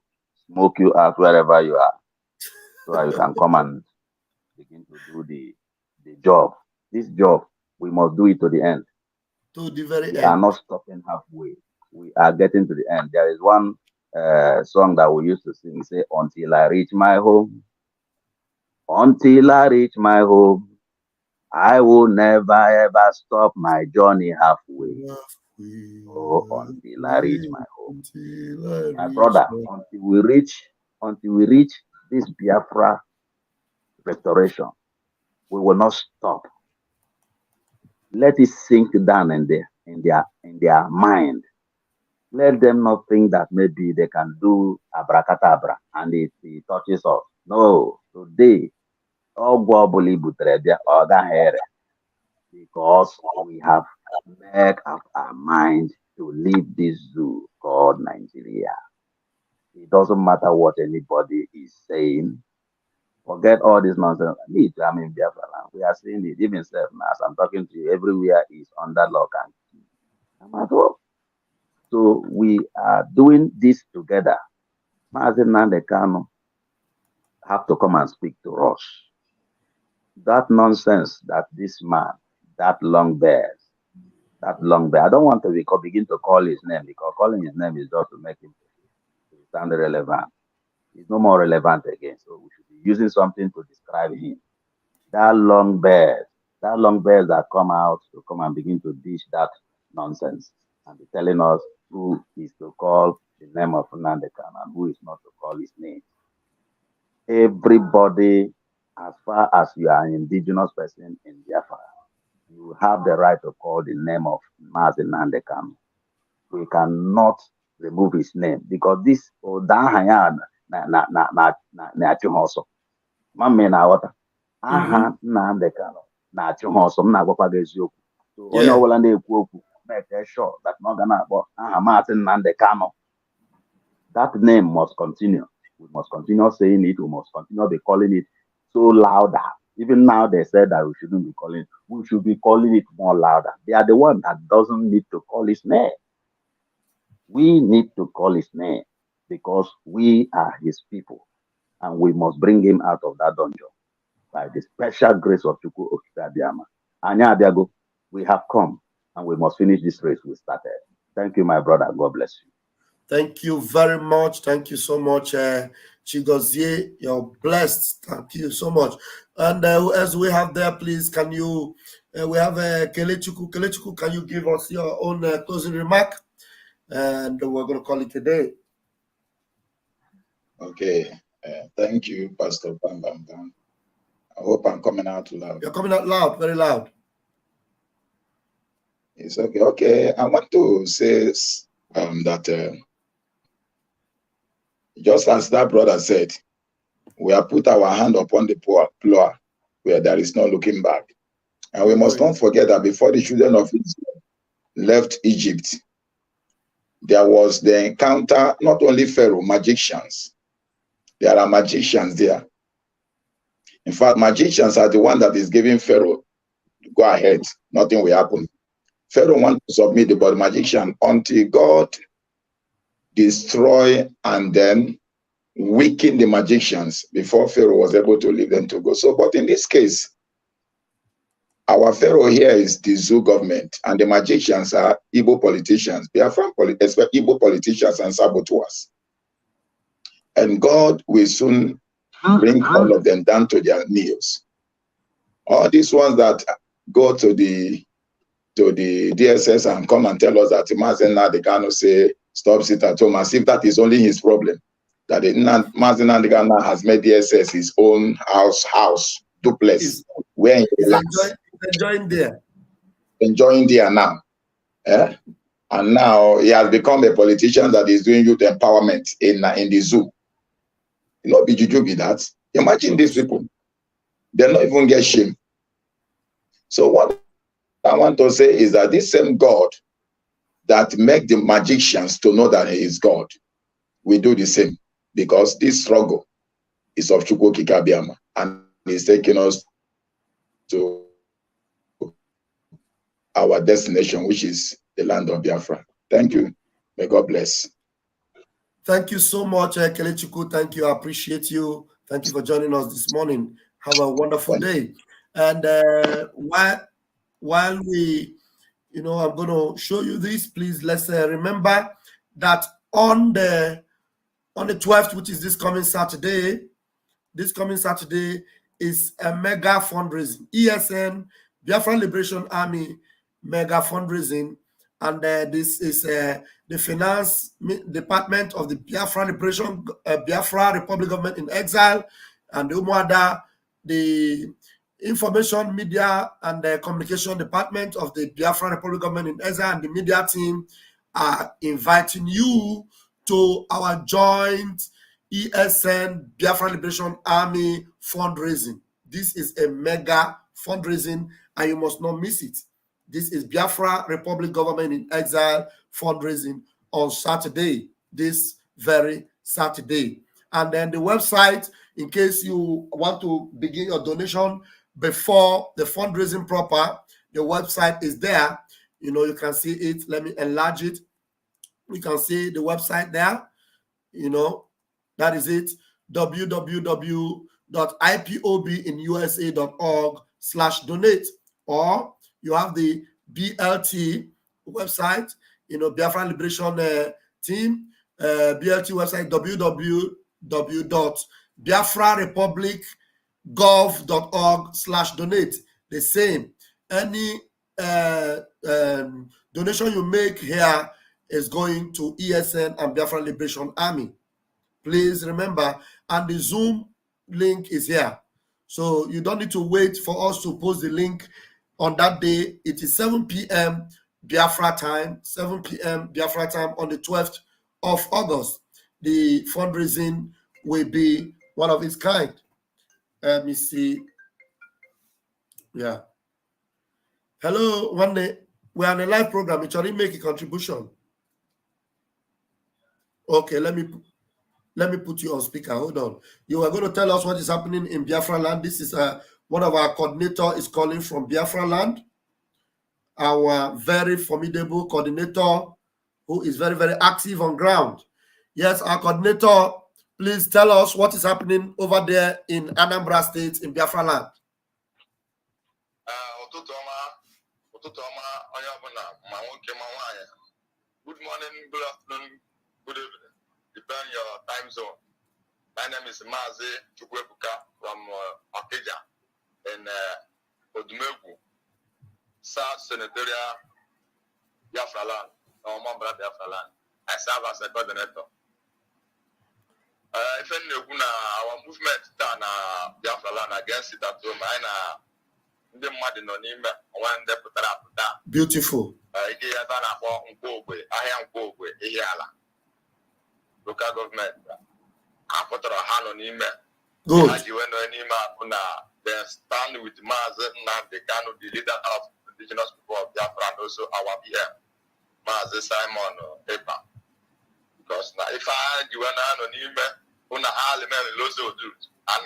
smoke you out wherever you are, so that you can come and begin to do the job. This job, we must do it to the end. To the very end. We are not stopping halfway. We are getting to the end. There is one song that we used to sing, say, until I reach my home. Until I reach my home, I will never ever stop my journey halfway. Oh, until I reach my home. My brother, until we reach this Biafra restoration, we will not stop. Let it sink down in their mind. Let them not think that maybe they can do abracadabra and it touches us. No, today, because we have made up our mind to leave this zoo called Nigeria. It doesn't matter what anybody is saying. Forget all this nonsense. Me too, I'm in Biafra land. We are seeing it. Even self now, as I'm talking to you, everywhere is under lock and key. I'm at home. So we are doing this together. Mazen Nnamdi Kanu, have to come and speak to us. That nonsense that this man, that long bear, I don't want to begin to call his name, because calling his name is just to make him stand relevant. He's no more relevant again. So we should be using something to describe him. That long bears that come out to come and begin to dish that nonsense and be telling us who is to call the name of Nnamdi Kanu and who is not to call his name. Everybody, as far as you are an indigenous person in Biafra, you have the right to call the name of Mazi Nnamdi Kanu. We cannot remove his name because this na water. Aha Nnamdi Kanu na-achụ ha ọsọ. M na-agwakwa gị eziokwu. So onye ọbụla na-ekwu okwu, make sure that na ọ ga na-akpọ aha Maazị Nnamdi Kanu. That name must continue. We must continue saying it. We must continue be calling it so louder. Even now they said that we shouldn't be calling it. We should be calling it more louder. They are the one that doesn't need to call his name. We need to call his name because we are his people and we must bring him out of that dungeon by the special grace of Chukwu Okikabiyama. Anya Abiago, we have come and we must finish this race we started. Thank you, my brother. God bless you. Thank you very much. Thank you so much, Chigozie. You're blessed. Thank you so much. And as we have there, please, can you, we have Kelechuku. Kelechuku, can you give us your own closing remark? And we're going to call it a day. Okay. Thank you, Pastor Vam Vam Vam. I hope I'm coming out loud. You're coming out loud, very loud. It's okay. Okay. I want to say that just as that brother said, we have put our hand upon the plow where there is no looking back. And we must not forget that before the children of Israel left Egypt, there was the encounter, not only Pharaoh, magicians. There are magicians there. In fact, magicians are the one that is giving Pharaoh to go ahead. Nothing will happen. Pharaoh wants to submit the body magician until God destroy and then weaken the magicians before Pharaoh was able to leave them to go. So, but in this case, our Pharaoh here is the zoo government, and the magicians are Igbo politicians. They are from Igbo politicians and saboteurs. And God will soon bring all of them down to their knees. All these ones that go to the DSS and come and tell us that Mazi Nnamdi Kanu say stop sit at home, as if that is only his problem. That Mazi Nnamdi Kanu has made DSS his own house duplex where he relax. Enjoying there now. And now he has become a politician that is doing youth empowerment in the zoo. You know, Bijuju be that. Imagine these people. They're not even get shame. So what I want to say is that this same God that make the magicians to know that he is God, we do the same, because this struggle is of Chukwu Okikabiyama and he's taking us to our destination, which is the land of Biafra. Thank you. May God bless. Thank you so much, Kelechuku. Thank you. I appreciate you. Thank you for joining us this morning. Have a wonderful day. And while we, I'm going to show you this, please, let's remember that on the 12th, which is this coming Saturday is a mega fundraising. ESN, Biafra Liberation Army, mega fundraising. And this is the finance department of the Biafra Republic Government in Exile, and the UMUADA, the information, media, and the communication department of the Biafra Republic Government in Exile, and the media team are inviting you to our joint ESN Biafra Liberation Army fundraising. This is a mega fundraising, and you must not miss it. This is Biafra Republic Government in Exile fundraising on Saturday, this very Saturday. And then the website, in case you want to begin your donation before the fundraising proper, the website is there. You can see it. Let me enlarge it. We can see the website there. That is it. www.ipobinusa.org/donate, or you have the BLT website, Biafran Liberation Team, BLT website, www.biafrarepublic.gov.org/donate. The same. Any donation you make here is going to ESN and Biafran Liberation Army. Please remember, and the Zoom link is here. So you don't need to wait for us to post the link on that day. It is 7 p.m. Biafra time, 7 p.m. Biafra time on the 12th of August. The fundraising will be one of its kind. Let me see. Yeah. Hello, one day. We are on a live program. It already make a contribution. Okay, let me put you on speaker. Hold on. You are going to tell us what is happening in Biafra land. This is one of our coordinator is calling from Biafra land. Our very formidable coordinator who is very, very active on ground. Yes, our coordinator, please tell us what is happening over there in Anambra State in Biafra land. Good morning, good afternoon, good evening, depending on your time zone. My name is Mazi Chukwebuka from Akeja in Odumegu, South Senatorial Biafra land, or Mambra Biafra land. I serve as a coordinator. If any our movement down Biafra land against it at home, beautiful. Local government. Good. They stand with Mazen and the leader of indigenous people of Biafra and also our PM, Mazen Simon Epa. Because now if I do an and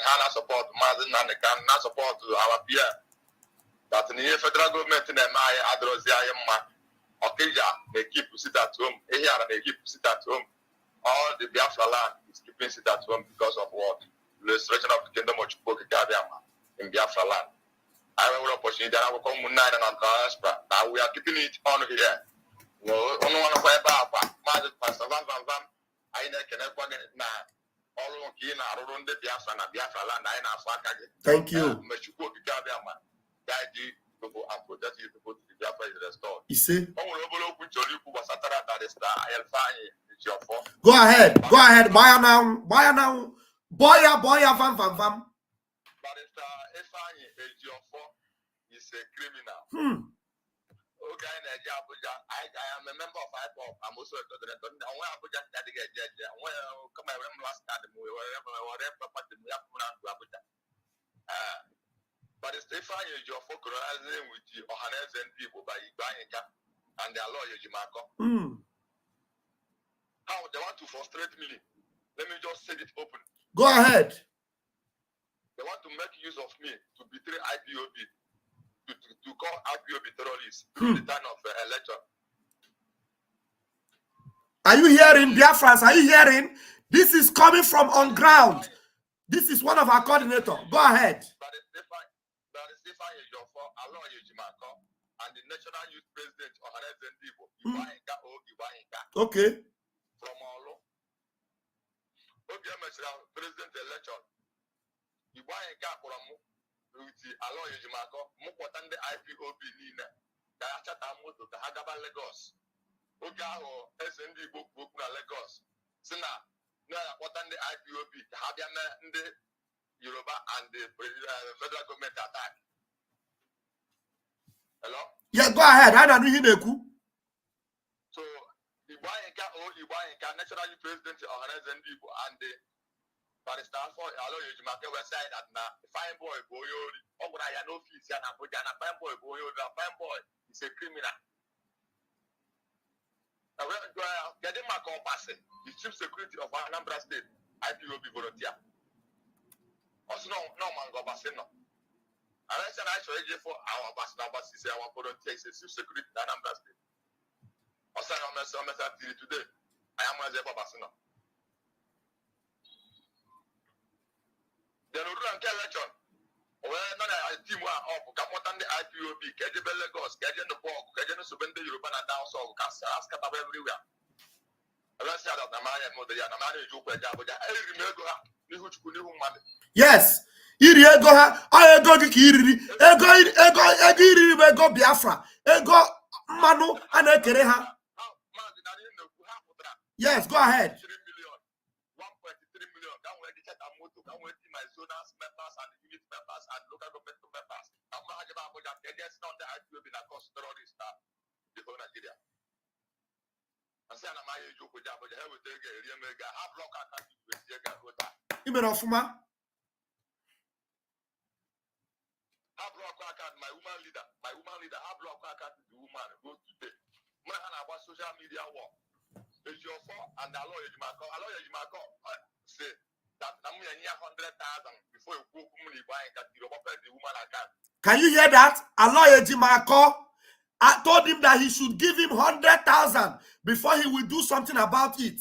Hana support Mazen and the can not support our PM. That in the federal government in my Adrozia, Okeja, they keep sit at home, they keep sit at home. All the Biafra land is keeping sit at home because of what? The restoration of the kingdom of Chukwuka in Biafra land. I have an opportunity that I will come and now we are keeping it on here. No one of my Pastor Vam Vam Vam, I can now. All of the Biafra land, thank you. Guide you people and protect you people to the Biafra is restored. You see? Go ahead. Boya now. Boya, Vam Vam Vam. Barrister Efani Ejiofo is a criminal. Okay, I am a member of IPOP. I'm also a coordinator. When Abuja started to get judged, when come I remember last time, whatever party we have put out to Abuja. But it's Stefan Ejiofo collaborating with the Ohanes and people by MNK and their lawyer Jimako. How they want to frustrate me? Let me just say it open. Go ahead. They want to make use of me to betray IPOB, to call IPOB terrorists in the time of election. Are you hearing, Biafrans? Are you hearing? This is coming from on ground. This is one of our coordinators. Go ahead. Stefan Ejiofo, Alon Yejimako, and the National Youth President Ohanes and people, okay. From Olo. President election. Iwanka from Alon Yejimako, Mukwatan the IPOB Nina, Kayachata Moto, Kahagaba Lagos, Ogaho, SND book na Lagos, Sina, Watan the IPOB, Kahabiana and the Yoruba and the federal government attack. Hello? Yeah, go ahead. I don't know. So, Iwanka, National Youth President Ohanes and people, and the Barrister for Alon Yejimako were saying that now, fine boy, Boyori, or what I know, Fisian, and fine boy, Boyori, fine boy is a criminal. Getting my compass, the chief security of Anambra State, IPOB volunteer. Also, no man go Basino. And I said, I should for our Basina Basis, our volunteer is a chief security in Anambra State. Also, I'm a today. I am a Basino. Then we run election. Well, not a team of Kamotan the IPOB, Kajabel Lagos, Kajan the Pork, Kajan Subende, European and down so Cascata everywhere. Yes. Iri ego ha, ego gị ka iriri, ego iriri bụ ego Biafra, ego mmanụ a na-ekere ha. Yes, go ahead. 1.3 million. That way, get a motor. That way, my zonal members and unit members and local government members. I'm not not the IPOB that cause terrorists the whole Nigeria. And say, I'm a joke with that, but the hell with the mega. I block our country with the Gagota. Even Ofuma. I block our country, my woman leader. I block our country, the woman go today. When I about social media war. Is your fault and the lawyer Jimako say that I'm going to 100,000 before you go money buying that you the woman account. Can you hear that? Aloye Jimako, I told him that he should give him 100,000 before he will do something about it.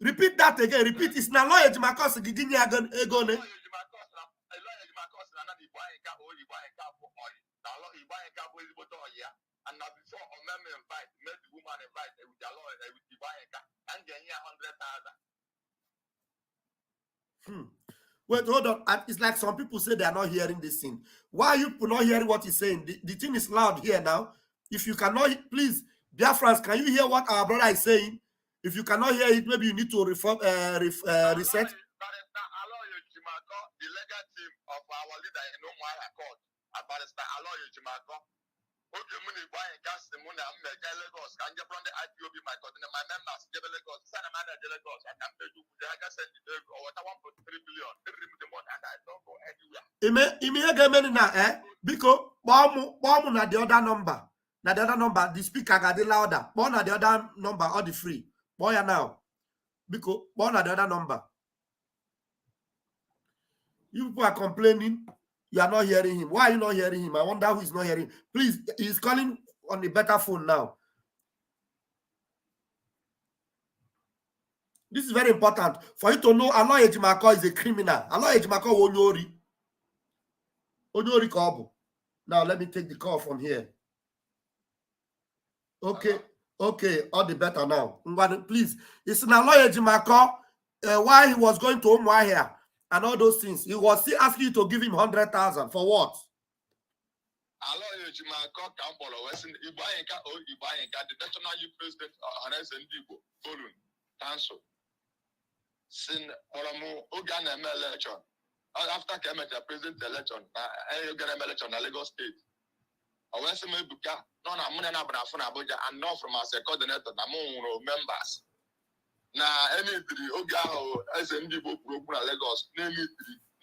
Repeat that again. Repeat. It's not Aloye Jimako. And now before invite, the woman invite with the lawyer with the and then 100,000. Wait, hold on. It's like some people say they are not hearing this thing. Why are you not hearing what he's saying? The thing is loud here now. If you cannot, please, dear friends, can you hear what our brother is saying? If you cannot hear it, maybe you need to reset. The legal team of our leader in Omar Accord, Barrister Aloye Jimako. Okay, money buying gas, the money I'm making Lagos. Can you run the IPOB my members? Give Lagos, send a man at Lagos. I can pay you. I can send you or 1.3 billion. They remove the money and I don't go anywhere. Because bomb na the other number. Na the other number. The speaker got the louder. Bomb na the other number or the free. Boy now. Because bomb na the other number. You people are complaining. You are not hearing him. Why are you not hearing him? I wonder who is not hearing him. Please, he's calling on the better phone now. This is very important for you to know. Aloye Jimako is a criminal. Aloye Jimako Onyori. Onyori Kobo. Now let me take the call from here. Okay, all the better now. Please, it's an Aloye Jimako. Why he was going to Umuahia and all those things. He was still asking you to give him 100,000 for what? Aloye Jimako Kambolo Western Ibayenka or Ibayenka, the national youth president Hanes and Dibo, Bolun, Council. Sin Oromo Uganda election. After Kemeta president election, Uganda election in Lagos State. I went to Buka, no, I'm not Abuja, and not from us a coordinator, Namu members. Now, any three Ogaho, SND program Lagos, name it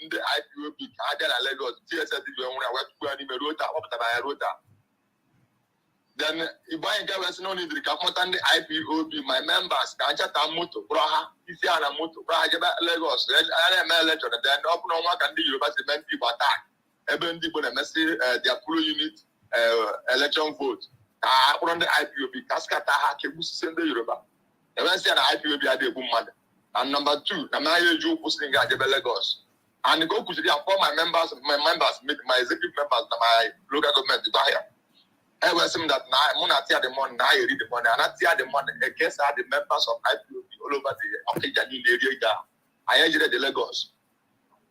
in the IPOB, Adela Lagos, TSD, when I went to any Rota, up to my Rota. Then, if I was no need to come on the IPOB, my members, Kanchata Moto, Braha, Isiana Moto, Braha, Lagos, election, then open on one can do you, but the men people attack. Even people that message their full unit election vote. I put on the IPOB, Cascata, Kebus, send the Yoruba. The one said IPOB are the woman. And number two, the Maya Joe posting at Lagos. And the go to the my members, my executive members, my local government, the buyer. I was saying that now I'm not the money, now I read the money, and I tear the money against the members of IPOB all over the African area. I entered the Lagos.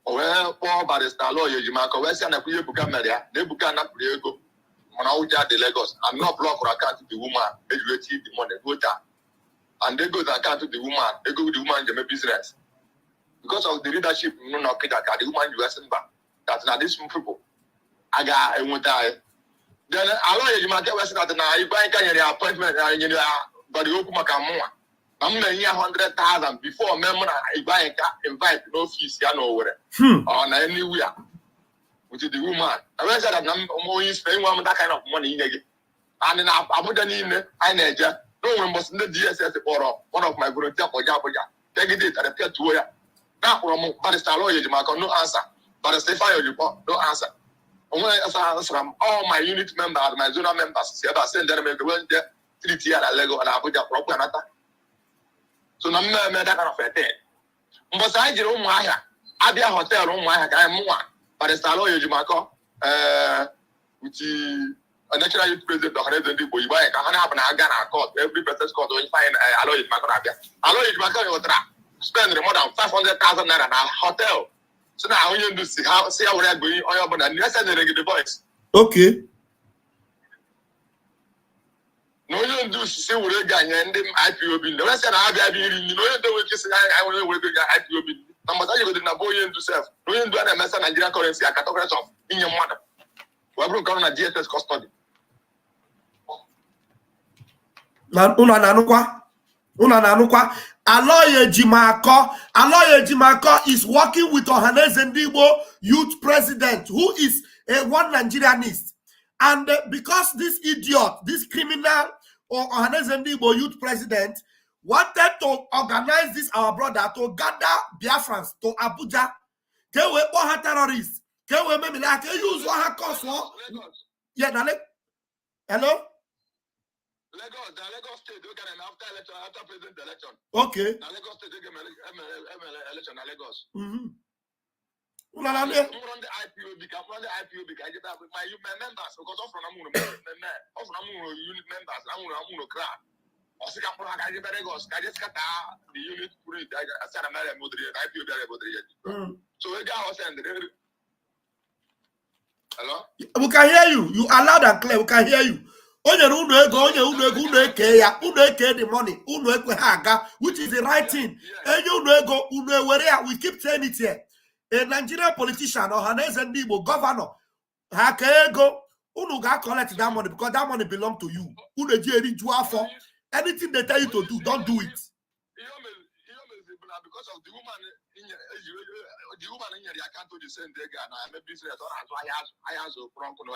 Well, poor Barrister Aloye Jimako, West and a Puya Bucameria, they began up Diego, Monauja de Lagos, and not block or account to the woman, they receive the money, and they go to account to the woman, they go to the woman in the business. Because of the leadership, no, the woman US back. That's not these people. I got a die. Then Aloye Jimako was that now you buy an appointment, but you open a I'm going to 100,000 before member invite no fees nowhere. On anywhere. Which is the woman. I said that I'm more spending that kind of money. And then I put an email, I never. No one was in the DSS or one of my volunteer for Japoja. Take it at a pet to where. Now, Barrister Aloye Jimako, no answer. But Stefano, no answer. From all my unit members, my zonal members, I send them to go there 3 years at Lego and Abuja proper attack. So no me that kind of a thing. But I did Omaya. Abia hotel room my ka mwa but the salon Ejimako with a natural youth president of Hanes and Igbo you buy can happen Ghana court every person's court when you find allow Ejimako Abia allow Ejimako you spend more than 500,000 naira na hotel. So now when you do see how we are going on your bond and let's send the voice. Okay. No, you do see what you got and them IPOB. The rest of the you know you do it I will work with IPOB. Number that you go to Naboyan to self. No, you do a mess Nigerian currency, a category of in your mother. We are going to GSS custody. Aloye Jimako is working with Ohanes Ndigbo youth president, who is a one Nigerianist. And because this idiot, this criminal, or Ohanes Ndigbo youth president, wanted to organize this, our brother, to gather Biafrans to Abuja. Can we all terrorists? Can we maybe like use one cause for? Yeah, hello? Lagos State, we can after election, after president election. Okay. Now Lagos State, we can election in Lagos. I'm on the IPOB, I get up with my members because often I'm unit members, I'm going to cry. I say, I get Lagos, I just got the unit for it. I said, I'm not a moderate, IPOB. So we got us and hello? We can hear you. You are loud and clear. We can hear you. The money, which is the right thing. We keep saying it here. A Nigerian politician or Hanes and Igbo governor, collect that money because that money belongs to you. Anything they tell you to do, don't do it. Because of the woman in the account to the same day, and I'm a business, I have a broken.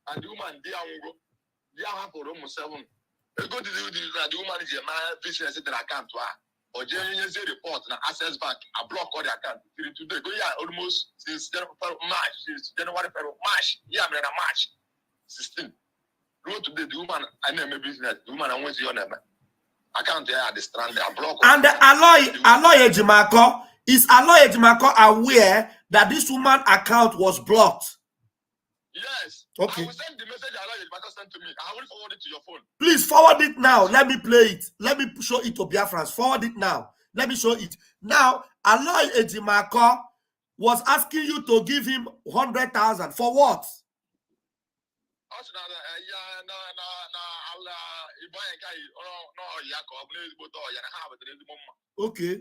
And the woman, they have for almost 7. They go to the woman is a man business in the account. Or January report now Access Bank, I block all the account. Today, go almost since March, March, March 16. Go today, the woman, I name a business, the woman, I want your name. Account there at the strand, I block. And Aloye Jimako, is Aloye Jimako aware that this woman account was blocked? Yes. Okay. I will send the message Aloye sent to me. I will forward it to your phone. Please forward it now. Let me play it. Let me show it to Biafrans. Forward it now. Let me show it. Now, Aloye Jimako was asking you to give him 100,000 for what? Okay.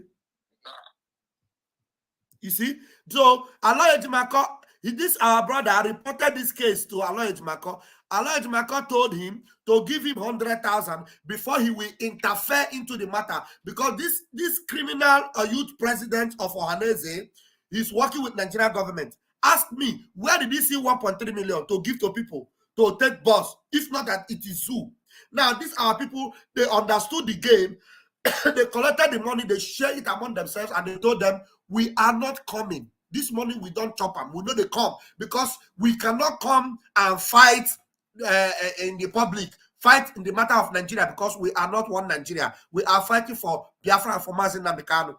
You see, so Aloye Jimako, this our brother reported this case to Aloye Jimako. Aloye Jimako told him to give him 100,000 before he will interfere into the matter, because this criminal youth president of Ohanese is working with Nigerian government. Ask me, where did he see 1.3 million to give to people to take bus? If not that it is zoo. Now, these are people, they understood the game. They collected the money, they share it among themselves, and they told them, we are not coming. This morning we don't chop them. We know they come because we cannot come and fight in the public, fight in the matter of Nigeria, because we are not one Nigeria. We are fighting for Biafra and for Mazin Namikano.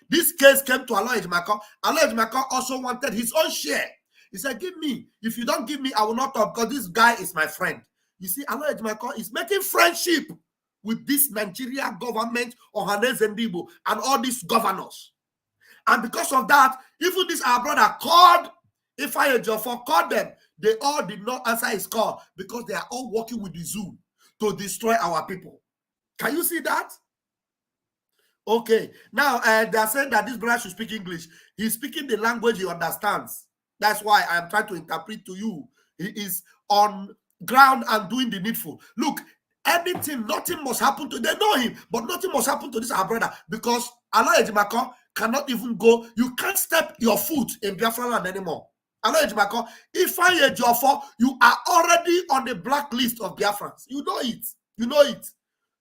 This case came to Aloye Jimako. Aloye Jimako also wanted his own share. He said, give me. If you don't give me, I will not talk, because this guy is my friend. You see, Aloye Jimako is making friendship with this Nigeria government, Ohanes Ndigbo, and all these governors. And because of that, even this our brother called Ifeanyi Ejiofor, called them. They all did not answer his call because they are all working with the zoo to destroy our people. Can you see that? Okay. Now, they are saying that this brother should speak English. He's speaking the language he understands. That's why I am trying to interpret to you. He is on ground and doing the needful. Look, anything, nothing must happen to, they know him, but nothing must happen to this our brother, because Aloye Jimako cannot even go. You can't step your foot in Biafra land anymore. Aloye Jimako, Ifeanyi Ejiofor, you are already on the blacklist of Biafrans. You know it. You know it.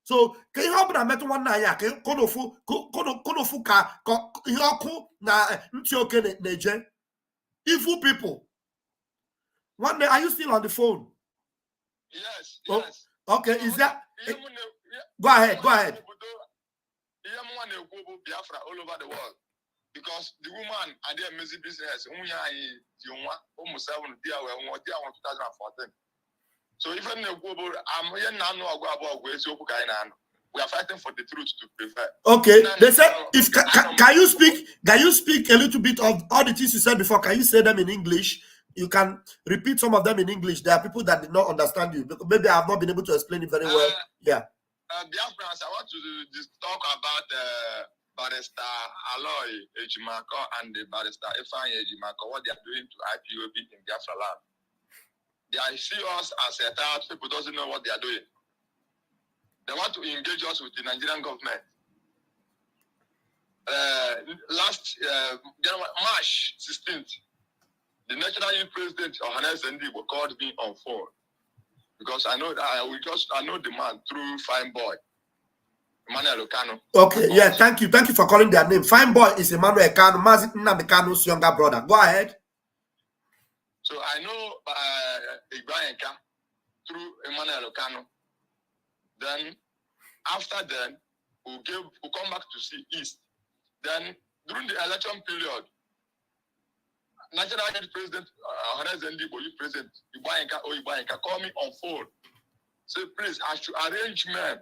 So, can you help me met one na konofu ka yoku na ntioke neje? Evil people. One day, are you still on the phone? Yes. Oh, Yes. okay, is that? Go ahead. Go ahead. Biafra all over the world. because the woman and their music business, almost 7 2014. So even we are fighting for the truth to prevail. Okay, they said, if can you speak a little bit of all the things you said before? Can you say them in English? You can repeat some of them in English. There are people that did not understand you. Maybe I have not been able to explain it very well. Yeah. Biafrans, I want to talk about Barrister Aloy Ejimako and the Barrister Ifeanyi Ejimako, what they are doing to IPOB in Biafra land. They see us as a third people doesn't know what they are doing. They want to engage us with the Nigerian government. Last March 16th, the National Youth President Johannes Ndibo called me on phone because I know that I know the man through Fine Boy, Emmanuel Okano. Okay, yeah, thank you for calling their name. Fine Boy is Emmanuel Okano, Mazi Nnamdi younger brother. Go ahead. So I know MNK through Emmanuel Okano. Then after then, we'll come back to see East. Then during the election period, National Youth President Johannes Ndibo, Youth President Ibanka called me on phone. Say, please, I should arrange men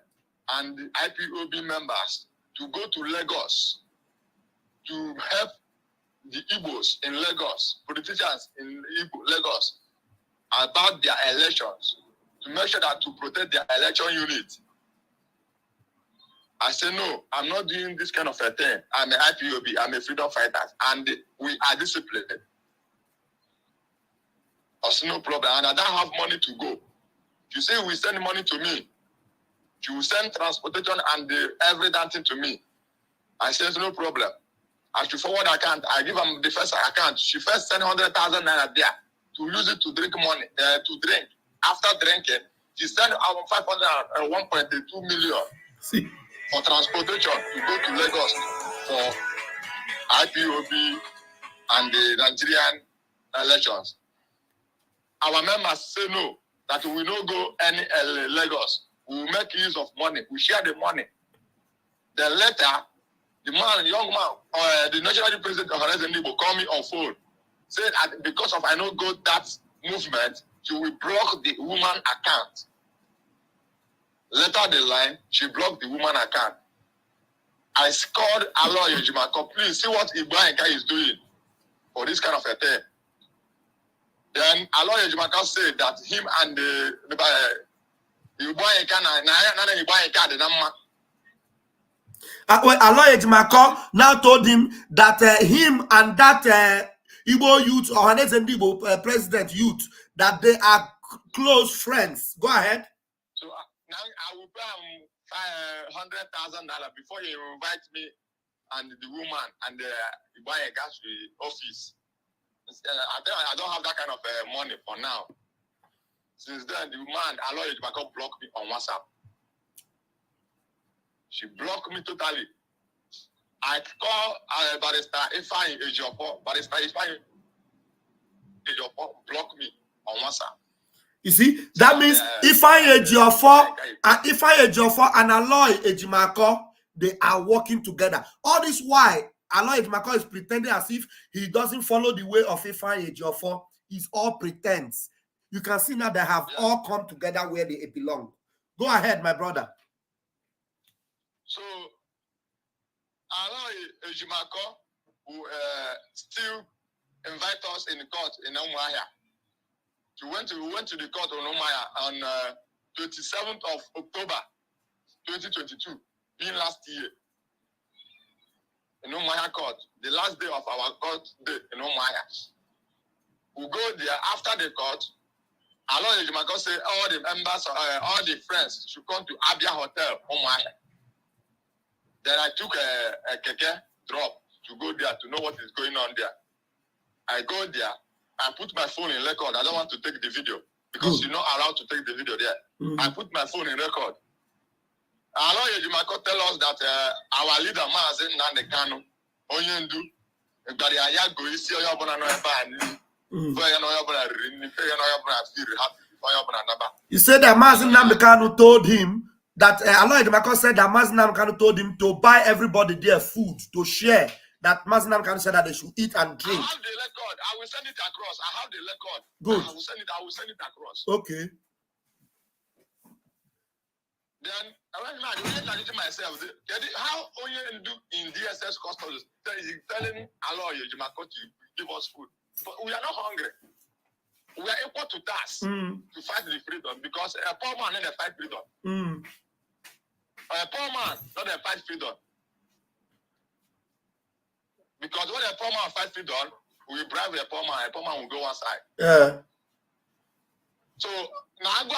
and the IPOB members to go to Lagos to help the Igbos in Lagos, politicians in Lagos, about their elections, to make sure that to protect their election unit. I said, no, I'm not doing this kind of a thing. I'm an IPOB, I'm a freedom fighter, and we are disciplined. I said, no problem, and I don't have money to go. You say, we send money to me. You send transportation and everything to me. I said, no problem. I should forward account. I give them the first account. She first sent 100,000 naira there to use it to drink money, to drink. After drinking, she sent 1.2 million for transportation to go to Lagos for IPOB and the Nigerian elections. Our members say no, that we will not go any Lagos. We will make use of money. We share the money. Then later, the young man, the National President of Johannes Ndibo called me on phone, said that because of I not go that movement, she will block the woman account. Later the line, she blocked the woman account. I called Aloy Ejimako, please see what MNK is doing for this kind of a thing. Then Aloy Ejimako said that him and Aloy Ejimako now told him that him and that Igbo youth, or Johannes Ndibo president youth, that they are close friends. Go ahead. So now I will pay 100,000 naira before he invites me and the woman and the MNK office. I don't have that kind of money for now. Since then, the man, Aloy Ejimako, blocked me on WhatsApp. She blocked me totally. I call Barrister Ifeanyi Ejiofor. Barrister Ifeanyi Ejiofor blocked me on WhatsApp. You see, that means Ifeanyi Ejiofor and Aloy Ejimako, they are working together. All this why Aloy Ejimako is pretending as if he doesn't follow the way of Ifeanyi Ejiofor. It's all pretense. You can see now they have all come together where they belong. Go ahead, my brother. So, Aloy Ejimako will still invite us in the court in Umuahia. We went to the court on Umuahia on 27th of October 2022, being last year. In Umuahia court, the last day of our court day in Umuahia. We go there after the court. Aloy Ejimako say all the members, all the friends should come to Abia Hotel, Umuahia. Then I took a keke drop to go there to know what is going on there. I go there, I put my phone in record. I don't want to take the video because you're not allowed to take the video there. I put my phone in record. Aloy Ejimako tell us that our leader, Mazi Nnamdi Kanu, Onyendu, you said that Mazi Nnamdi Kanu told him that Aloy Ejimako said that Mazi Nnamdi Kanu told him to buy everybody their food to share. that Mazi Nnamdi Kanu said that they should eat and drink. I have the record. I will send it across. I have the record. Good. I will send it across. Okay. Then I did myself. How only do in DSS customs telling Allah Yejimako to give us food, but we are not hungry. We are equal to task to fight the freedom because a poor man not fight freedom. A poor man not fight freedom. Because when a poor man fight freedom, we bribe a poor man will go one side. Yeah. So now I go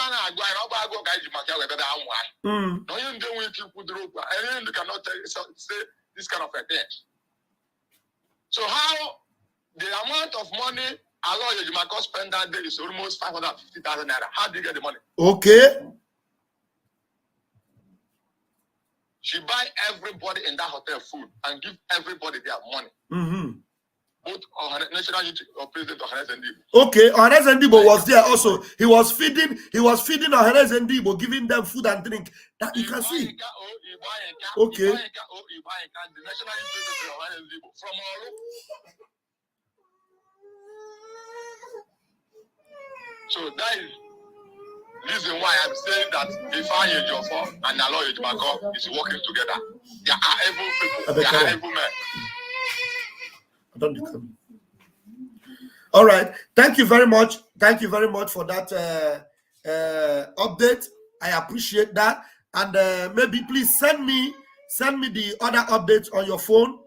guys you make whether I'm one. No, you don't want to put rope, and you cannot say this kind of a thing. So how the amount of money Allah Yejimako spend that day is almost 550,000 naira. How do you get the money? Okay. She buy everybody in that hotel food and give everybody their money. Both National Youth President Ohanes Ndibo. Okay, Ohanes Ndibo was there also. He was feeding Ohanes Ndibo, giving them food and drink. That you can see. Okay. The National Youth President Ohanes Ndibo from all. So that is reason why I'm saying that if I Ejiofor and Alo Ejimako is working together, they are able people, they are able men. I don't become. All right. Thank you very much. Thank you very much for that update. I appreciate that. And maybe please send me the other updates on your phone.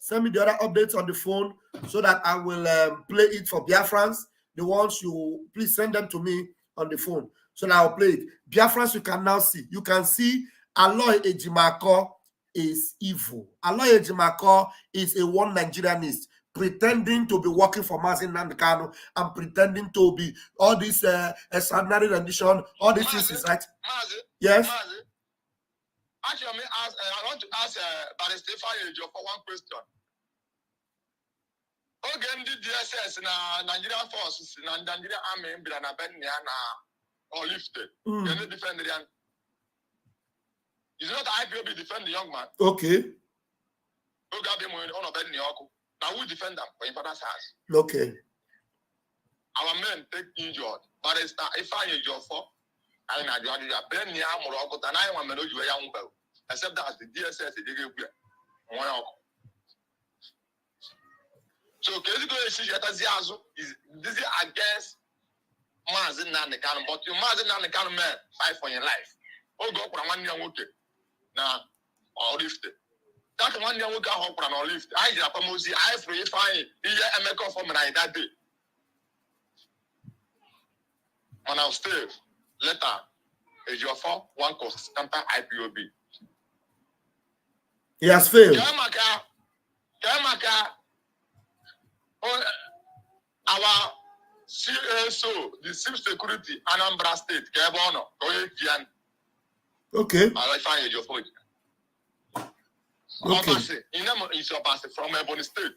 Send me the other updates on the phone so that I will play it for Biafrans. The ones you please send them to me on the phone. So now I'll play it. Biafrans, you can now see. You can see Aloy Ejimako is evil. Aloy Ejimako is a one Nigerianist pretending to be working for Mazi Nnamdi Kanu and pretending to be all this extraordinary rendition, all these things is right. Yes. Actually, I want to ask Barrister Ejiofor for one question. Again, the DSS na Nigerian forces na Nigerian army in Benia or lifted. Can they defend the young? Is not IPOB defend the young man? Okay. Now we defend them for father's house. Okay. Our men take injured. But it's not if I Ejiofor, I know you are Benia Morocco, and I want to know you a young bell. Except that the DSS is so this is against Mazi Nnamdi Kanu, but you Mazi Nnamdi Kanu man fight for your life. Oh, go for 1 year work now or lift it. That 1 year work out for an lift. I just promote I free fine. MNK for me that day. And I'll stay later. Ejiofor one constant IPOB. He has failed. Our CSO, the Civil Security, Anambra State, okay. I find your point. Okay. It's your pass from Ebony State.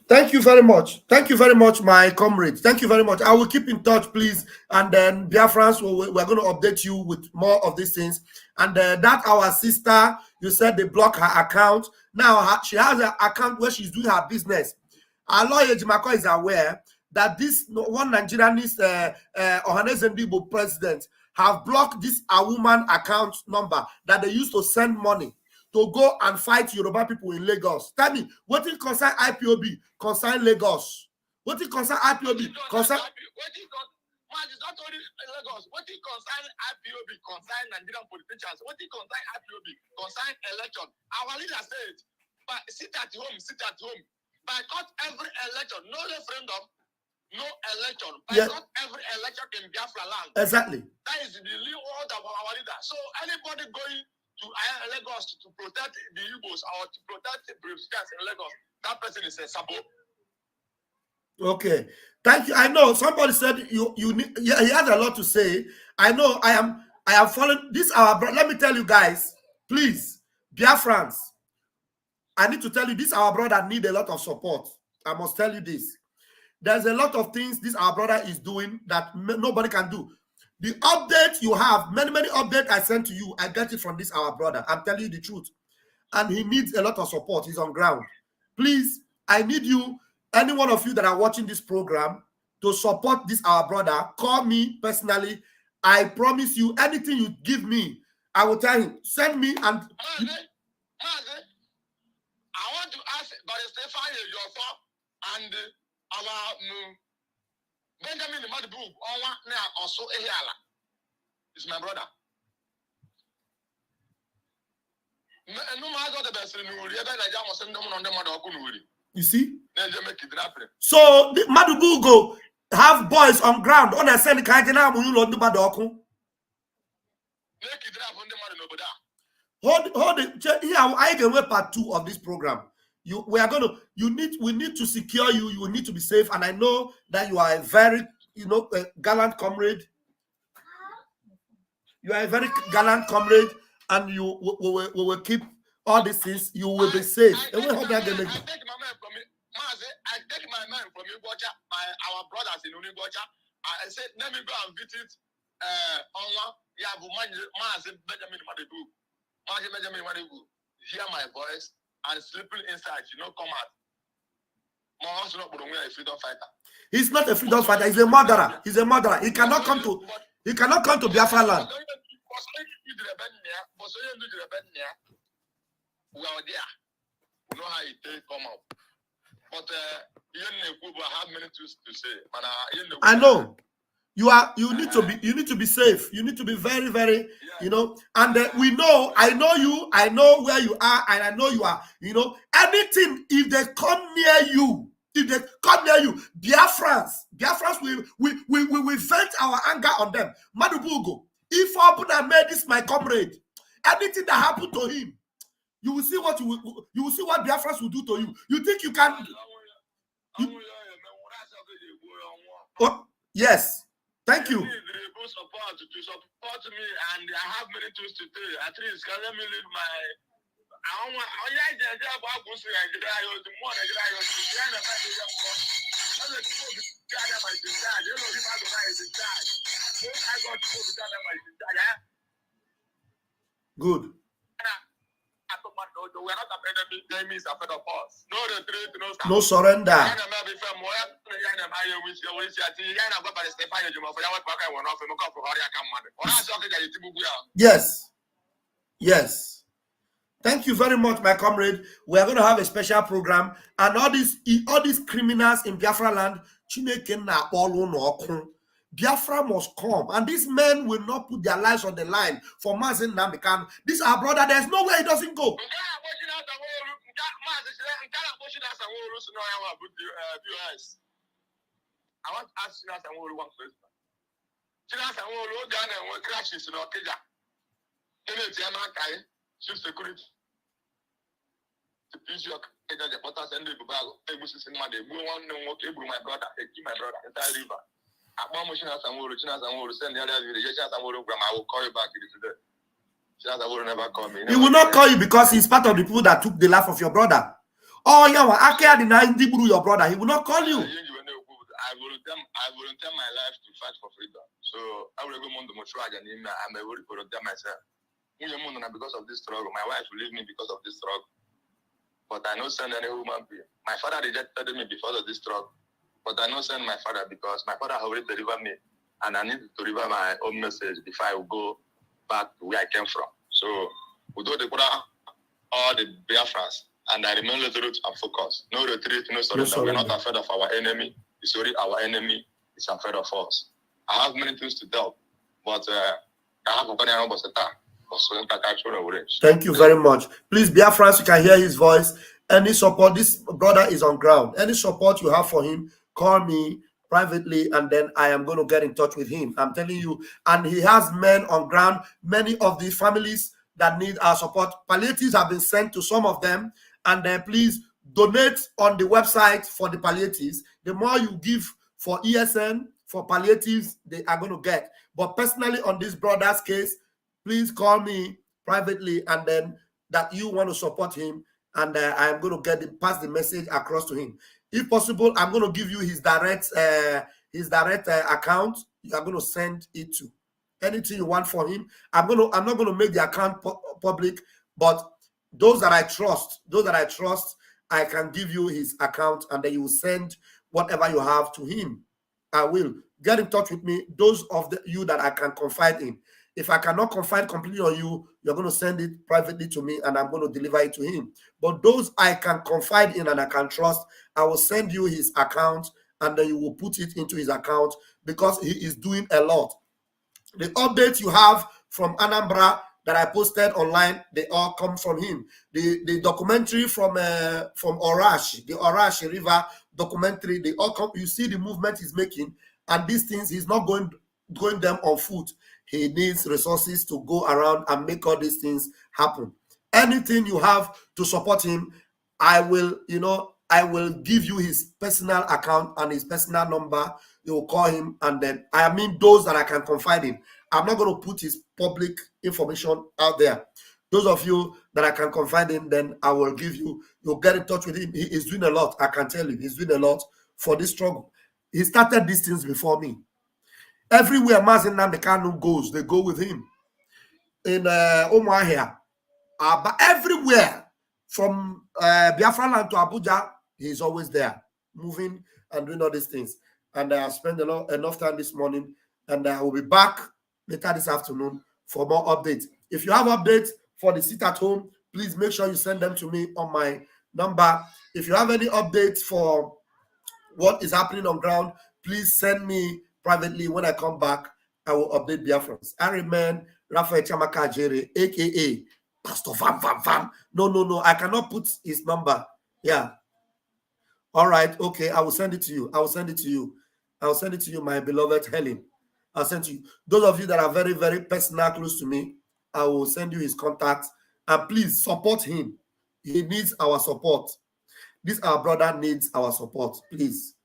Thank you very much. Thank you very much, my comrade. Thank you very much. I will keep in touch, please. And then, Biafrans, we're going to update you with more of these things. And that our sister, you said they block her account. Now, she has an account where she's doing her business. Aloy Ejimako is aware that this one Nigerianist Ohanes Ndibo president have blocked this a woman account number that they used to send money to go and fight Yoruba people in Lagos. Tell me, what it concern IPOB, concern Lagos? What it concern IPOB, concern... It's not only Lagos. What it concern IPOB, concern Nigerian politicians. What it concern IPOB, concern election. Our leader said, but sit at home. Boycott every election. No referendum, no election. Boycott every election in Biafra land. Exactly. That is the lead order of our leader. So anybody going to Lagos to protect the Igbos or to protect the British in Lagos, that person is a sabo. Okay, thank you. I know somebody said you need. Yeah, he has a lot to say. I know. I am following this. Let me tell you guys, please, Biafrans. I need to tell you this. Our brother need a lot of support. I must tell you this. There's a lot of things this our brother is doing that nobody can do. The update you have, many updates I sent to you, I get it from this our brother. I'm telling you the truth. And he needs a lot of support. He's on ground. Please, I need you, any one of you that are watching this program, to support this our brother. Call me personally. I promise you, anything you give me, I will tell him. Send me and... I want to ask Brother Stefan and our Benjamin Madibu also is my brother. You see? So the Madubugo have boys on ground on a send Kajana Mulu Badoku. Hold it. Here I can wait part 2 of this program. We need to secure you. You will need to be safe. And I know that you are a very, gallant comrade. You are a very gallant comrade, and we will keep all these things. You will be safe. I take my man from Igbocha, our brothers in Igbocha. I said, let me go and visit Benjamin Madibu. Hear my voice and sleeping inside, come out. My husband is not a freedom fighter. He's not a freedom fighter. He's a murderer. He's a murderer. He cannot come to Biafra land. We are there. We know how it come out. But I have many things to say. I know. You need to be safe. You need to be very, very, and we know, I know you, I know where you are, and I know you are, anything, if they come near you, Biafrans we vent our anger on them. Madubugo, if Abuna made this my comrade, anything that happened to him, you will see what you will see what Biafrans will do to you. You think you can? Oh, yes. Thank you. Support me, and I have many things to do. At least can let me live my. Good. We are not the enemies are fed of us. No retreat, no surrender. Yes. Thank you very much, my comrade. We are going to have a special program, and all these criminals in Biafra land, Biafra must come, and these men will not put their lives on the line for Mazin Namdekan. This our brother. There's no way he doesn't go. I want to ask Silas and one question. Silas and one Ghana and crashes in Okija. In a German chief security. The peace of the Potters and the Bubago, a Muslim man, they won't know what my brother, my brother, entire river. At one motion as I will send the other relations and I will call you back today. Silas will never call me. He will not call you because he's part of the people that took the life of your brother. Oh, yeah, I can't deny your brother. He will not call you. I volunteer my life to fight for freedom. So I will go on the Moshwag and I'm able to volunteer myself. Because of this struggle, my wife will leave me because of this struggle. But I don't send any human being. My father rejected me because of this struggle. But I don't send my father because my father already delivered me. And I need to deliver my own message before I will go back to where I came from. So we do the all the Biafras, and I remain resolute and focused. No retreat, no surrender. We're not afraid of our enemy. It's already our enemy. It's afraid of us. I have many things to tell, but I have a Thank you very much. Please, Biafrans, you can hear his voice. Any support, this brother is on ground. Any support you have for him, call me privately, and then I am going to get in touch with him. I'm telling you, and he has men on ground. Many of the families that need our support, palliatives have been sent to some of them, and then please donate on the website for the palliatives. The more you give for ESN, for palliatives, they are going to get. But personally, on this brother's case, please call me privately, and then that you want to support him, and I am going to pass the message across to him. If possible, I'm going to give you his direct account. You are going to send it to. anything you want for him. I'm not gonna make the account public, but those that I trust, I can give you his account, and then you will send whatever you have to him. I will. Get in touch with me. Those of you that I can confide in. If I cannot confide completely on you, you're going to send it privately to me, and I'm going to deliver it to him. But those I can confide in and I can trust, I will send you his account, and then you will put it into his account, because he is doing a lot. The updates you have from Anambra that I posted online, they all come from him. The documentary from Orashi, the Orashi River documentary, they all come. You see the movement he's making, and these things he's not going them on foot. He needs resources to go around and make all these things happen. Anything you have to support him, I will give you his personal account and his personal number. You will call him, and then I mean those that I can confide in. I'm not going to put his public information out there. Those of you that I can confide in, then I will give you. You'll get in touch with him. He is doing a lot. I can tell you, he's doing a lot for this struggle. He started these things before me. Everywhere Mazi Nnamdi Kanu goes, they go with him. In Umuahia, but everywhere from Biafra land to Abuja, he's always there, moving and doing all these things. And I spent enough time this morning, and I will be back later this afternoon for more updates. If you have updates for the sit at home, please make sure you send them to me on my number. If you have any updates for what is happening on ground, please send me privately. When I come back, I will update Biafrans. I remain Raphael Chamaka Jere, aka Pastor Vam Vam Vam. No, I cannot put his number. Yeah. All right, okay, I will send it to you. I will send it to you, my beloved Helen. I'll send to you. Those of you that are very, very personal, close to me, I will send you his contacts. And please support him. He needs our support. This our brother needs our support. Please,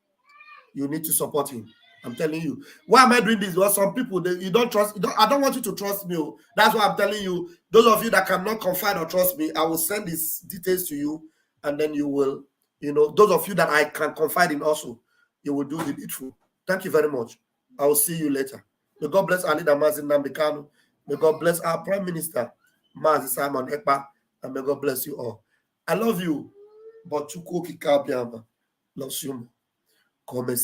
you need to support him. I'm telling you. Why am I doing this? Well, some people, you don't trust. I don't want you to trust me. That's why I'm telling you. Those of you that cannot confide or trust me, I will send these details to you, and then you will, those of you that I can confide in also, you will do the needful. Thank you very much. I will see you later. May God bless our leader, Mazi Nnamdi Kanu. May God bless our Prime Minister, Mazi Simon Ekpa, and may God bless you all. I love you, but Chukwu Kikabiama loves you more. Come